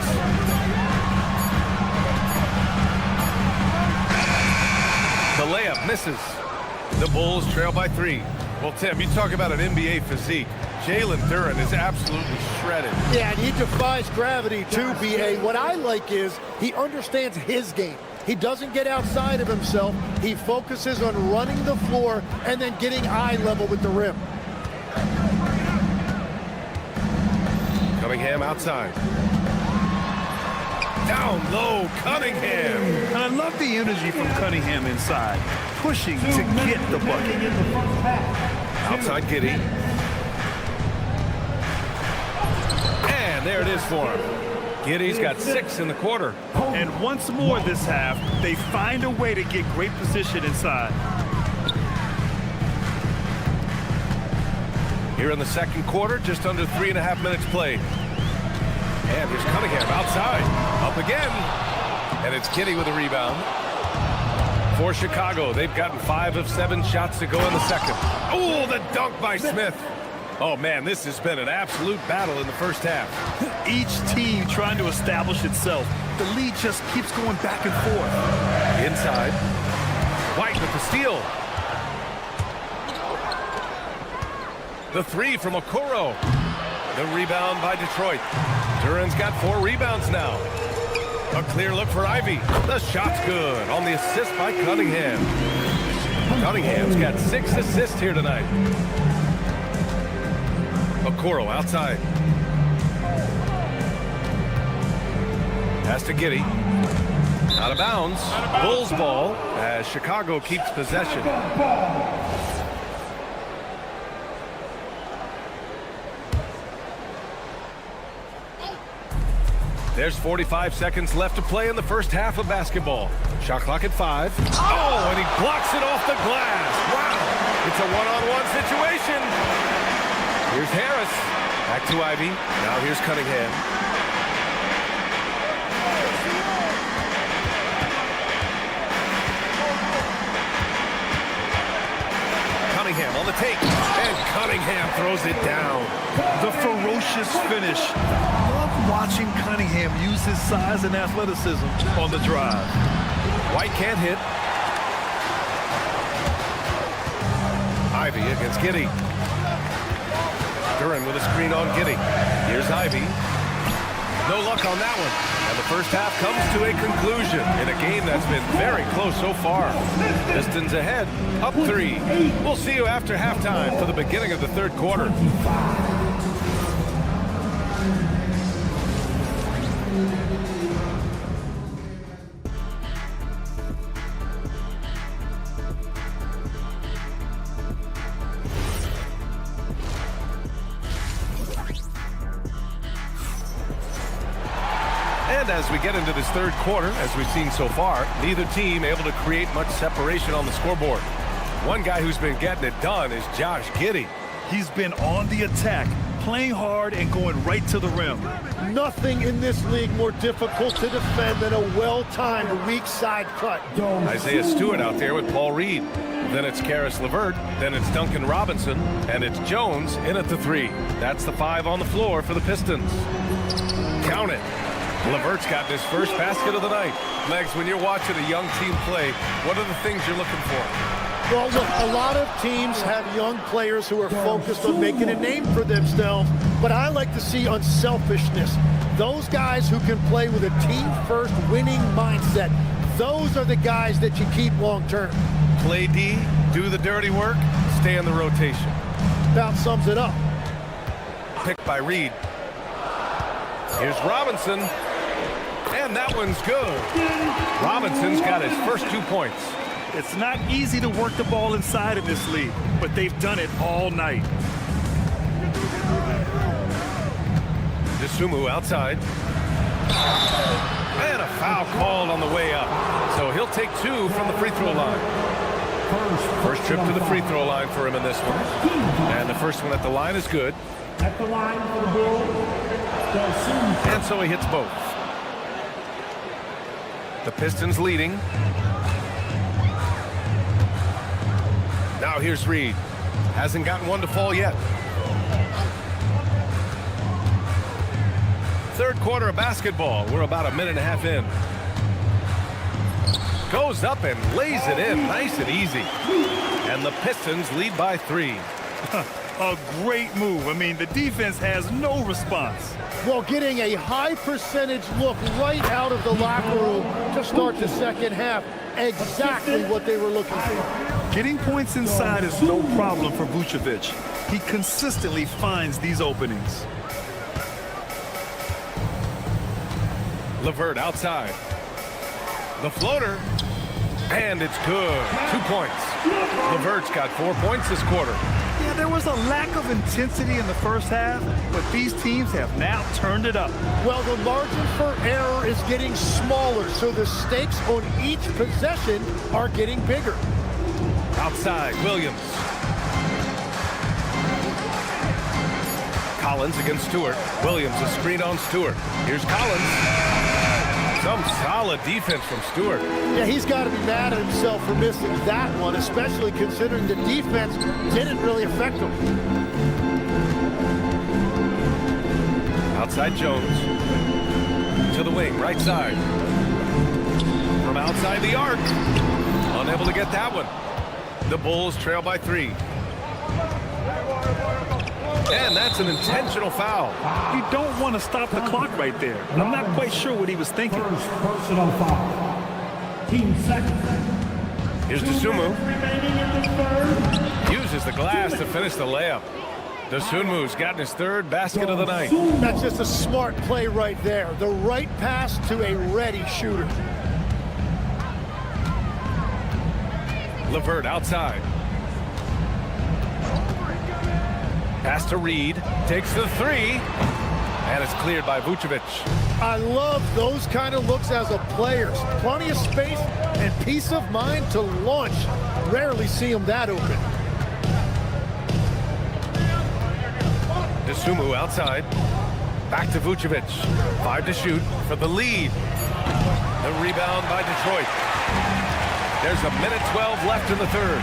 The layup misses. The Bulls trail by 3. Well, Tim, you talk about an NBA physique. Jalen Duren is absolutely shredded. Yeah, and he defies gravity too, B.A. What I like is he understands his game. He doesn't get outside of himself. He focuses on running the floor and then getting eye level with the rim. Cunningham outside. Down low, Cunningham. And I love the energy from Cunningham inside, pushing to get the bucket. Outside Giddey. And there it is for him. Giddey's got 6 in the quarter. And once more this half, they find a way to get great position inside. Here in the second quarter, just under 3.5 minutes played. And here's Cunningham outside. Up again. And it's Giddey with a rebound. For Chicago, they've gotten 5 of 7 shots to go in the second. Oh, the dunk by Smith. Oh, man, this has been an absolute battle in the first half. Each team trying to establish itself. The lead just keeps going back and forth. Inside. White with the steal. The 3 from Okoro. The rebound by Detroit. Duran's got 4 rebounds now. A clear look for Ivy. The shot's good on the assist by Cunningham. Cunningham's got 6 assists here tonight. Okoro outside. Pass to Giddey. Out of bounds. Bulls ball as Chicago keeps possession. There's 45 seconds left to play in the first half of basketball. Shot clock at 5. Oh, and he blocks it off the glass. Wow. It's a one-on-one situation. Here's Harris. Back to Ivy. Now here's Cunningham. Cunningham on the take. And Cunningham throws it down. The ferocious finish. Watching Cunningham use his size and athleticism on the drive. White can't hit. Ivy against Giddey. Duran with a screen on Giddey. Here's Ivy. No luck on that one. And the first half comes to a conclusion in a game that's been very close so far. Pistons ahead, up 3. We'll see you after halftime for the beginning of the third quarter. And as we get into this third quarter, as we've seen so far, neither team able to create much separation on the scoreboard. One guy who's been getting it done is Josh Giddey. He's been on the attack, playing hard and going right to the rim. Nothing in this league more difficult to defend than a well-timed weak side cut. Isaiah Stewart out there with Paul Reed. Then it's Karis LeVert. Then it's Duncan Robinson. And it's Jones in at the 3. That's the 5 on the floor for the Pistons. Count it. LeVert's gotten his first basket of the night. Legs, when you're watching a young team play, what are the things you're looking for? Well, look, a lot of teams have young players who are focused on making a name for themselves, but I like to see unselfishness. Those guys who can play with a team-first winning mindset, those are the guys that you keep long-term. Play D, do the dirty work, stay in the rotation. About sums it up. Picked by Reed. Here's Robinson. And that one's good. Robinson's got his first 2 points. It's not easy to work the ball inside in this league, but they've done it all night. DeSumo outside. And a foul called on the way up. So he'll take 2 from the free throw line. First trip to the free throw line for him in this one. And the first one at the line is good. At the line for the Bulls. And so he hits both. The Pistons leading. Now here's Reed. Hasn't gotten one to fall yet. Third quarter of basketball. We're about a minute and a half in. Goes up and lays it in nice and easy. And the Pistons lead by 3. A great move. I mean, the defense has no response. Well, getting a high percentage look right out of the locker room to start the second half. Exactly what they were looking for. Getting points inside is no problem for Vucevic. He consistently finds these openings. LeVert outside. The floater. And it's good. 2 points. LeVert's got 4 points this quarter. Yeah, there was a lack of intensity in the first half, but these teams have now turned it up. Well, the margin for error is getting smaller, so the stakes on each possession are getting bigger. Outside, Williams. Collins against Stewart. Williams, a screen on Stewart. Here's Collins. Some solid defense from Stewart. Yeah, he's got to be mad at himself for missing that one, especially considering the defense didn't really affect him. Outside Jones. To the wing, right side. From outside the arc. Unable to get that one. The Bulls trail by 3. And that's an intentional foul. You don't want to stop the clock right there. I'm not quite sure what he was thinking. First personal foul. Team second. Here's Dosunmu. Uses the glass to finish the layup. Dosunmu's gotten his 3rd basket of the night. That's just a smart play right there. The right pass to a ready shooter. LeVert outside. Pass to Reed, takes the 3, and it's cleared by Vucevic. I love those kind of looks as a player. Plenty of space and peace of mind to launch. Rarely see him that open. Dosunmu outside, back to Vucevic. 5 to shoot for the lead. The rebound by Detroit. There's a minute 12 left in the 3rd.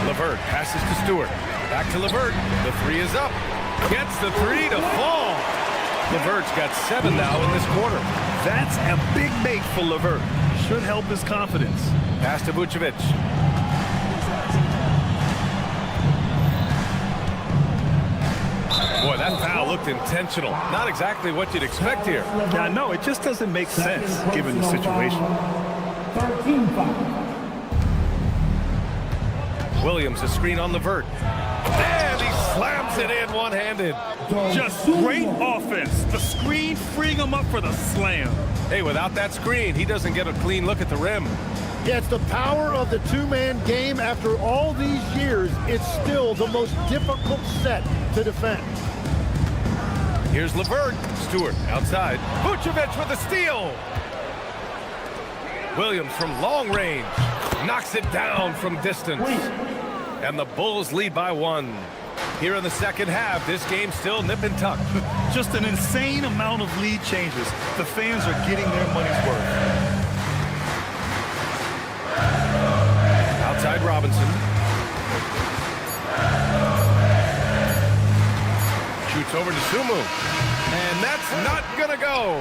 LeVert passes to Stewart. Back to LeVert. The 3 is up. Gets the 3 to fall. LeVert's got 7 now in this quarter. That's a big make for LeVert. Should help his confidence. Pass to Vucevic. Boy, that foul looked intentional. Not exactly what you'd expect here. Yeah, no, it just doesn't make sense given the situation. 13 foul. Williams, a screen on LeVert. And he slams it in one-handed. Just great offense. The screen freeing him up for the slam. Hey, without that screen, he doesn't get a clean look at the rim. Yeah, it's the power of the two-man game. After all these years, it's still the most difficult set to defend. Here's LeVert. Stewart outside. Vucevic with a steal. Williams from long range. Knocks it down from distance. And the Bulls lead by 1. Here in the second half, this game's still nip and tuck. Just an insane amount of lead changes. The fans are getting their money's worth. Outside Robinson. Shoots over to Sumu. And that's not gonna go.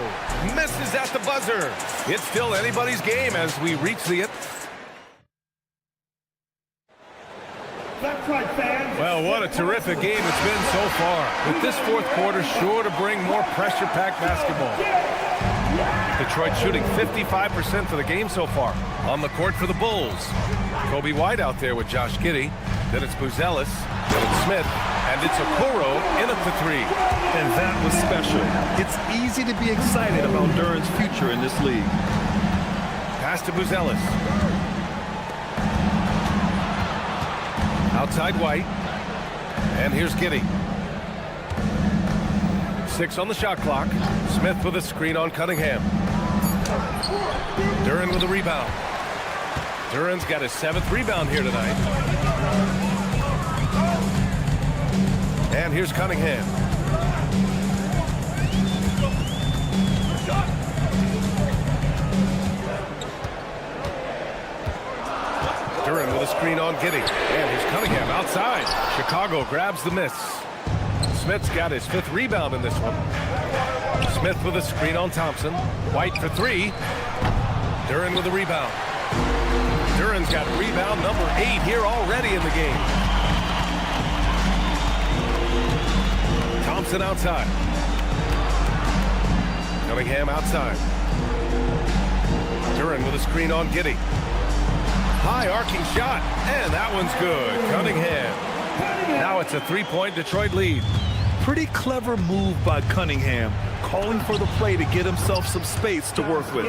Misses at the buzzer. It's still anybody's game as we reach the end. Well, what a terrific game it's been so far. With this 4th quarter sure to bring more pressure-packed basketball. Detroit shooting 55% for the game so far. On the court for the Bulls. Kobe White out there with Josh Giddey. Then it's Buzelis. Then it's Smith. And it's Okoro in at the 3. And that was special. It's easy to be excited about Duran's future in this league. Pass to Buzelis. Outside White. And here's Giddey. 6 on the shot clock. Smith with a screen on Cunningham. Duran with a rebound. Duran's got his 7th rebound here tonight. And here's Cunningham. Duran with a screen on Giddey. And here's Cunningham outside. Chicago grabs the miss. Smith's got his 5th rebound in this one. Smith with a screen on Thompson. White for 3. Duran with a rebound. Duran's got rebound number 8 here already in the game. Thompson outside. Cunningham outside. Duran with a screen on Giddey. High arcing shot, and that one's good. Cunningham. Now it's a 3-point Detroit lead. Pretty clever move by Cunningham, calling for the play to get himself some space to work with.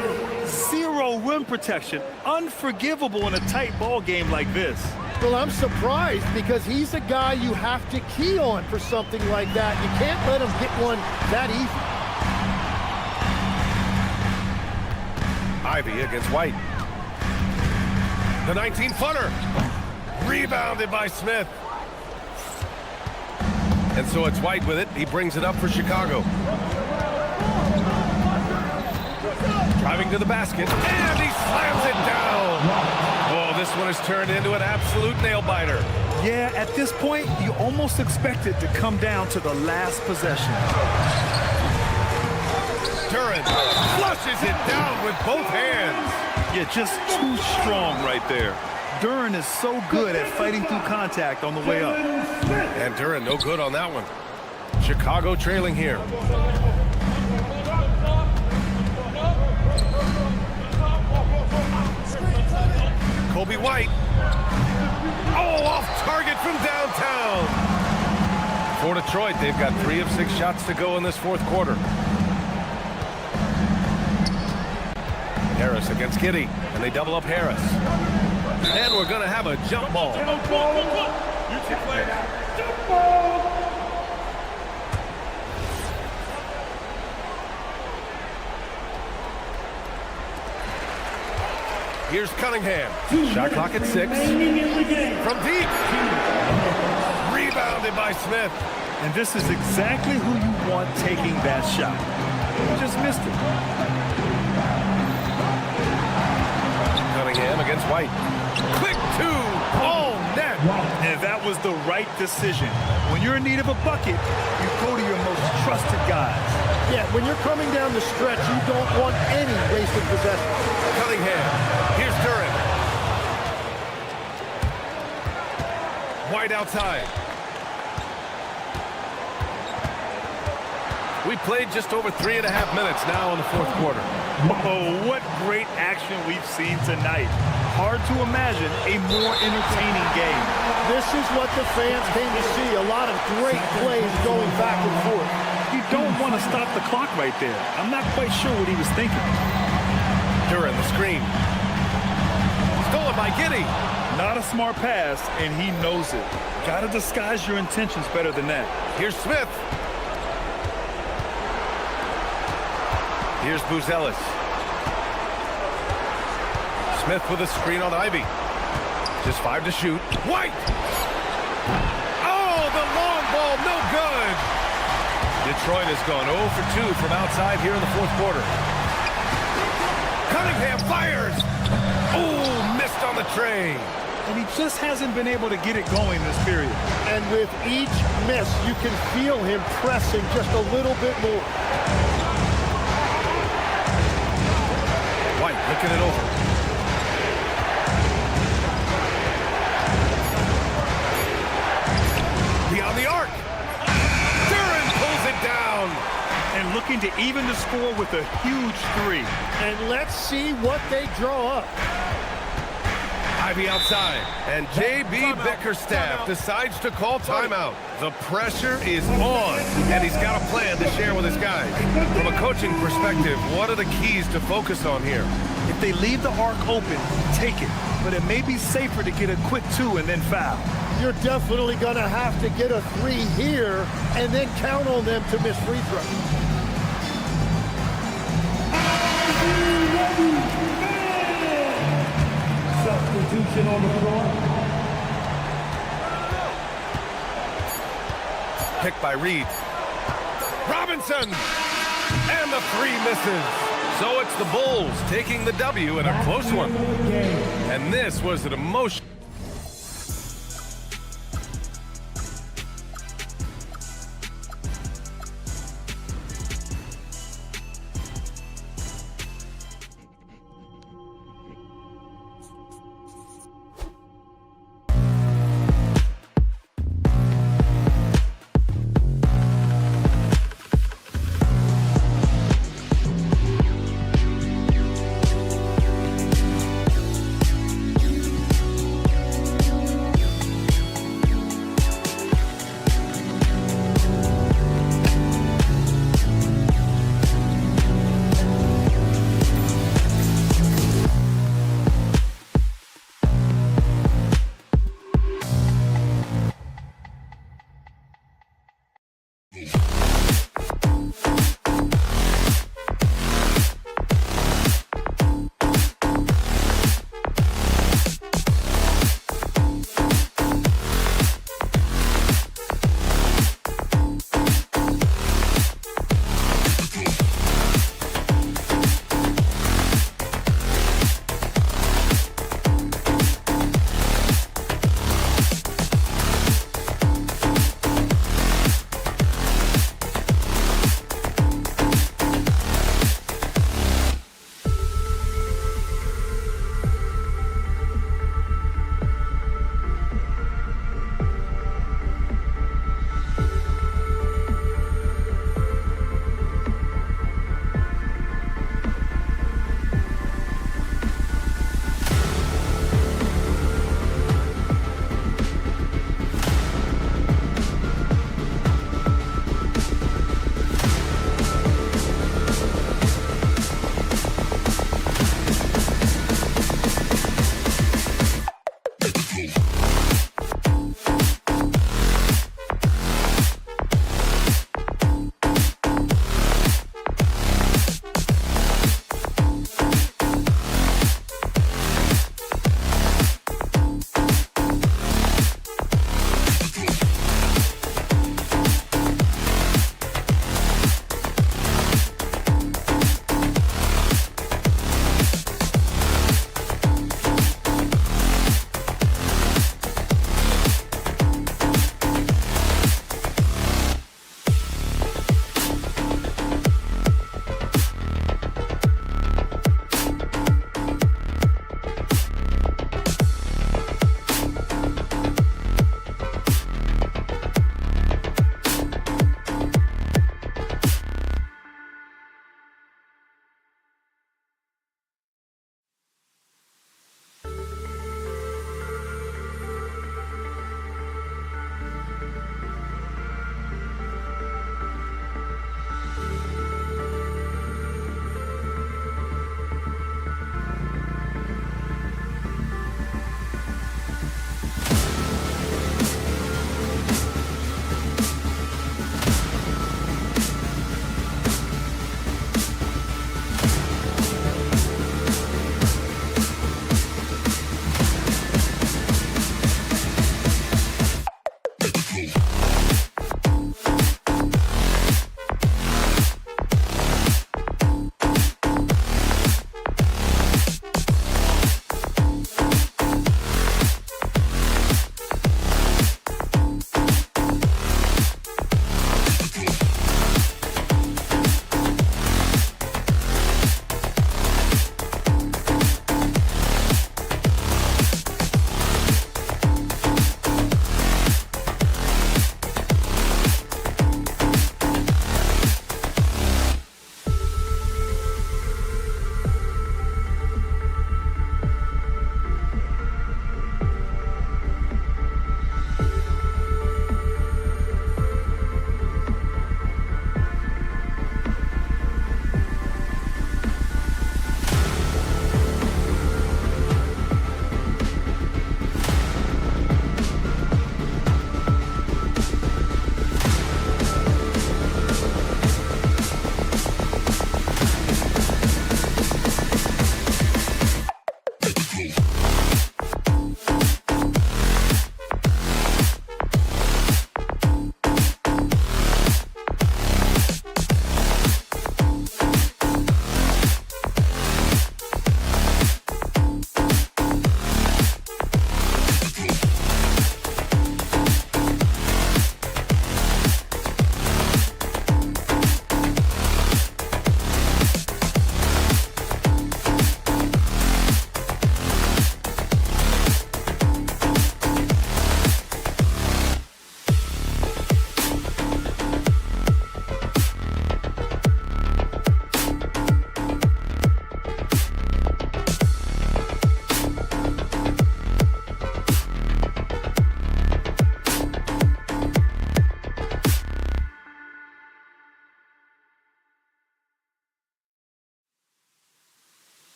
0 rim protection, unforgivable in a tight ball game like this. Well, I'm surprised because he's a guy you have to key on for something like that. You can't let him get one that easy. Ivy against White. The 19-footer. Rebounded by Smith. And so it's White with it. He brings it up for Chicago. Driving to the basket, and he slams it down. Oh, this one has turned into an absolute nail-biter. Yeah, at this point, you almost expect it to come down to the last possession. Duran flushes it down with both hands. Yeah, just too strong right there. Duran is so good at fighting through contact on the way up. And Duran no good on that one. Chicago trailing here. Kobe White. Oh, off target from downtown. For Detroit, they've got 3 of 6 shots to go in this fourth quarter. Harris against Giddey, and they double up Harris. And we're going to have a jump ball. Here's Cunningham. Shot clock at 6. From deep. Rebounded by Smith. And this is exactly who you want taking that shot. He just missed it. Cunningham against White. Quick 2. Oh, net. And that was the right decision. When you're in need of a bucket, you go to your most trusted guys. Yeah, when you're coming down the stretch, you don't want any wasted possession. Cunningham. Here's Duran. White outside. We played just over 3.5 minutes now in the fourth quarter. Oh, what great action we've seen tonight. Hard to imagine a more entertaining game. This is what the fans came to see. A lot of great plays going back and forth. You don't want to stop the clock right there. I'm not quite sure what he was thinking. Duran, the screen. Stolen by Giddey. Not a smart pass, and he knows it. Got to disguise your intentions better than that. Here's Smith. Here's Buzelis. Smith with a screen on Ivy. Just 5 to shoot. White! Oh, the long ball, no good! Detroit has gone 0 for 2 from outside here in the fourth quarter. Cunningham fires! Oh, missed on the tray. And he just hasn't been able to get it going this period. And with each miss, you can feel him pressing just a little bit more. White looking it over. Beyond the arc. Duran pulls it down. And looking to even the score with a huge 3. And let's see what they draw up. Ivy outside, and J.B. Bickerstaff decides to call timeout. The pressure is on, and he's got a plan to share with his guys. From a coaching perspective, what are the keys to focus on here? If they leave the arc open, take it. But it may be safer to get a quick 2 and then foul. You're definitely going to have to get a 3 here and then count on them to miss free throws. Substitution on the floor. Picked by Reed. Robinson! And the 3 misses. So it's the Bulls taking the W in a close one. And this was an emotional.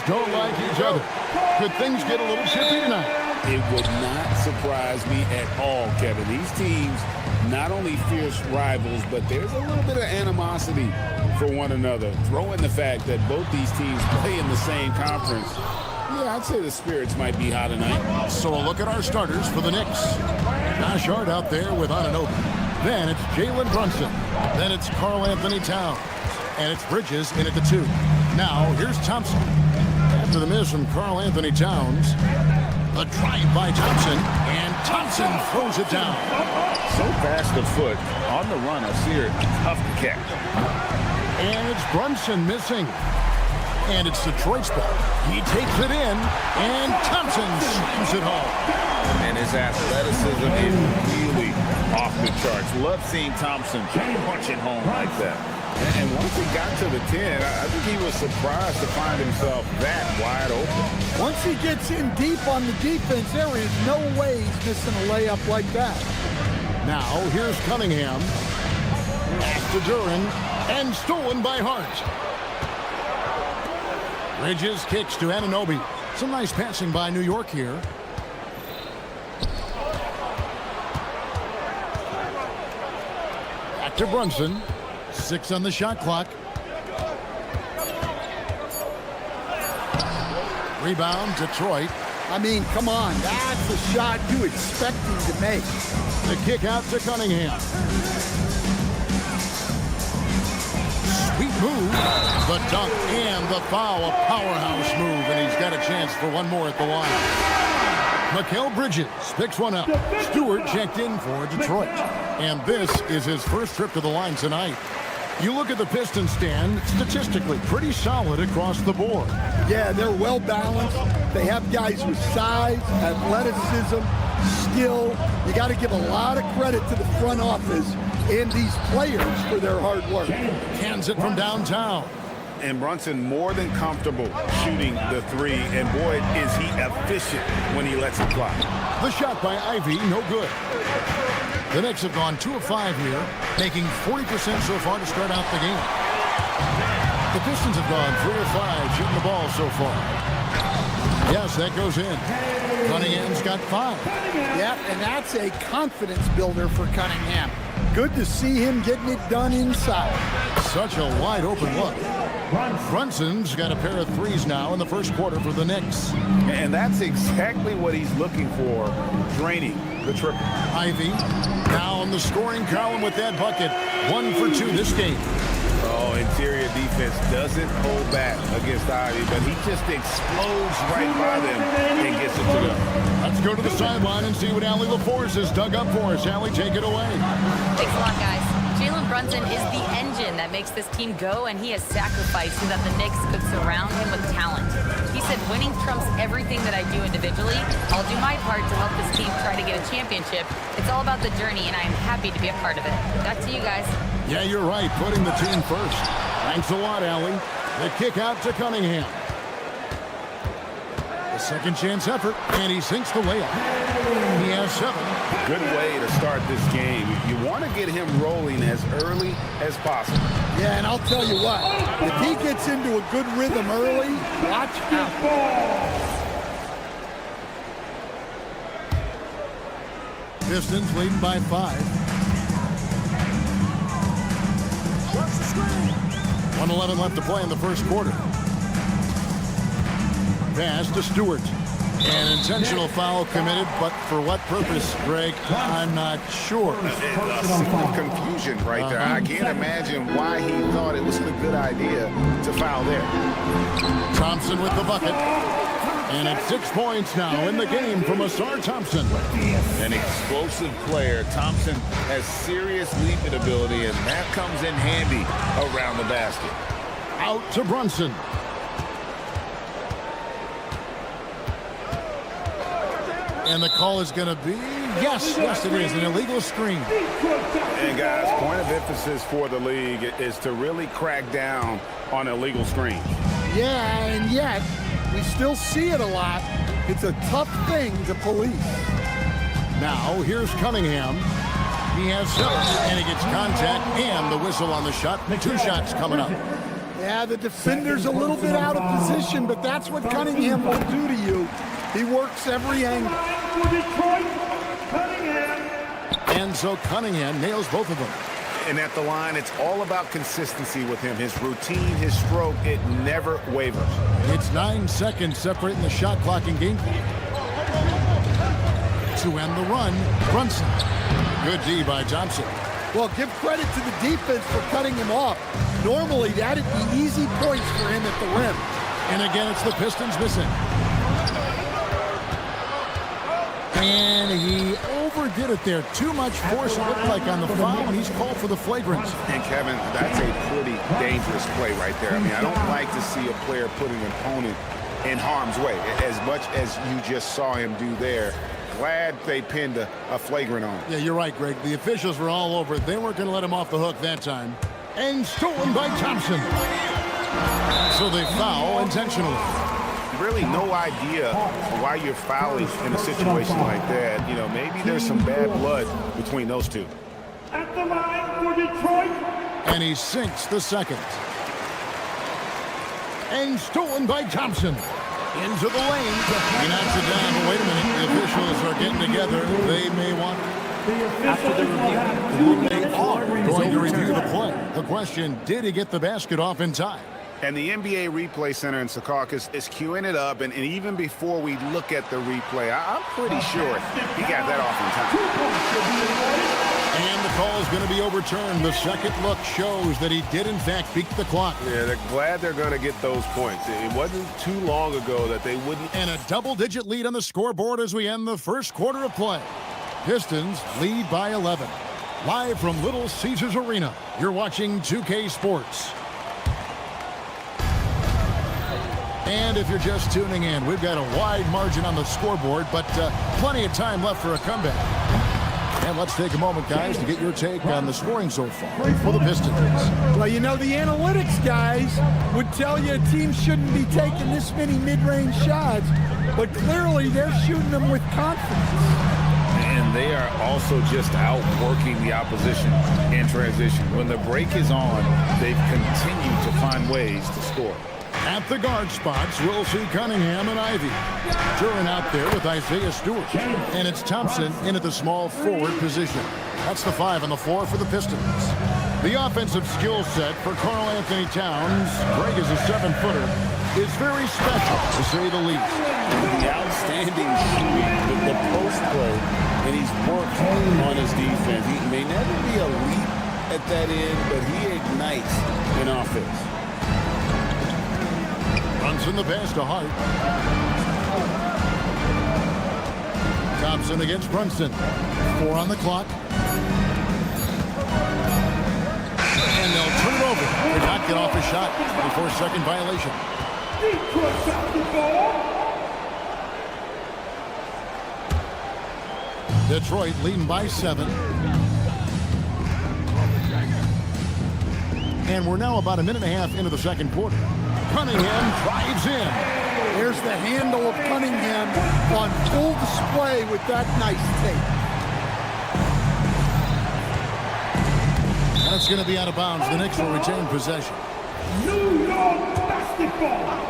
don't like each other. Could things get a little chippy tonight? It would not surprise me at all, Kevin. These teams, not only fierce rivals, but there's a little bit of animosity for one another. Throw in the fact that both these teams play in the same conference. Yeah, I'd say the spirits might be high tonight. So a look at our starters for the Knicks. Josh Hart out there with Anunoby. Then it's Jalen Brunson. Then it's Karl Anthony Towns. And it's Bridges in at the 2. Now, here's Thompson. After the miss from Karl Anthony Towns, the drive by Thompson, and Thompson throws it down. So fast of foot on the run, a sear, tough to catch. And it's Brunson missing. And it's Detroit's ball. He takes it in, and Thompson slams it home. And his athleticism is really off the charts. Love seeing Thompson punch it home like that. And once he got to the 10, I think he was surprised to find himself that wide open. Once he gets in deep on the defense, there is no way he's missing a layup like that. Now, here's Cunningham. Pass to Duran, and stolen by Hart. Bridges kicks to Anunoby. Some nice passing by New York here. Back to Brunson. 6 on the shot clock. Rebound, Detroit. I mean, come on. That's a shot you expect him to make. The kick out to Cunningham. Sweet move. The dunk and the foul. A powerhouse move, and he's got a chance for one more at the line. Mikal Bridges picks one up. Stewart checked in for Detroit. And this is his first trip to the line tonight. You look at the Pistons stand, statistically pretty solid across the board. Yeah, they're well balanced. They have guys with size, athleticism, skill. You got to give a lot of credit to the front office and these players for their hard work. Hands it from downtown. And Brunson more than comfortable shooting the 3. And boy, is he efficient when he lets it fly. The shot by Ivy, no good. The Knicks have gone 2 of 5 here, making 40% so far to start out the game. The Pistons have gone 3 of 5 shooting the ball so far. Yes, that goes in. Cunningham's got 5. Yeah, and that's a confidence builder for Cunningham. Good to see him getting it done inside. Such a wide open look. Brunson's got a pair of 3s now in the first quarter for the Knicks. And that's exactly what he's looking for, draining the triple. Ivy now on the scoring column with that bucket. 1 for 2 this game. Oh, interior defense doesn't hold back against Ivy, but he just explodes right by them and gets it to them. Let's go to the sideline and see what Allie LaForce has dug up for us. Allie, take it away. Thanks a lot, guys. Jalen Brunson is the engine that makes this team go, and he has sacrificed so that the Knicks could surround him with talent. He said, winning trumps everything that I do individually. I'll do my part to help this team try to get a championship. It's all about the journey, and I am happy to be a part of it. Back to you guys. Yeah, you're right, putting the team first. Thanks a lot, Allie. The kick out to Cunningham. A second chance effort, and he sinks the layup. He has 7. Good way to start this game. You want to get him rolling as early as possible. Yeah, and I'll tell you what, if he gets into a good rhythm early, watch out. Pistons leading by 5. 1:11 left to play in the first quarter. Pass to Stewart. An intentional foul committed, but for what purpose, Greg? I'm not sure. A scene of confusion right there. I can't imagine why he thought it was a good idea to foul there. Thompson with the bucket. And it's 6 points now in the game from Asar Thompson. An explosive player. Thompson has serious leaping ability, and that comes in handy around the basket. Out to Brunson. And the call is going to be, yes, it is, an illegal screen. And guys, point of emphasis for the league is to really crack down on illegal screens. Yeah, and yet, we still see it a lot. It's a tough thing to police. Now, here's Cunningham. He has 7, and he gets contact and the whistle on the shot. 2 shots coming up. Yeah, the defender's a little bit out of position, but that's what Cunningham will do to you. He works every angle. And so Cunningham nails both of them. And at the line, it's all about consistency with him. His routine, his stroke, it never wavers. It's 9 seconds separating the shot clock and game clock. To end the run, Brunson. Good D by Thompson. Well, give credit to the defense for cutting him off. Normally, that'd be easy points for him at the rim. And again, it's the Pistons missing. And he overdid it there. Too much force, it looked like, on the foul, and he's called for the flagrant. And, Kevin, that's a pretty dangerous play right there. I mean, I don't like to see a player put an opponent in harm's way, as much as you just saw him do there. Glad they pinned a flagrant on him. Yeah, you're right, Greg. The officials were all over it. They weren't going to let him off the hook that time. And stolen by Thompson. So they foul intentionally. Really no idea why you're fouling in a situation like that. You know, maybe there's some bad blood between those two. At the line for Detroit. And he sinks the second. And stolen by Thompson. Into the lane. He knocks it down. But wait a minute. The officials are getting together. They may want... After the review, they are going to review the play. The question, did he get the basket off in time? And the NBA Replay Center in Secaucus is queuing it up. And even before we look at the replay, I'm pretty sure he got that off in time. And the call is going to be overturned. The second look shows that he did, in fact, beat the clock. Yeah, they're glad they're going to get those points. It wasn't too long ago that they wouldn't. And a double-digit lead on the scoreboard as we end the first quarter of play. Pistons lead by 11. Live from Little Caesars Arena, you're watching 2K Sports. And if you're just tuning in, we've got a wide margin on the scoreboard, but plenty of time left for a comeback. And let's take a moment, guys, to get your take on the scoring so far for the Pistons. Well, you know, the analytics guys would tell you a team shouldn't be taking this many mid-range shots, but clearly they're shooting them with confidence. And they are also just outworking the opposition in transition. When the break is on, they've continued to find ways to score. At the guard spots, we'll see Cunningham and Ivy. Duran out there with Isaiah Stewart. And it's Thompson in at the small forward position. That's the 5 on the floor for the Pistons. The offensive skill set for Karl Anthony Towns, Greg is a 7-footer, is very special, to say the least. The outstanding shooting, the post play, and he's worked on his defense. He may never be elite at that end, but he ignites an offense. Brunson the pass to Hart. Thompson against Brunson. 4 on the clock. And they'll turn it over. Did not get off a shot before second violation. Detroit leading by 7. And we're now about a minute and a half into the second quarter. Cunningham drives in. There's the handle of Cunningham on full display with that nice tape. And it's going to be out of bounds. The Knicks will retain possession. New York basketball.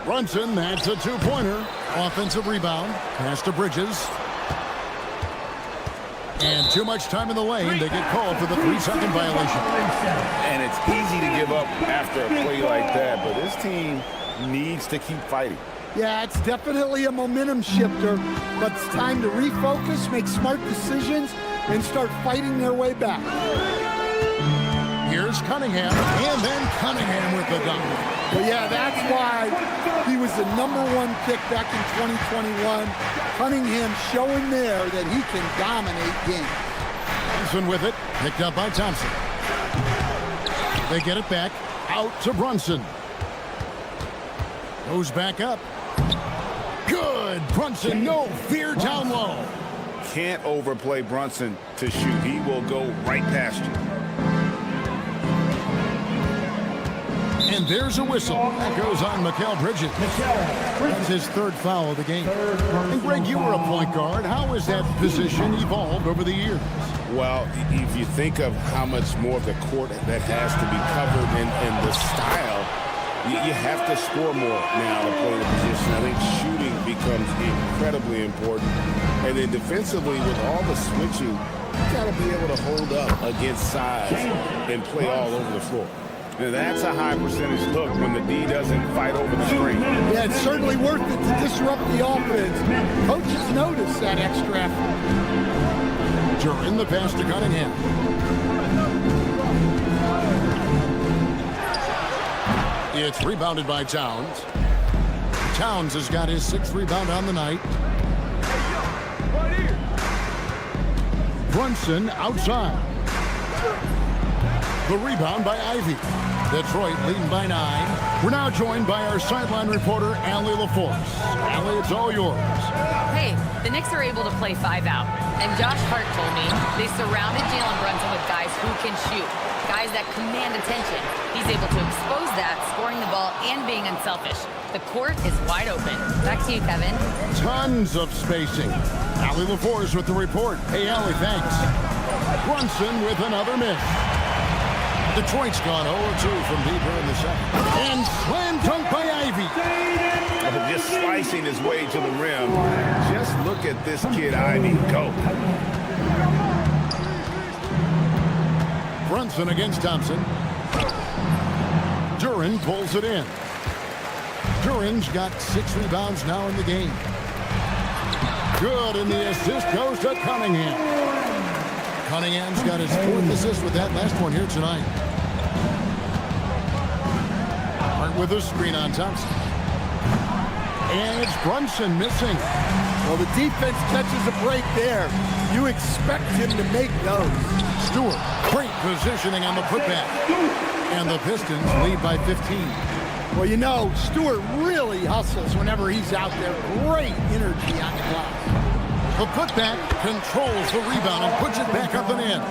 Brunson, that's a 2-pointer. Offensive rebound. Pass to Bridges. And too much time in the lane. They get called for the 3-second violation. And it's easy to give up after a play like that, but this team needs to keep fighting. Yeah, it's definitely a momentum shifter, but it's time to refocus, make smart decisions, and start fighting their way back. Here's Cunningham, and then Cunningham with the dunk. Well, yeah, that's why he was the #1 pick back in 2021. Cunningham showing there that he can dominate games. Brunson with it, picked up by Thompson. They get it back, out to Brunson. Goes back up. Good, Brunson, no fear down low. Can't overplay Brunson to shoot. He will go right past you. And there's a whistle. That goes on Mikal Bridges. That's his third foul of the game. And Greg, you were a point guard. How has that position evolved over the years? Well, if you think of how much more of the court that has to be covered and the style, you have to score more now to play the position. I think shooting becomes incredibly important. And then defensively, with all the switching, you got to be able to hold up against size and play all over the floor. Now, that's a high percentage look when the D doesn't fight over the screen. Yeah, it's certainly worth it to disrupt the offense. Coaches notice that extra effort. During the pass to Cunningham. It's rebounded by Towns. Towns has got his 6th rebound on the night. Brunson outside. The rebound by Ivy. Detroit leading by 9. We're now joined by our sideline reporter, Allie LaForce. Allie, it's all yours. Hey, the Knicks are able to play 5 out. And Josh Hart told me they surrounded Jalen Brunson with guys who can shoot. Guys that command attention. He's able to expose that, scoring the ball and being unselfish. The court is wide open. Back to you, Kevin. Tons of spacing. Allie LaForce with the report. Hey, Allie, thanks. Brunson with another miss. Detroit's gone 0-2 from deeper in the second. And slam dunk by Ivy. Just slicing his way to the rim. Just look at this kid, Ivy, go. Brunson against Thompson. Duran pulls it in. Duran's got 6 rebounds now in the game. Good, and the assist goes to Cunningham. Cunningham's got his 4th assist with that last one here tonight. Hart with a screen on Thompson. And it's Brunson missing. Well, the defense catches a break there. You expect him to make those. Stewart, great positioning on the putback. And the Pistons lead by 15. Well, you know, Stewart really hustles whenever he's out there. Great energy on the glass. The putback controls the rebound and puts it back up and in.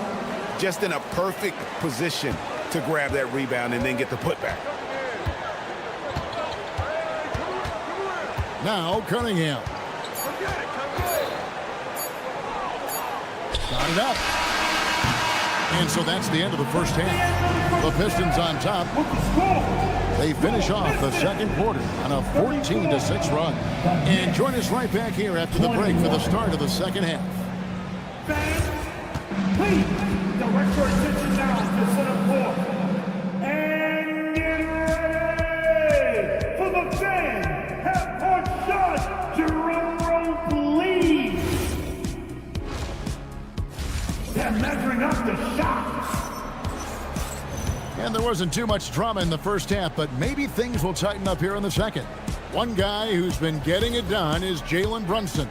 Just in a perfect position to grab that rebound and then get the putback. Now Cunningham. Got it up. And so that's the end of the first half. The Pistons on top. They finish off the second quarter on a 14-6 run. And join us right back here after the break for the start of the second half. Please, direct your attention now to center court. And get ready for the fan half-court shot. Drum roll, please. They're measuring up the shots. And there wasn't too much drama in the first half, but maybe things will tighten up here in the second. One guy who's been getting it done is Jalen Brunson.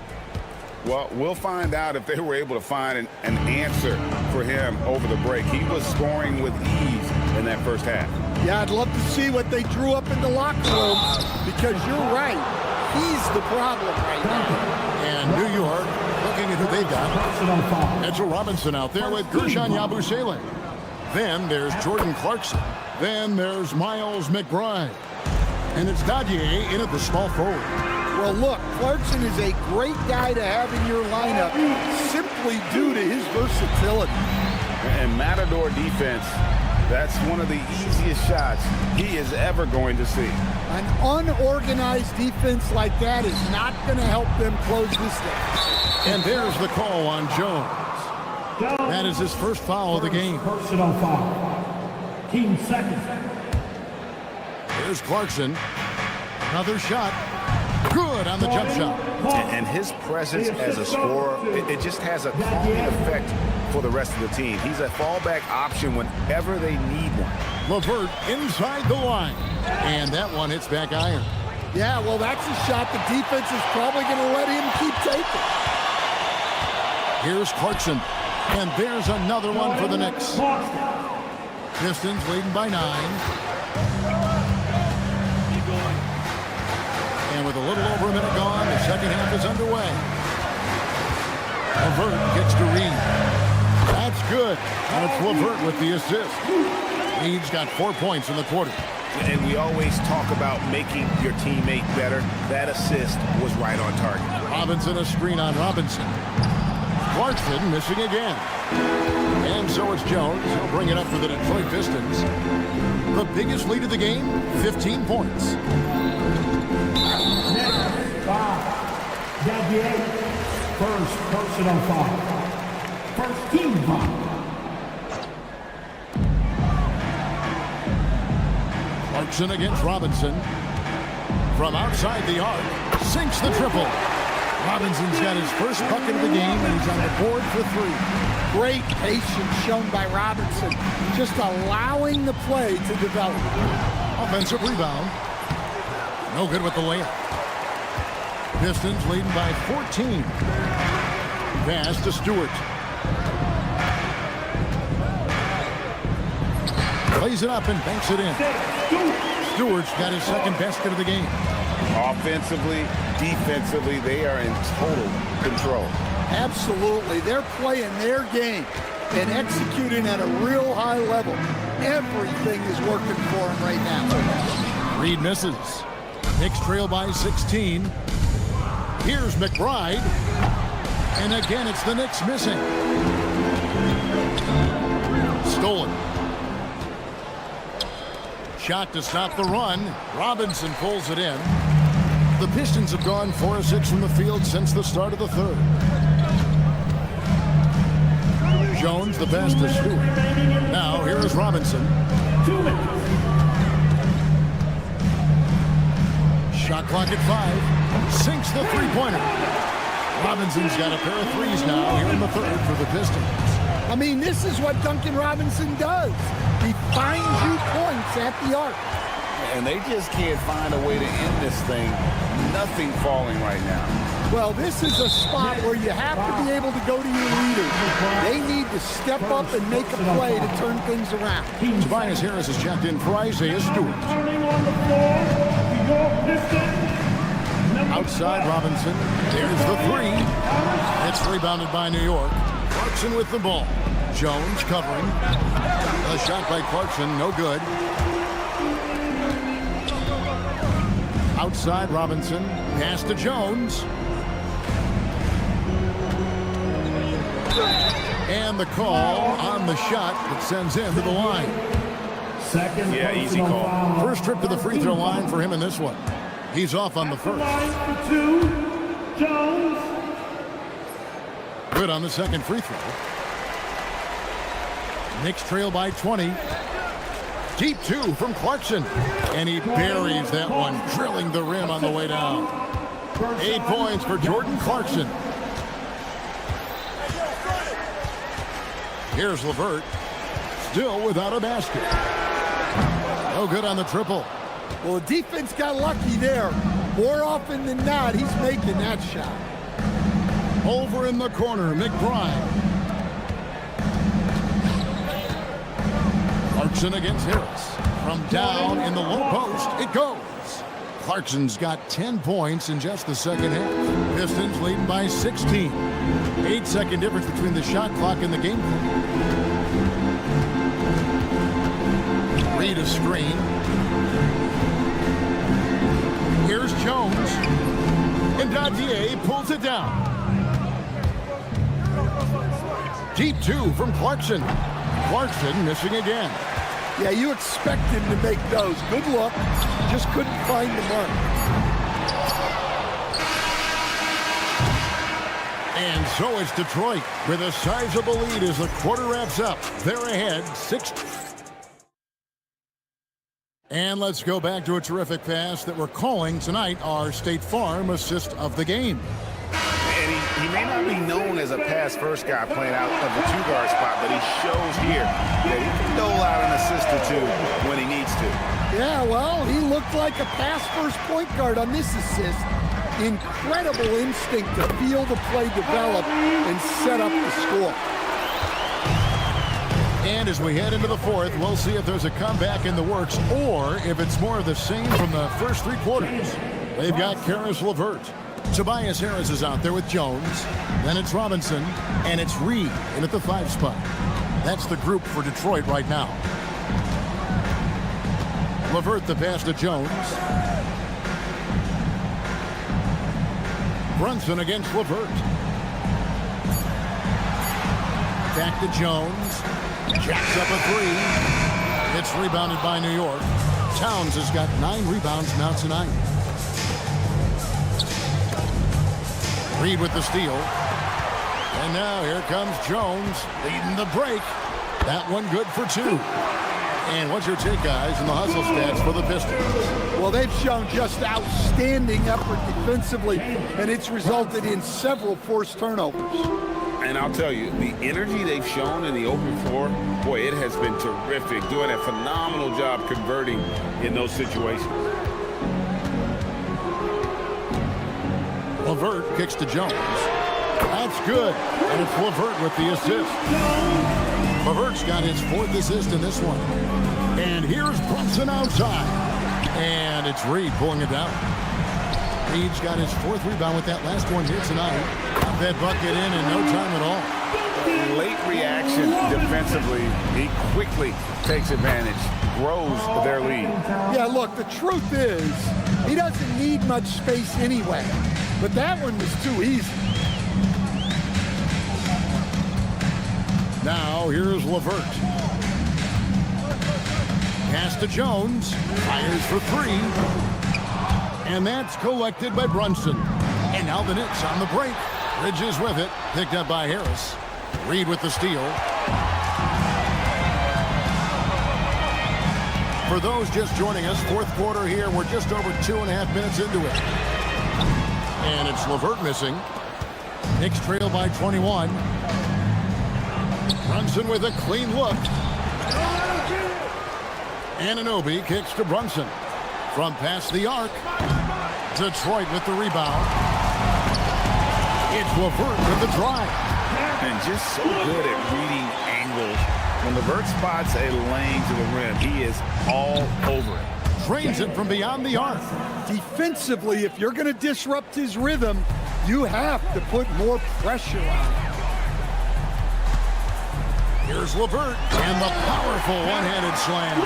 Well, we'll find out if they were able to find an answer for him over the break. He was scoring with ease in that first half. Yeah, I'd love to see what they drew up in the locker room, because you're right. He's the problem right now. And New York, looking at who they've got. Mitchell Robinson out there with Gershon Yabusele. Then there's Jordan Clarkson. Then there's Miles McBride. And it's Dadier in at the small forward. Well, look, Clarkson is a great guy to have in your lineup simply due to his versatility. And Matador defense, that's one of the easiest shots he is ever going to see. An unorganized defense like that is not going to help them close this thing. And there's the call on Jones. That is his first foul of the game. Personal foul. Team second. There's Clarkson. Another shot. Good on the jump shot. And his presence as a scorer, it just has a calming effect for the rest of the team. He's a fallback option whenever they need one. LeVert inside the line. And that one hits back iron. Yeah, well, that's a shot the defense is probably going to let him keep taking. Here's Clarkson. And there's another one for the Knicks. Pistons leading by 9. And with a little over a minute gone, the second half is underway. LeVert gets to Reed. That's good. And it's LeVert with the assist. Reed's got 4 points in the quarter. And we always talk about making your teammate better. That assist was right on target. Robinson, a screen on Robinson. Clarkson missing again. And so it's Jones. He'll bring it up for the Detroit Pistons. The biggest lead of the game, 15 points. First personal foul. First team foul. Clarkson against Robinson. From outside the arc, sinks the triple. Robinson's got his first bucket of the game, and he's on the board for 3. Great patience shown by Robinson, just allowing the play to develop. Offensive rebound. No good with the layup. Pistons leading by 14. Pass to Stewart. Plays it up and banks it in. Stewart's got his second basket of the game. Offensively, defensively, they are in total control. Absolutely. They're playing their game and executing at a real high level. Everything is working for them right now. Reed misses. Knicks trail by 16. Here's McBride. And again, it's the Knicks missing. Stolen. Shot to stop the run. Robinson pulls it in. The Pistons have gone 4 of 6 from the field since the start of the third. Jones, the pass to Stewart. Now, here is Robinson. Shot clock at 5. Sinks the three-pointer. Robinson's got a pair of threes now here in the third for the Pistons. I mean, this is what Duncan Robinson does. He finds you points at the arc. And they just can't find a way to end this thing. Nothing falling right now. Well, this is a spot where you have to be able to go to your leaders. They need to step up and make a play to turn things around. Tobias Harris is checked in for Isaiah Stewart. Outside Robinson. There's the 3. It's rebounded by New York. Clarkson with the ball. Jones covering. A shot by Clarkson, no good. Outside Robinson. Pass to Jones. And the call on the shot that sends him to the line. Yeah, easy call. First trip to the free throw line for him in this one. He's off on the first. For 2, Jones. Good on the second free throw. Knicks trail by 20. Deep 2 from Clarkson. And he buries that one, drilling the rim on the way down. 8 points for Jordan Clarkson. Here's LeVert. Still without a basket. No good on the triple. Well, the defense got lucky there. More often than not, he's making that shot. Over in the corner, McBride. Clarkson against Harris. From down in the low post, it goes. Clarkson's got 10 points in just the second half. Pistons leading by 16. 8-second difference between the shot clock and the game clock. Reed a screen. Here's Jones. And Dadier pulls it down. Deep 2 from Clarkson. Clarkson missing again. Yeah, you expect him to make those. Good luck. Just couldn't find the mark. And so it's Detroit with a sizable lead as the quarter wraps up. They're ahead 6. And let's go back to a terrific pass that we're calling tonight our State Farm assist of the game. And he may not be known as a pass-first guy playing out of the 2-guard spot, but he shows here that he can dole out an assist or 2 when he needs to. Yeah, well, he looked like a pass-first point guard on this assist. Incredible instinct to feel the play develop and set up the score. And as we head into the fourth, we'll see if there's a comeback in the works or if it's more of the same from the first 3 quarters. They've got Karis LeVert. Tobias Harris is out there with Jones. Then it's Robinson, and it's Reed in at the 5 spot. That's the group for Detroit right now. LeVert the pass to Jones. Brunson against LeVert. Back to Jones. Jacks up a three. It's rebounded by New York. Towns has got 9 rebounds now tonight. Reed with the steal. And now here comes Jones leading the break. That one good for 2. And what's your take, guys, in the hustle stats for the Pistons? Well, they've shown just outstanding effort defensively, and it's resulted in several forced turnovers. And I'll tell you, the energy they've shown in the open floor, boy, it has been terrific. Doing a phenomenal job converting in those situations. LeVert kicks to Jones. That's good. And it's LeVert with the assist. LeVert's got his 4th assist in this one. And here's Brunson outside. And it's Reed pulling it down. Reed's got his 4th rebound with that last one here tonight. Got that bucket in no time at all. Late reaction defensively. He quickly takes advantage, grows their lead. Yeah, look, the truth is, he doesn't need much space anyway. But that one was too easy. Now, here's LeVert. Pass to Jones. Fires for 3. And that's collected by Brunson. And now the Knicks on the break. Bridges with it. Picked up by Harris. Reed with the steal. For those just joining us, 4th quarter here. We're just over 2.5 minutes into it. And it's LeVert missing. Knicks trail by 21. Brunson with a clean look. Anunoby kicks to Brunson. From past the arc. Detroit with the rebound. It's LeVert with the drive. And just so good at reading angles. When LeVert spots a lane to the rim, he is all over it. Drains it from beyond the arc. Defensively, if you're going to disrupt his rhythm, you have to put more pressure on him. Here's LeVert and the powerful one-handed slam.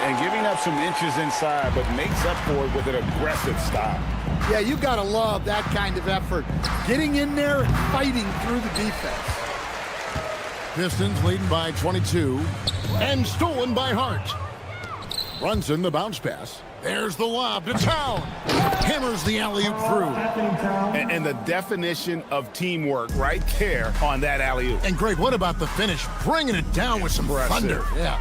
And giving up some inches inside, but makes up for it with an aggressive stop. Yeah, you got to love that kind of effort. Getting in there and fighting through the defense. Pistons leading by 22. And stolen by Hart. Brunson the bounce pass. There's the lob to Town. Hammers the alley-oop through. And the definition of teamwork right there on that alley-oop. And Greg, what about the finish? Bringing it down with some thunder. Yeah.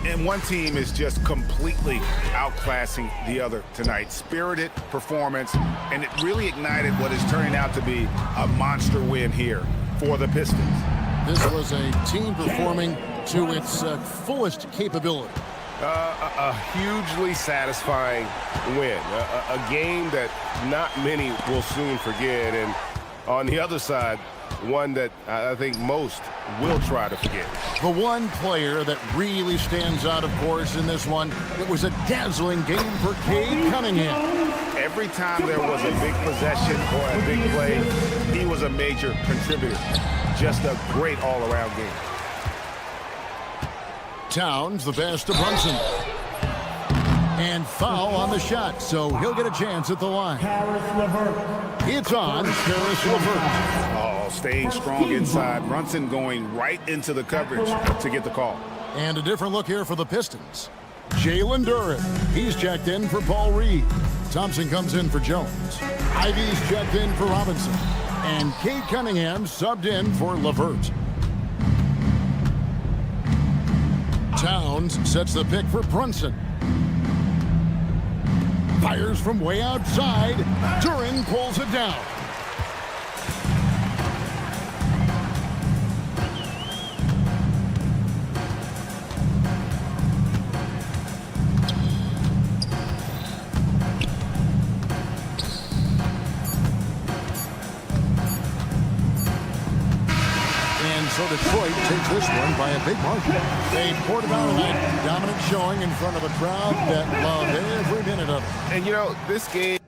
And one team is just completely outclassing the other tonight. Spirited performance, and it really ignited what is turning out to be a monster win here for the Pistons. This was a team performing to its fullest capability. A hugely satisfying win. A game that not many will soon forget. And on the other side, one that I think most will try to forget. The one player that really stands out, of course, in this one, it was a dazzling game for Cade Cunningham. Every time there was a big possession or a big play, he was a major contributor. Just a great all-around game. Towns the pass to Brunson. And foul on the shot, so he'll get a chance at the line. It's on Caris LeVert. Oh, staying strong inside. Brunson going right into the coverage to get the call. And a different look here for the Pistons. Jalen Duren. He's checked in for Paul Reed. Thompson comes in for Jones. Ivy's checked in for Robinson. And Cade Cunningham subbed in for LeVert. Towns sets the pick for Brunson. Fires from way outside. Duren pulls it down. So Detroit takes this one by a big margin. They poured it out tonight, dominant showing in front of a crowd that loved every minute of it. And you know, this game